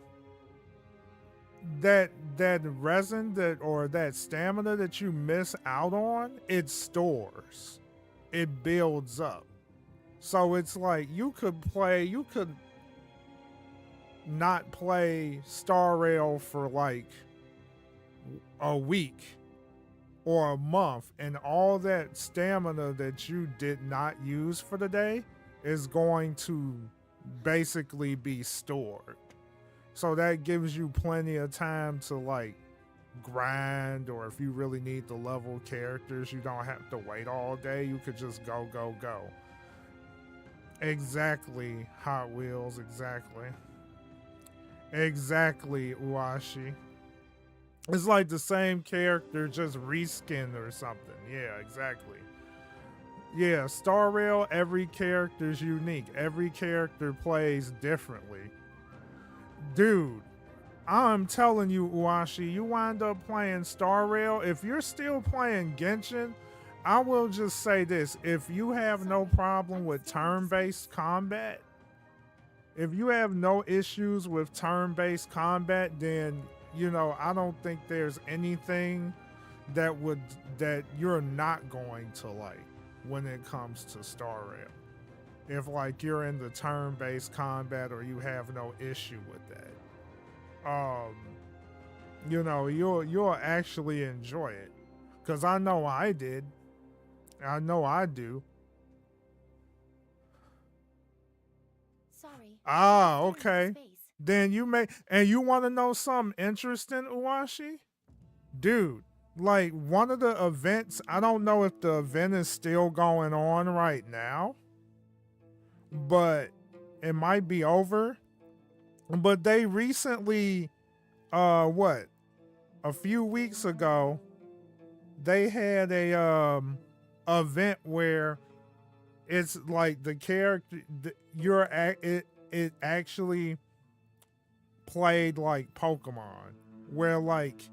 that resin or that stamina that you miss out on, it stores. It builds up. So it's like you could not play Star Rail for like a week or a month, and all that stamina that you did not use for the day is going to basically be stored. So that gives you plenty of time to like grind, or if you really need to level characters, you don't have to wait all day. You could just go. Exactly, Hot Wheels, exactly. Exactly, Uashi. It's like the same character just reskinned or something. Yeah, exactly. Yeah, Star Rail, every character's unique. Every character plays differently. Dude, I'm telling you, Uashi, you wind up playing Star Rail. If you're still playing Genshin, I will just say this. If you have no problem with turn-based combat, if you have no issues with turn-based combat, then, you know, I don't think there's anything that you're not going to like when it comes to Star Rail. If like you're in the turn-based combat or you have no issue with that, you know, you'll actually enjoy it. Because I know I did. I know I do. Sorry. Ah, okay. Then you may, and you want to know something interesting, Uwashi? Dude, like one of the events, I don't know if the event is still going on right now, but it might be over. But they recently, a few weeks ago, they had a event where it's like the character, it actually played like Pokemon, where like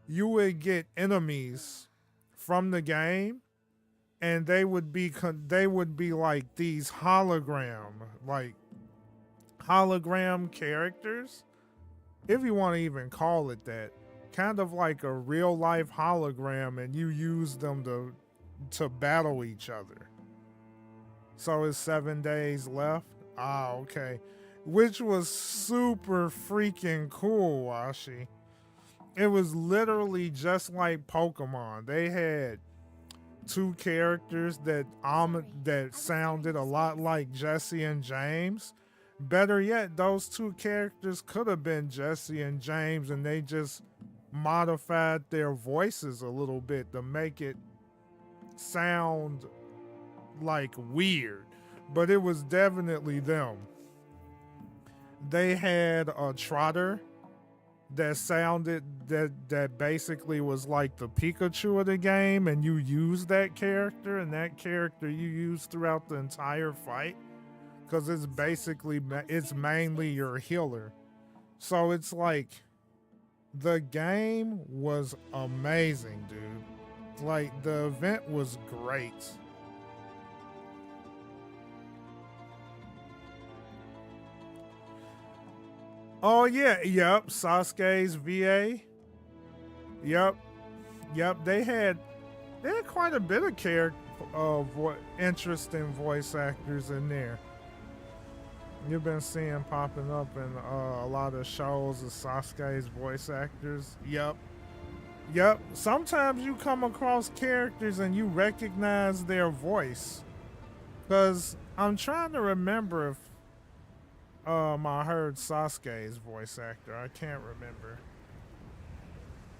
you would get enemies from the game, and they would be like these hologram characters, if you want to even call it that, kind of like a real life hologram, and you use them to battle each other. So it's 7 days left. Ah, okay. Which was super freaking cool, Washi. It was literally just like Pokemon. They had 2 characters that sounded a lot like Jesse and James. Better yet, those 2 characters could have been Jesse and James, and they just modified their voices a little bit to make it sound like weird. But it was definitely them. They had a trotter that sounded that basically was like the Pikachu of the game, and you use that character, and that character you use throughout the entire fight, because it's mainly your healer. So it's like the game was amazing, dude. Like the event was great. Oh yeah, yep, Sasuke's VA. Yep. They had quite a bit of interesting voice actors in there. You've been seeing popping up in a lot of shows of Sasuke's voice actors. Yep. Sometimes you come across characters and you recognize their voice. Because I'm trying to remember if I heard Sasuke's voice actor. I can't remember.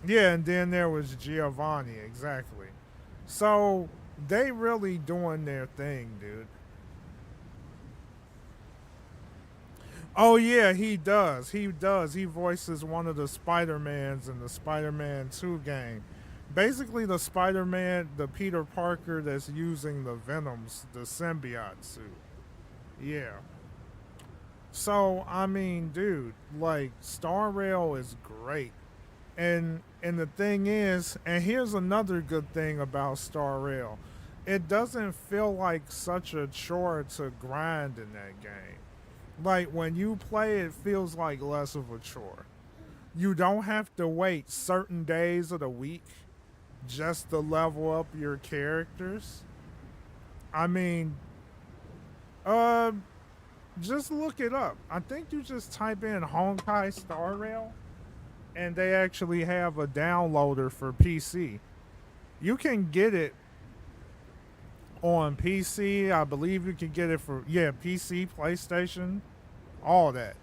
Yeah, and then there was Giovanni, exactly. So they really doing their thing, dude. Oh yeah, he does. He voices one of the Spider-Mans in the Spider-Man 2 game. Basically the Spider-Man, the Peter Parker that's using the Venoms, the symbiote suit. Yeah. So, I mean, dude, like, Star Rail is great. And the thing is, and here's another good thing about Star Rail. It doesn't feel like such a chore to grind in that game. Like, when you play, it feels like less of a chore. You don't have to wait certain days of the week just to level up your characters. I mean, just look it up. I think you just type in Honkai Star Rail, and they actually have a downloader for PC. You can get it on PC. I believe you can get it for, PC, PlayStation, all that.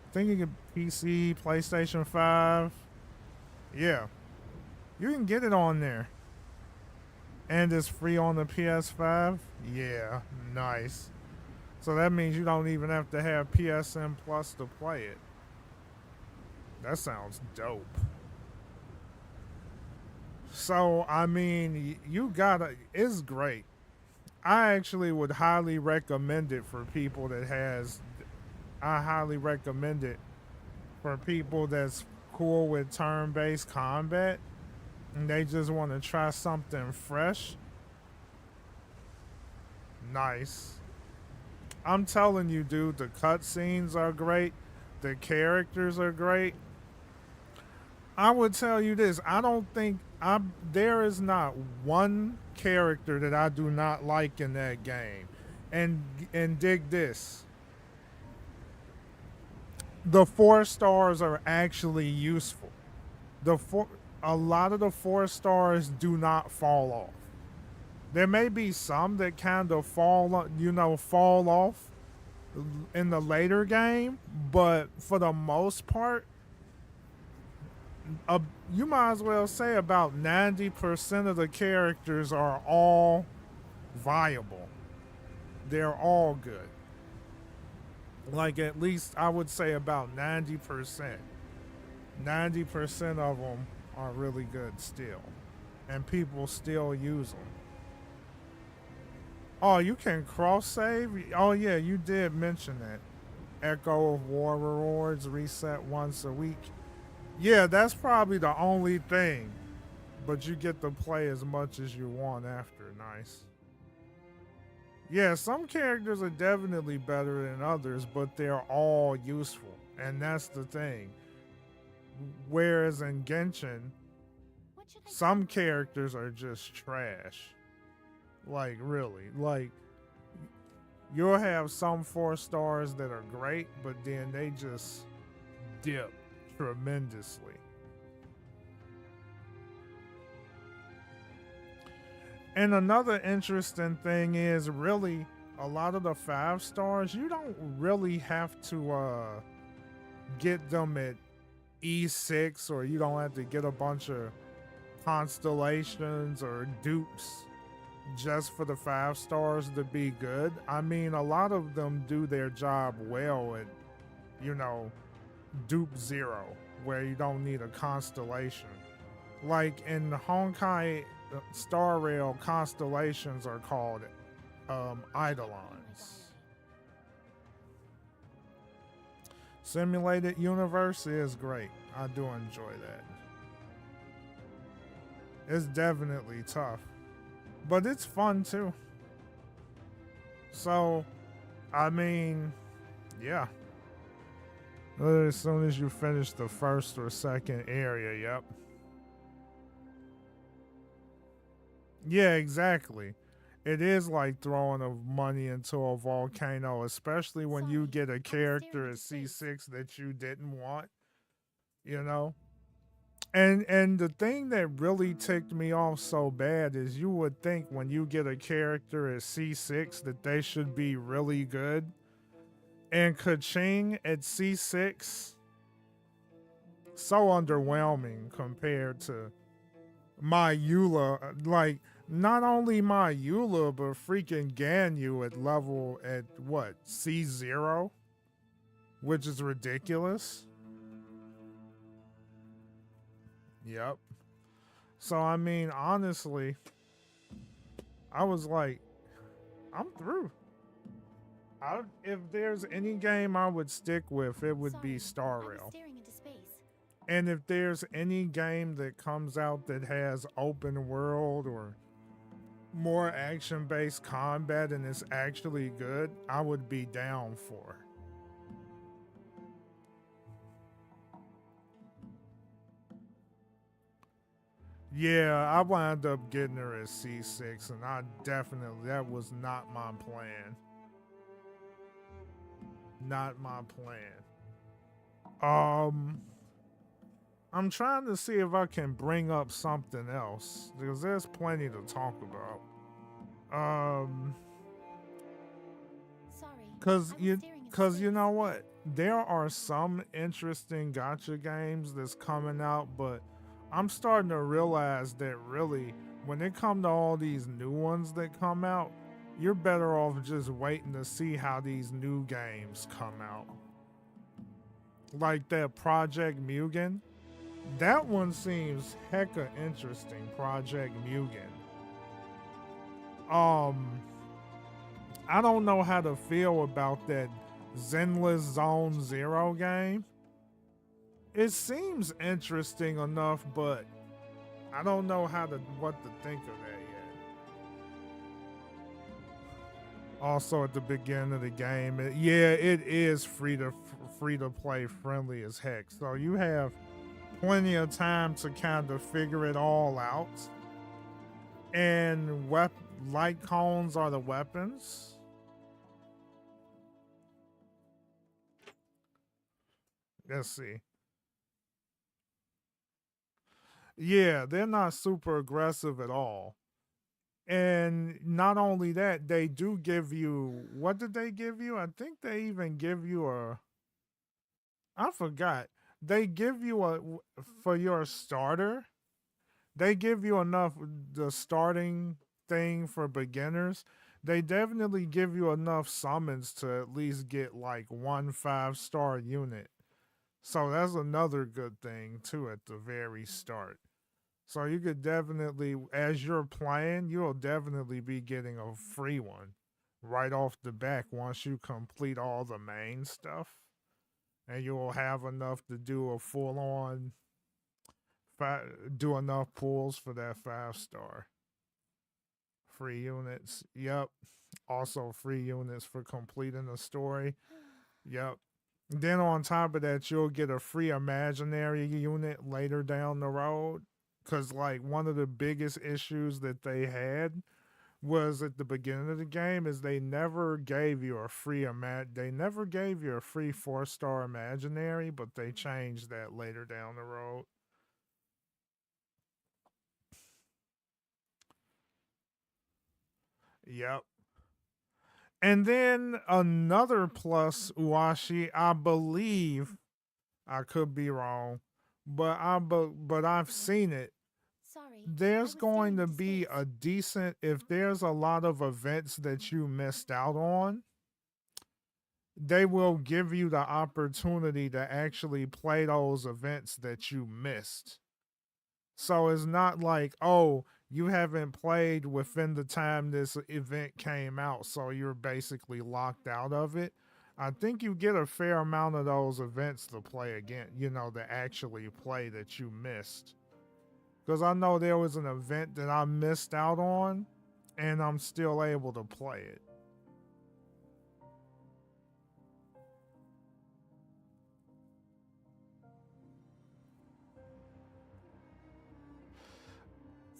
I think you can PC, PlayStation 5. Yeah. You can get it on there. And it's free on the PS5. Yeah, nice. So that means you don't even have to have PSN Plus to play it. That sounds dope. So, I mean, it's great. I actually would highly recommend it for people that's cool with turn-based combat and they just want to try something fresh. Nice. I'm telling you, dude, the cutscenes are great. The characters are great. I would tell you this. I don't think there is not one character that I do not like in that game. And dig this. The 4 stars are actually useful. a lot of the 4 stars do not fall off. There may be some that kind of fall off in the later game, but for the most part, you might as well say about 90% of the characters are all viable. They're all good. Like at least I would say about 90%. 90% of them are really good still. And people still use them. Oh, you can cross save? Oh yeah, you did mention that. Echo of War rewards reset once a week. Yeah, that's probably the only thing. But you get to play as much as you want after. Nice. Yeah, some characters are definitely better than others, but they're all useful. And that's the thing. Whereas in Genshin, some characters are just trash. Like, really. Like, you'll have some 4 stars that are great, but then they just dip tremendously. And another interesting thing is really a lot of the 5 stars, you don't really have to get them at E6, or you don't have to get a bunch of constellations or dupes just for the 5 stars to be good. I mean, a lot of them do their job well at, dupe 0, where you don't need a constellation. Like in Honkai Star Rail, constellations are called eidolons. Simulated universe is great. I do enjoy that. It's definitely tough, but it's fun too. So, I mean, yeah. As soon as you finish the first or second area, yep. Yeah, exactly. It is like throwing money into a volcano, especially when you get a character at C6 that you didn't want, And the thing that really ticked me off so bad is you would think when you get a character at C6 that they should be really good. And Kaching at C6, so underwhelming compared to my Eula. Like, not only my Eula, but freaking Ganyu at C0? Which is ridiculous. Yep. So, I mean, honestly, I was like, I'm through. If there's any game I would stick with, it would be Star Rail. And if there's any game that comes out that has open world or more action-based combat and is actually good, I would be down for. Yeah, I wound up getting her at C6, and that was not my plan. Not my plan. I'm trying to see if I can bring up something else, because there's plenty to talk about. Cause you know what? There are some interesting gacha games that's coming out, but I'm starting to realize that really, when it comes to all these new ones that come out, you're better off just waiting to see how these new games come out. Like that Project Mugen. That one seems hecka interesting, Project Mugen. I don't know how to feel about that Zenless Zone Zero game. It seems interesting enough, but I don't know what to think of that yet. Also, at the beginning of the game, it is free to play friendly as heck. So you have plenty of time to kind of figure it all out. And light cones are the weapons. Let's see. Yeah, they're not super aggressive at all. And not only that, they do give you, what did they give you? I think they even give you a, I forgot. They give you a, for your starter, they give you enough, the starting thing for beginners. They definitely give you enough summons to at least get like 1 5-star unit. So that's another good thing too at the very start. So you could definitely, as you're playing, you'll definitely be getting a free one right off the back once you complete all the main stuff. And you'll have enough to do a full on, do enough pulls for that 5-star. Free units. Yep. Also free units for completing the story. Yep. Then on top of that, you'll get a free imaginary unit later down the road. Cause like one of the biggest issues that they had was at the beginning of the game is they never gave you a free they never gave you a free 4-star imaginary, but they changed that later down the road. Yep. And then another plus, Uashi, I believe, I could be wrong, but but I've seen it. Sorry. There's going to be a decent, if there's a lot of events that you missed out on, they will give you the opportunity to actually play those events that you missed. So it's not like, oh, you haven't played within the time this event came out, so you're basically locked out of it. I think you get a fair amount of those events to play again, to actually play that you missed. Because I know there was an event that I missed out on, and I'm still able to play it.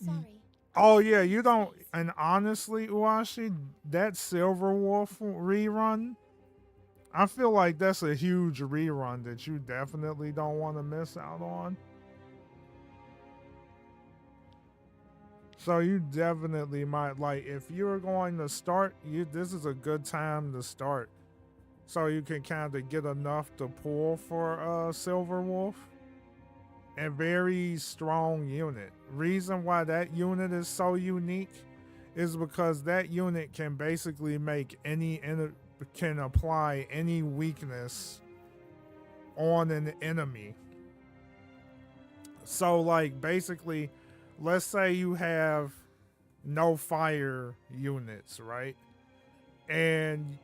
Sorry. Oh yeah, you don't. And honestly, Uashi, that Silver Wolf rerun, I feel like that's a huge rerun that you definitely don't want to miss out on. So you definitely might, like, if you're going to start, this is a good time to start, so you can kind of get enough to pull for Silver Wolf. A very strong unit. Reason why that unit is so unique is because that unit can basically make can apply any weakness on an enemy. So like basically, let's say you have no fire units, right? And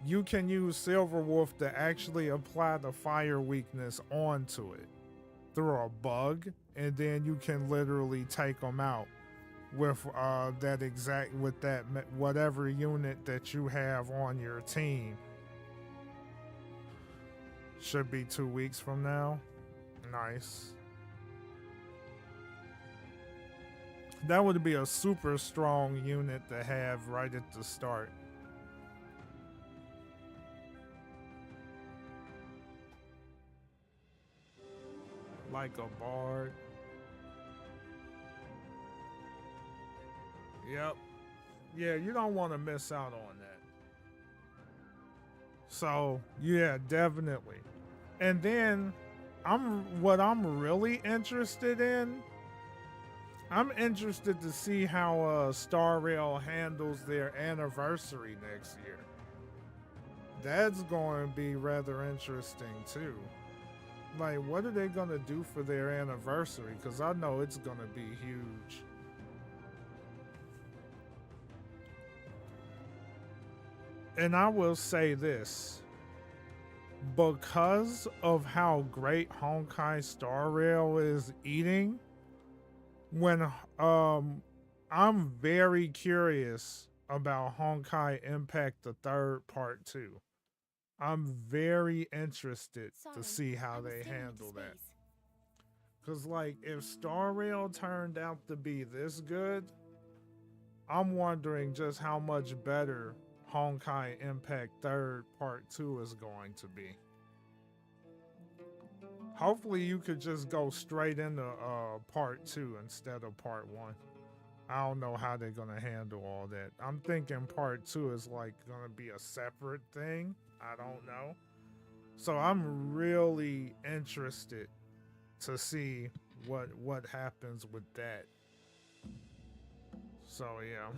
you can use Silver Wolf to actually apply the fire weakness onto it through a bug, and then you can literally take them out with whatever unit that you have on your team. Should be 2 weeks from now. Nice. That would be a super strong unit to have right at the start. Like a bard. Yep. Yeah, you don't want to miss out on that. So, yeah, definitely. And then what I'm really interested in, I'm interested to see how Star Rail handles their anniversary next year. That's going to be rather interesting too. Like, what are they going to do for their anniversary? Because I know it's going to be huge. And I will say this. Because of how great Honkai Star Rail is eating, when I'm very curious about Honkai Impact the Third Part 2. I'm very interested to see how they handle that. Because, like, if Star Rail turned out to be this good, I'm wondering just how much better Honkai Impact Third Part 2 is going to be. Hopefully you could just go straight into part 2 instead of part 1. I don't know how they're gonna handle all that. I'm thinking part 2 is like gonna be a separate thing. I don't know. So I'm really interested to see what happens with that. So yeah.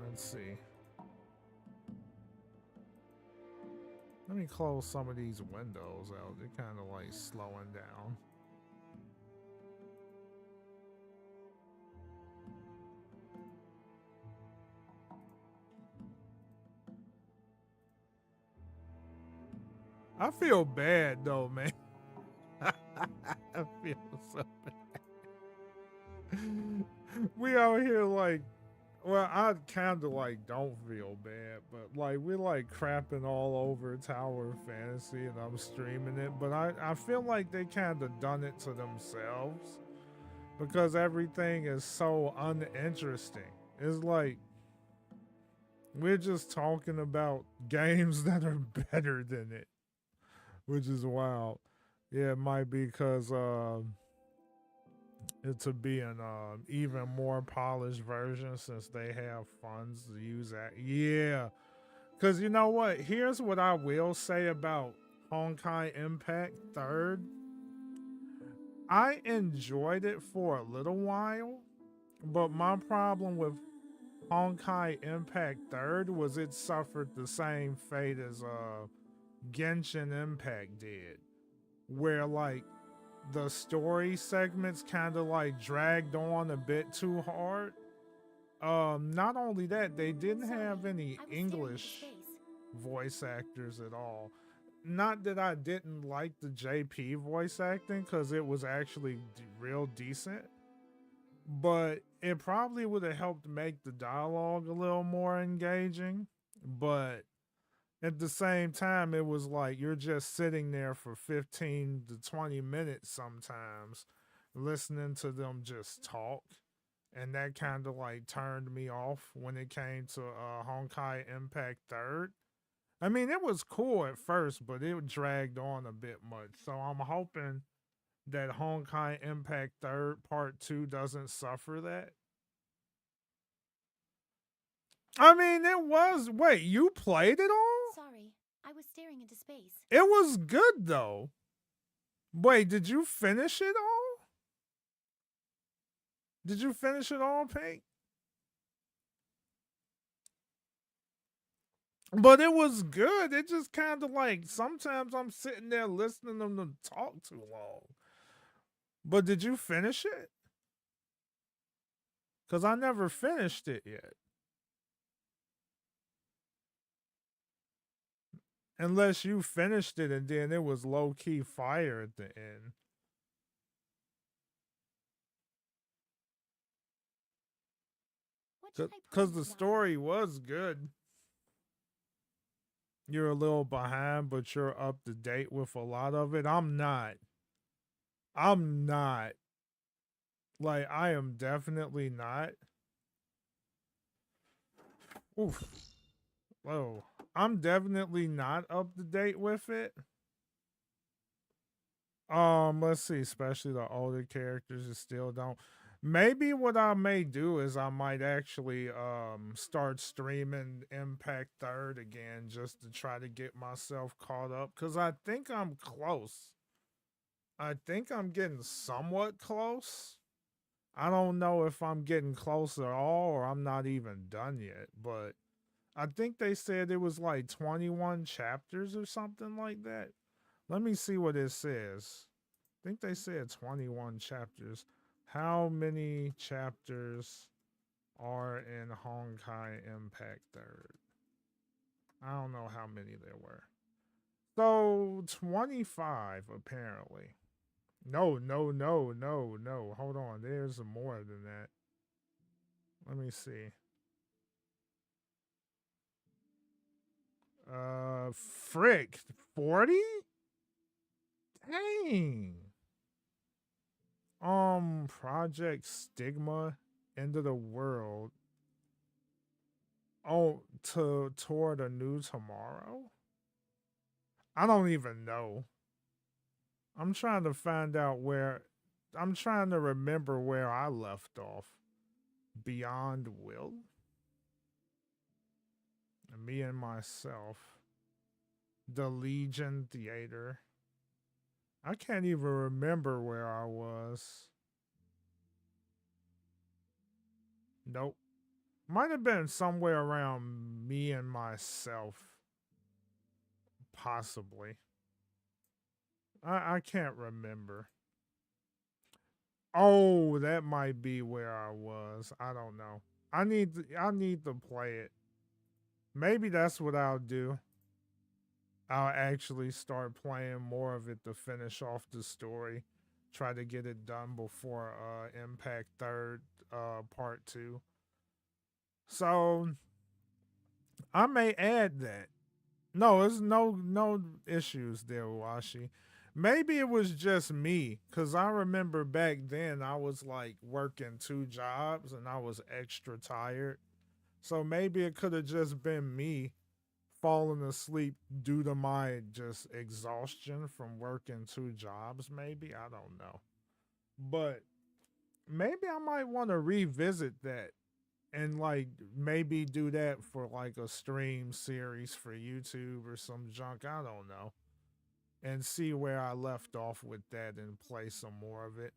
Let's see. Let me close some of these windows out. They're kind of like slowing down. I feel bad though, man. I feel so bad. We out here like, well, I kind of like don't feel bad, but like we're like crapping all over Tower of Fantasy and I'm streaming it, but I feel like they kind of done it to themselves because everything is so uninteresting. It's like we're just talking about games that are better than it, which is wild. Yeah, it might be because it to be an even more polished version since they have funds to use that. Yeah, because you know what? Here's what I will say about Honkai Impact 3rd. I enjoyed it for a little while, but my problem with Honkai Impact 3rd was it suffered the same fate as Genshin Impact did, where like the story segments kind of like dragged on a bit too hard. Not only that, they didn't have any English voice actors at all. Not that I didn't like the JP voice acting, because it was actually real decent, but it probably would have helped make the dialogue a little more engaging. But at the same time, it was like you're just sitting there for 15 to 20 minutes sometimes listening to them just talk. And that kind of like turned me off when it came to Honkai Impact 3rd. I mean, it was cool at first, but it dragged on a bit much. So I'm hoping that Honkai Impact 3rd Part 2 doesn't suffer that. I mean, it was. Wait, you played it all? Sorry, I was staring into space. It was good though. Wait, did you finish it all? Did you finish it all, Pink? But it was good. It just kind of like sometimes I'm sitting there listening to them talk too long. But did you finish it? Because I never finished it yet. Unless you finished it and then it was low-key fire at the end. Because the story was good. You're a little behind, but you're up to date with a lot of it. I'm not. Like, I am definitely not. Oof. Whoa. I'm definitely not up to date with it. Let's see, especially the older characters that still don't. Maybe what I may do is I might actually start streaming Impact 3rd again just to try to get myself caught up, because I think I'm close. I think I'm getting somewhat close. I don't know if I'm getting close at all or I'm not even done yet, but I think they said it was like 21 chapters or something like that. Let me see what it says. I think they said 21 chapters. How many chapters are in Honkai Impact 3rd? I don't know how many there were. So 25 apparently. No. Hold on. There's more than that. Let me see. Frick. 40? Dang. Project Stigma, End of the World. Oh, toward a new tomorrow? I don't even know. I'm trying to find out where. I'm trying to remember where I left off. Beyond Will? Me and Myself. The Legion Theater. I can't even remember where I was. Nope. Might have been somewhere around Me and Myself. Possibly. I can't remember. Oh, that might be where I was. I don't know. I need to play it. Maybe that's what I'll do. I'll actually start playing more of it to finish off the story. Try to get it done before Impact Third Part 2. So I may add that. No, there's no issues there, Washi. Maybe it was just me, cause I remember back then I was like working 2 jobs and I was extra tired. So maybe it could have just been me falling asleep due to my just exhaustion from working 2 jobs. Maybe I don't know, but maybe I might want to revisit that and like maybe do that for like a stream series for YouTube or some junk. I don't know. And see where I left off with that and play some more of it.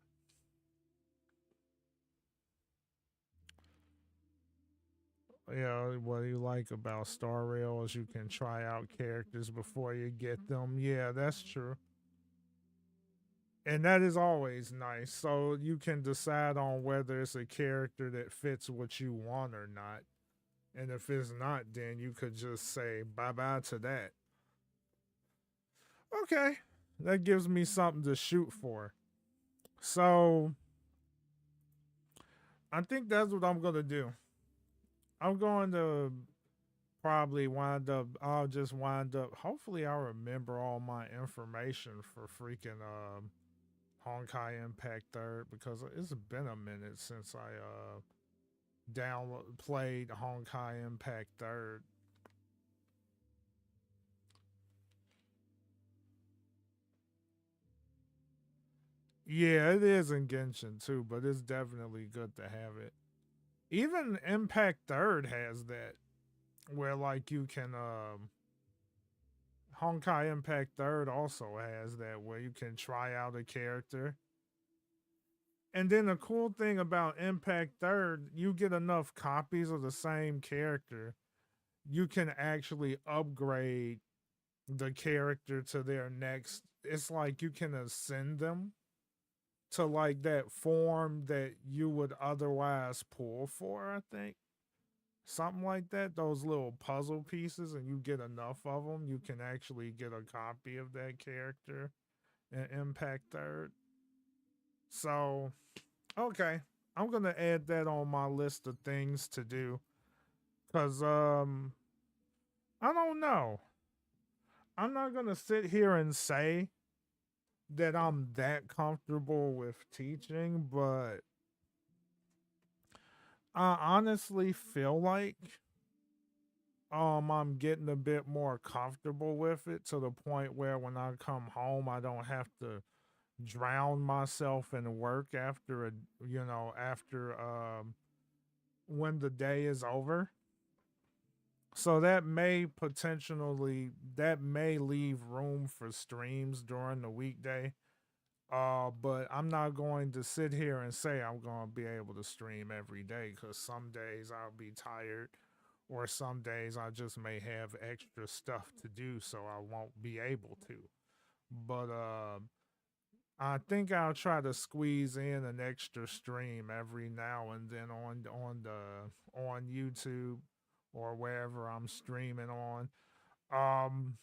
Yeah, what you like about Star Rail is you can try out characters before you get them. Yeah, that's true. And that is always nice. So you can decide on whether it's a character that fits what you want or not. And if it's not, then you could just say bye bye to that. Okay. That gives me something to shoot for. So I think that's what I'm going to do. I'm going to probably wind up, I'll just wind up, hopefully, I'll remember all my information for freaking Honkai Impact Third because it's been a minute since I played Honkai Impact Third. Yeah, it is in Genshin too, but it's definitely good to have it. Even Impact Third has that where like you can Honkai Impact Third also has that where you can try out a character. And then the cool thing about Impact Third, you get enough copies of the same character, you can actually upgrade the character to their next. It's like you can ascend them to like that form that you would otherwise pull for, I think. Something like that, those little puzzle pieces, and you get enough of them, you can actually get a copy of that character in Impact Third. So, okay, I'm gonna add that on my list of things to do. Cause I don't know. I'm not gonna sit here and say that I'm that comfortable with teaching, but I honestly feel like I'm getting a bit more comfortable with it to the point where when I come home I don't have to drown myself in work after after when the day is over. So that may leave room for streams during the weekday. But I'm not going to sit here and say I'm going to be able to stream every day because some days I'll be tired, or some days I just may have extra stuff to do, so I won't be able to. But I think I'll try to squeeze in an extra stream every now and then on YouTube or wherever I'm streaming on. Um,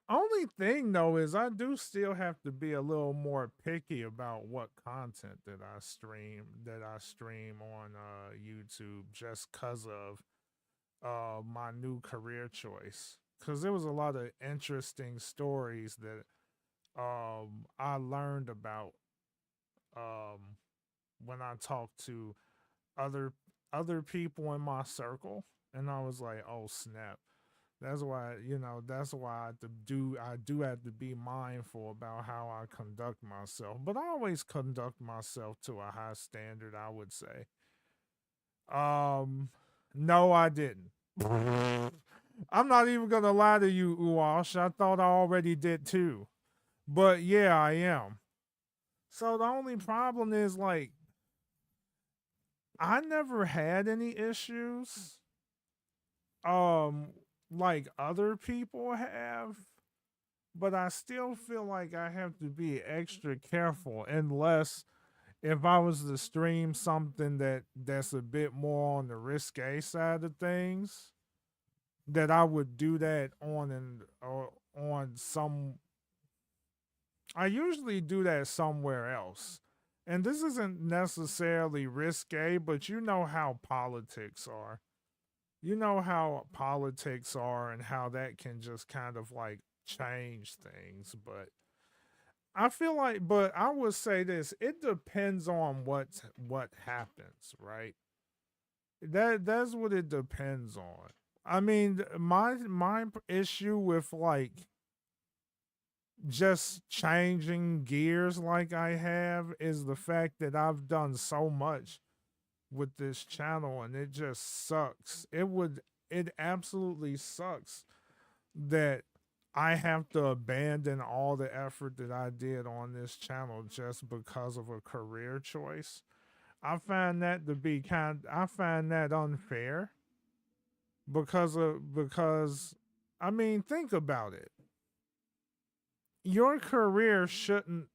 Only thing though is I do still have to be a little more picky about what content that I stream on YouTube just cuz of my new career choice. Cuz there was a lot of interesting stories that I learned about um when I talked to other other people in my circle, and I was like, oh snap. That's why, that's why I do have to be mindful about how I conduct myself. But I always conduct myself to a high standard, I would say. No, I didn't. I'm not even gonna lie to you, Uwash. I thought I already did too. But yeah, I am. So the only problem is like I never had any issues. Like other people have, but I still feel like I have to be extra careful unless if I was to stream something that's a bit more on the risque side of things, that I would do that or on some. I usually do that somewhere else. And this isn't necessarily risque, but you know how politics are. You know how politics are and how that can just kind of like change things. But I feel like, but I would say this: it depends on what happens, right? That's what it depends on. I mean, my issue with like just changing gears like I have is the fact that I've done so much with this channel and it just sucks. It absolutely sucks that I have to abandon all the effort that I did on this channel just because of a career choice. I find that I find that unfair because I mean, think about it. Your career shouldn't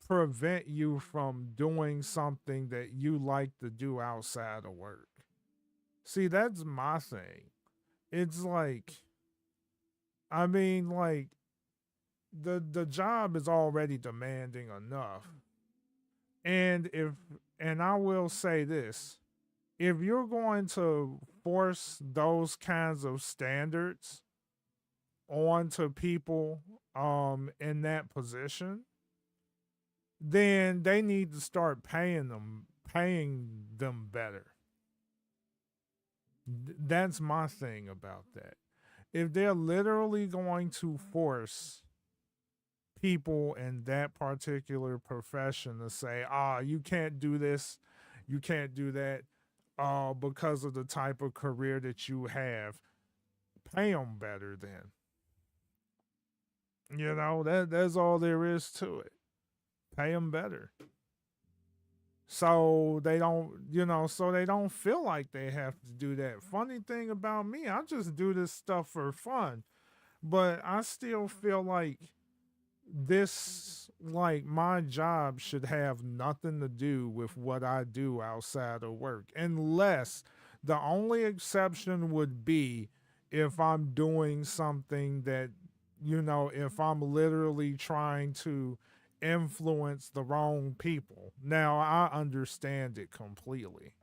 prevent you from doing something that you like to do outside of work. See, that's my thing. It's like, I mean, like the job is already demanding enough. And I will say this, if you're going to force those kinds of standards onto people in that position, then they need to start paying them better. That's my thing about that. If they're literally going to force people in that particular profession to say, you can't do this, you can't do that, because of the type of career that you have, pay them better then. That's all there is to it. Pay them better. So they don't feel like they have to do that. Funny thing about me, I just do this stuff for fun. But I still feel like my job should have nothing to do with what I do outside of work. Unless the only exception would be if I'm doing something that, if I'm literally trying to influence the wrong people. Now, I understand it completely.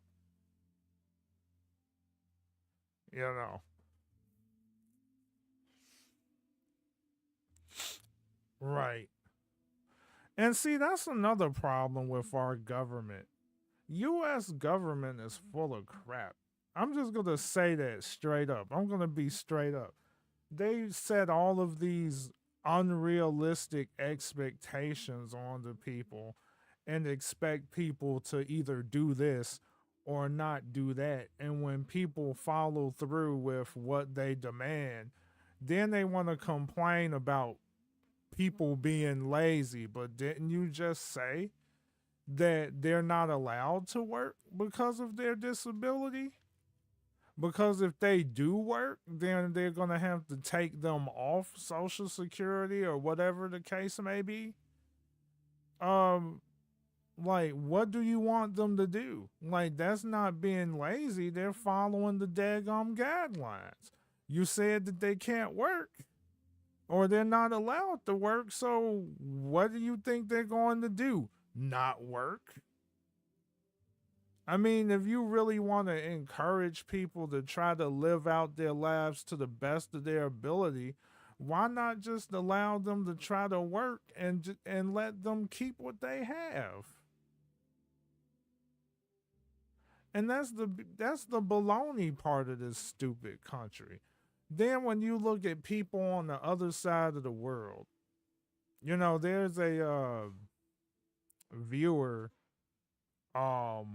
Right. And see, that's another problem with our government. U.S. government is full of crap. I'm just going to say that straight up. I'm going to be straight up. They set all of these unrealistic expectations on the people and expect people to either do this or not do that. And when people follow through with what they demand, then they want to complain about people being lazy. But didn't you just say that they're not allowed to work because of their disability? Because if they do work, then they're going to have to take them off Social Security or whatever the case may be. Like, what do you want them to do? Like, that's not being lazy. They're following the daggum guidelines. You said that they can't work or they're not allowed to work. So what do you think they're going to do? Not work? I mean, if you really want to encourage people to try to live out their lives to the best of their ability, why not just allow them to try to work and let them keep what they have? And that's the baloney part of this stupid country. Then when you look at people on the other side of the world, you know, there's a viewer over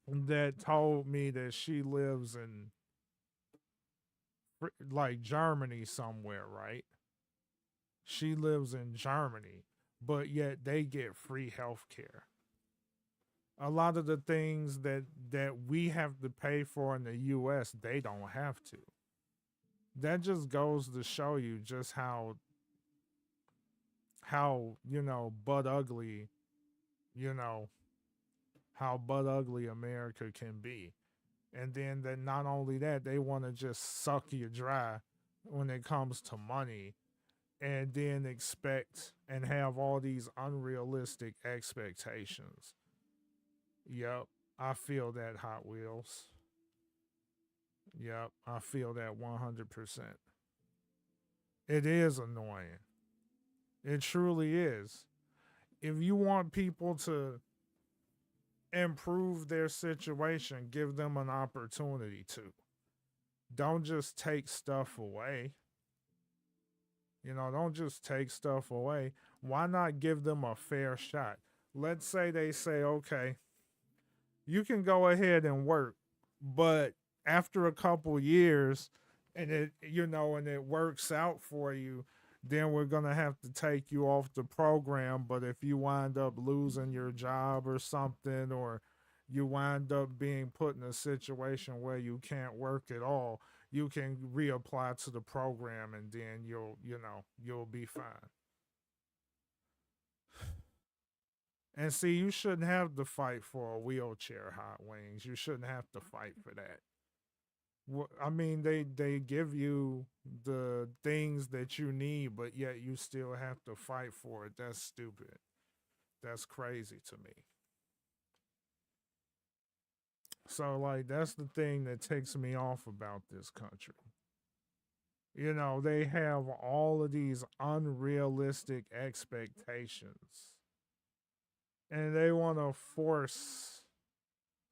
that told me that she lives in like Germany somewhere, right? She lives in Germany, but yet they get free health care. A lot of the things that we have to pay for in the US, they don't have to. That just goes to show you just how you know, butt ugly, you know, how butt ugly America can be. And then that not only that, they want to just suck you dry when it comes to money, and then expect and have all these unrealistic expectations. Yep, I feel that, Hot Wheels. Yep, I feel that 100%. It is annoying. It truly is. If you want people to improve their situation, give them an opportunity to. Don't just take stuff away. You know, don't just take stuff away. Why not give them a fair shot? Let's say they say, okay, you can go ahead and work, but after a couple years and it works out for you, then we're going to have to take you off the program. But if you wind up losing your job or something, or you wind up being put in a situation where you can't work at all, you can reapply to the program and then you'll be fine. And see, you shouldn't have to fight for a wheelchair, Hot Wings. You shouldn't have to fight for that. I mean, they give you the things that you need, but yet you still have to fight for it. That's stupid. That's crazy to me. So, like, that's the thing that takes me off about this country. You know, they have all of these unrealistic expectations, and they want to force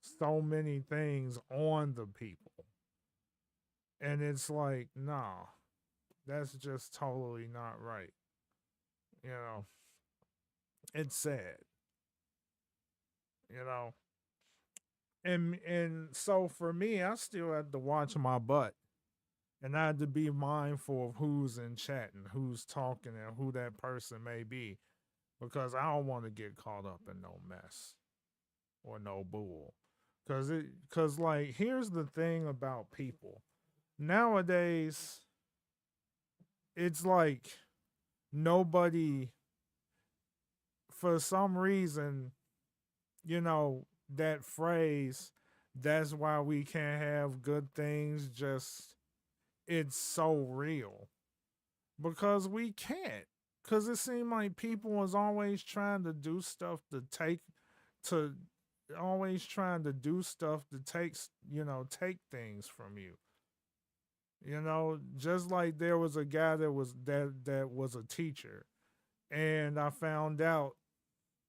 so many things on the people. And it's like, nah, that's just totally not right. You know, it's sad. You know, and so for me, I still had to watch my butt, and I had to be mindful of who's in chat and who's talking and who that person may be, because I don't want to get caught up in no mess or no bull. Cause like, here's the thing about people nowadays. It's like nobody, for some reason, you know, that phrase, that's why we can't have good things, just, it's so real. Because we can't. Because it seemed like people was always trying to do stuff to take things from you. You know, just like there was a guy that was a teacher, and I found out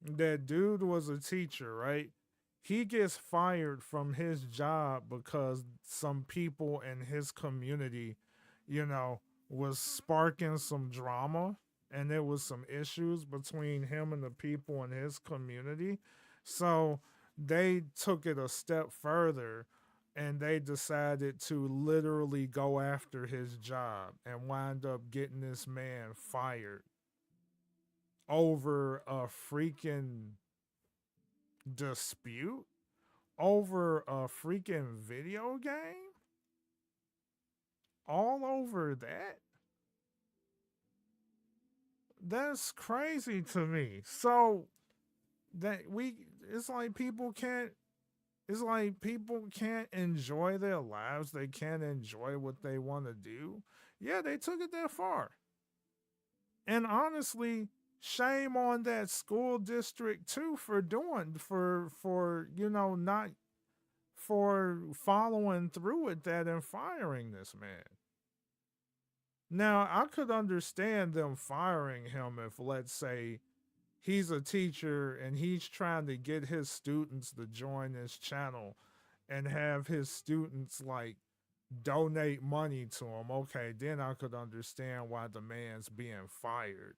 that dude was a teacher, right? He gets fired from his job because some people in his community, was sparking some drama, and there was some issues between him and the people in his community. So they took it a step further, and they decided to literally go after his job and wind up getting this man fired over a freaking dispute, over a freaking video game, all over that. That's crazy to me. So it's like people can't enjoy their lives. They can't enjoy what they want to do. Yeah, they took it that far. And honestly, shame on that school district too for not for following through with that and firing this man. Now, I could understand them firing him if, let's say, he's a teacher and he's trying to get his students to join this channel and have his students like donate money to him, okay, then I could understand why the man's being fired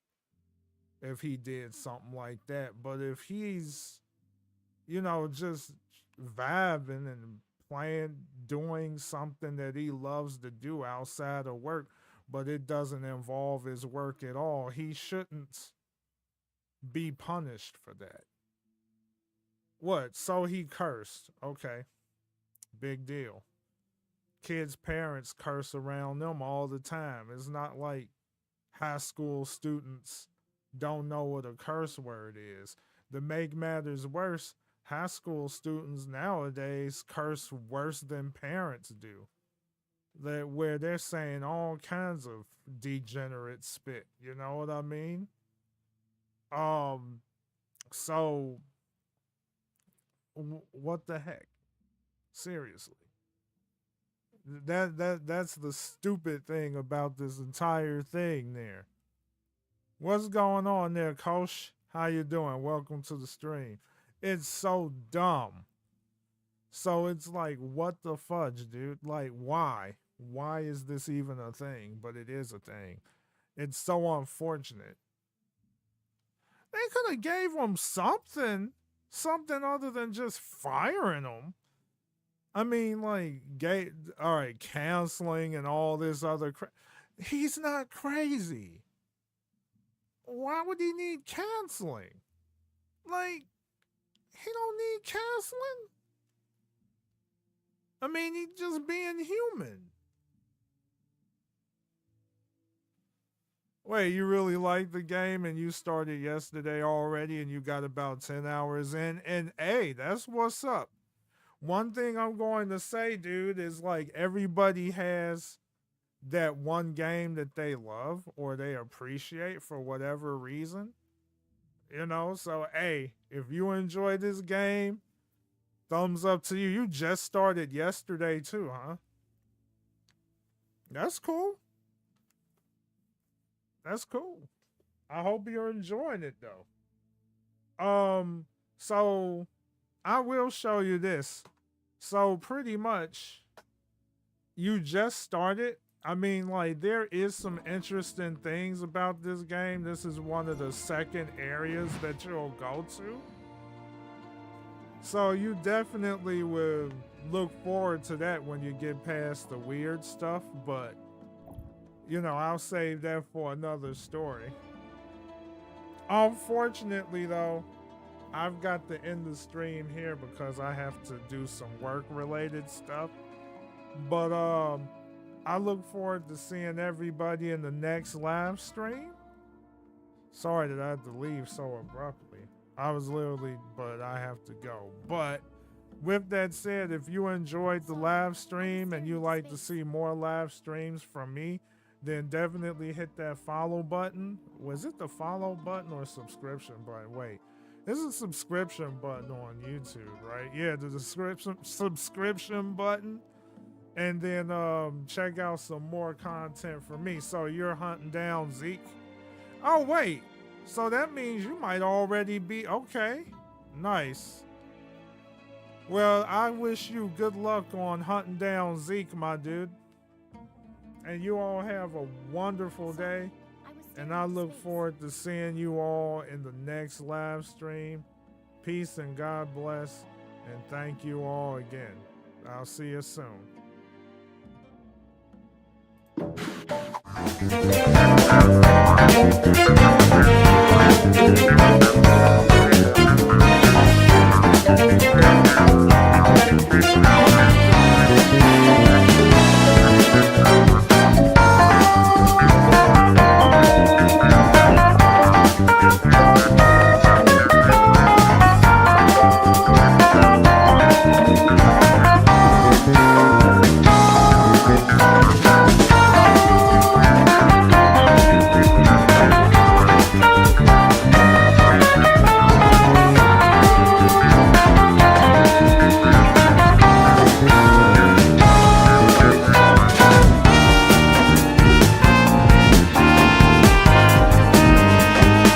if he did something like that. But if he's, you know, just vibing and playing, doing something that he loves to do outside of work, but it doesn't involve his work at all, he shouldn't be punished for that. What? So he cursed. Okay. Big deal. Kids' parents curse around them all the time. It's not like high school students don't know what a curse word is. To make matters worse, high school students nowadays curse worse than parents do. Where they're saying all kinds of degenerate spit. You know what I mean? So what the heck? Seriously. That's the stupid thing about this entire thing there. What's going on there, Coach? How you doing? Welcome to the stream. It's so dumb. So it's like, what the fudge, dude? Like, why? Why is this even a thing? But it is a thing. It's so unfortunate. They could have gave him something other than just firing him. I mean, like, all right, canceling and all this other crap. He's not crazy. Why would he need canceling? Like, he don't need canceling. I mean, he's just being human. Wait, you really like the game and you started yesterday already and you got about 10 hours in? And hey, that's what's up. One thing I'm going to say, dude, is like everybody has that one game that they love or they appreciate for whatever reason. You know, so hey, if you enjoy this game, thumbs up to you. You just started yesterday too, huh? That's cool. That's cool. I hope you're enjoying it though. So I will show you this. So pretty much you just started. I mean, like, there is some interesting things about this game. This is one of the second areas that you'll go to. So you definitely will look forward to that when you get past the weird stuff, but you know, I'll save that for another story. Unfortunately though, I've got to end the stream here because I have to do some work related stuff. But I look forward to seeing everybody in the next live stream. Sorry that I had to leave so abruptly. I was literally, but I have to go. But with that said, if you enjoyed the live stream and you like to see more live streams from me, then definitely hit that follow button. Was it the follow button or subscription button? Wait, this is a subscription button on YouTube, right? Yeah, the subscription button. And then check out some more content from me. So you're hunting down Zeke. Oh, wait. So that means you might already be... Okay. Nice. Well, I wish you good luck on hunting down Zeke, my dude. And you all have a wonderful day. And I look forward to seeing you all in the next live stream. Peace and God bless. And thank you all again. I'll see you soon.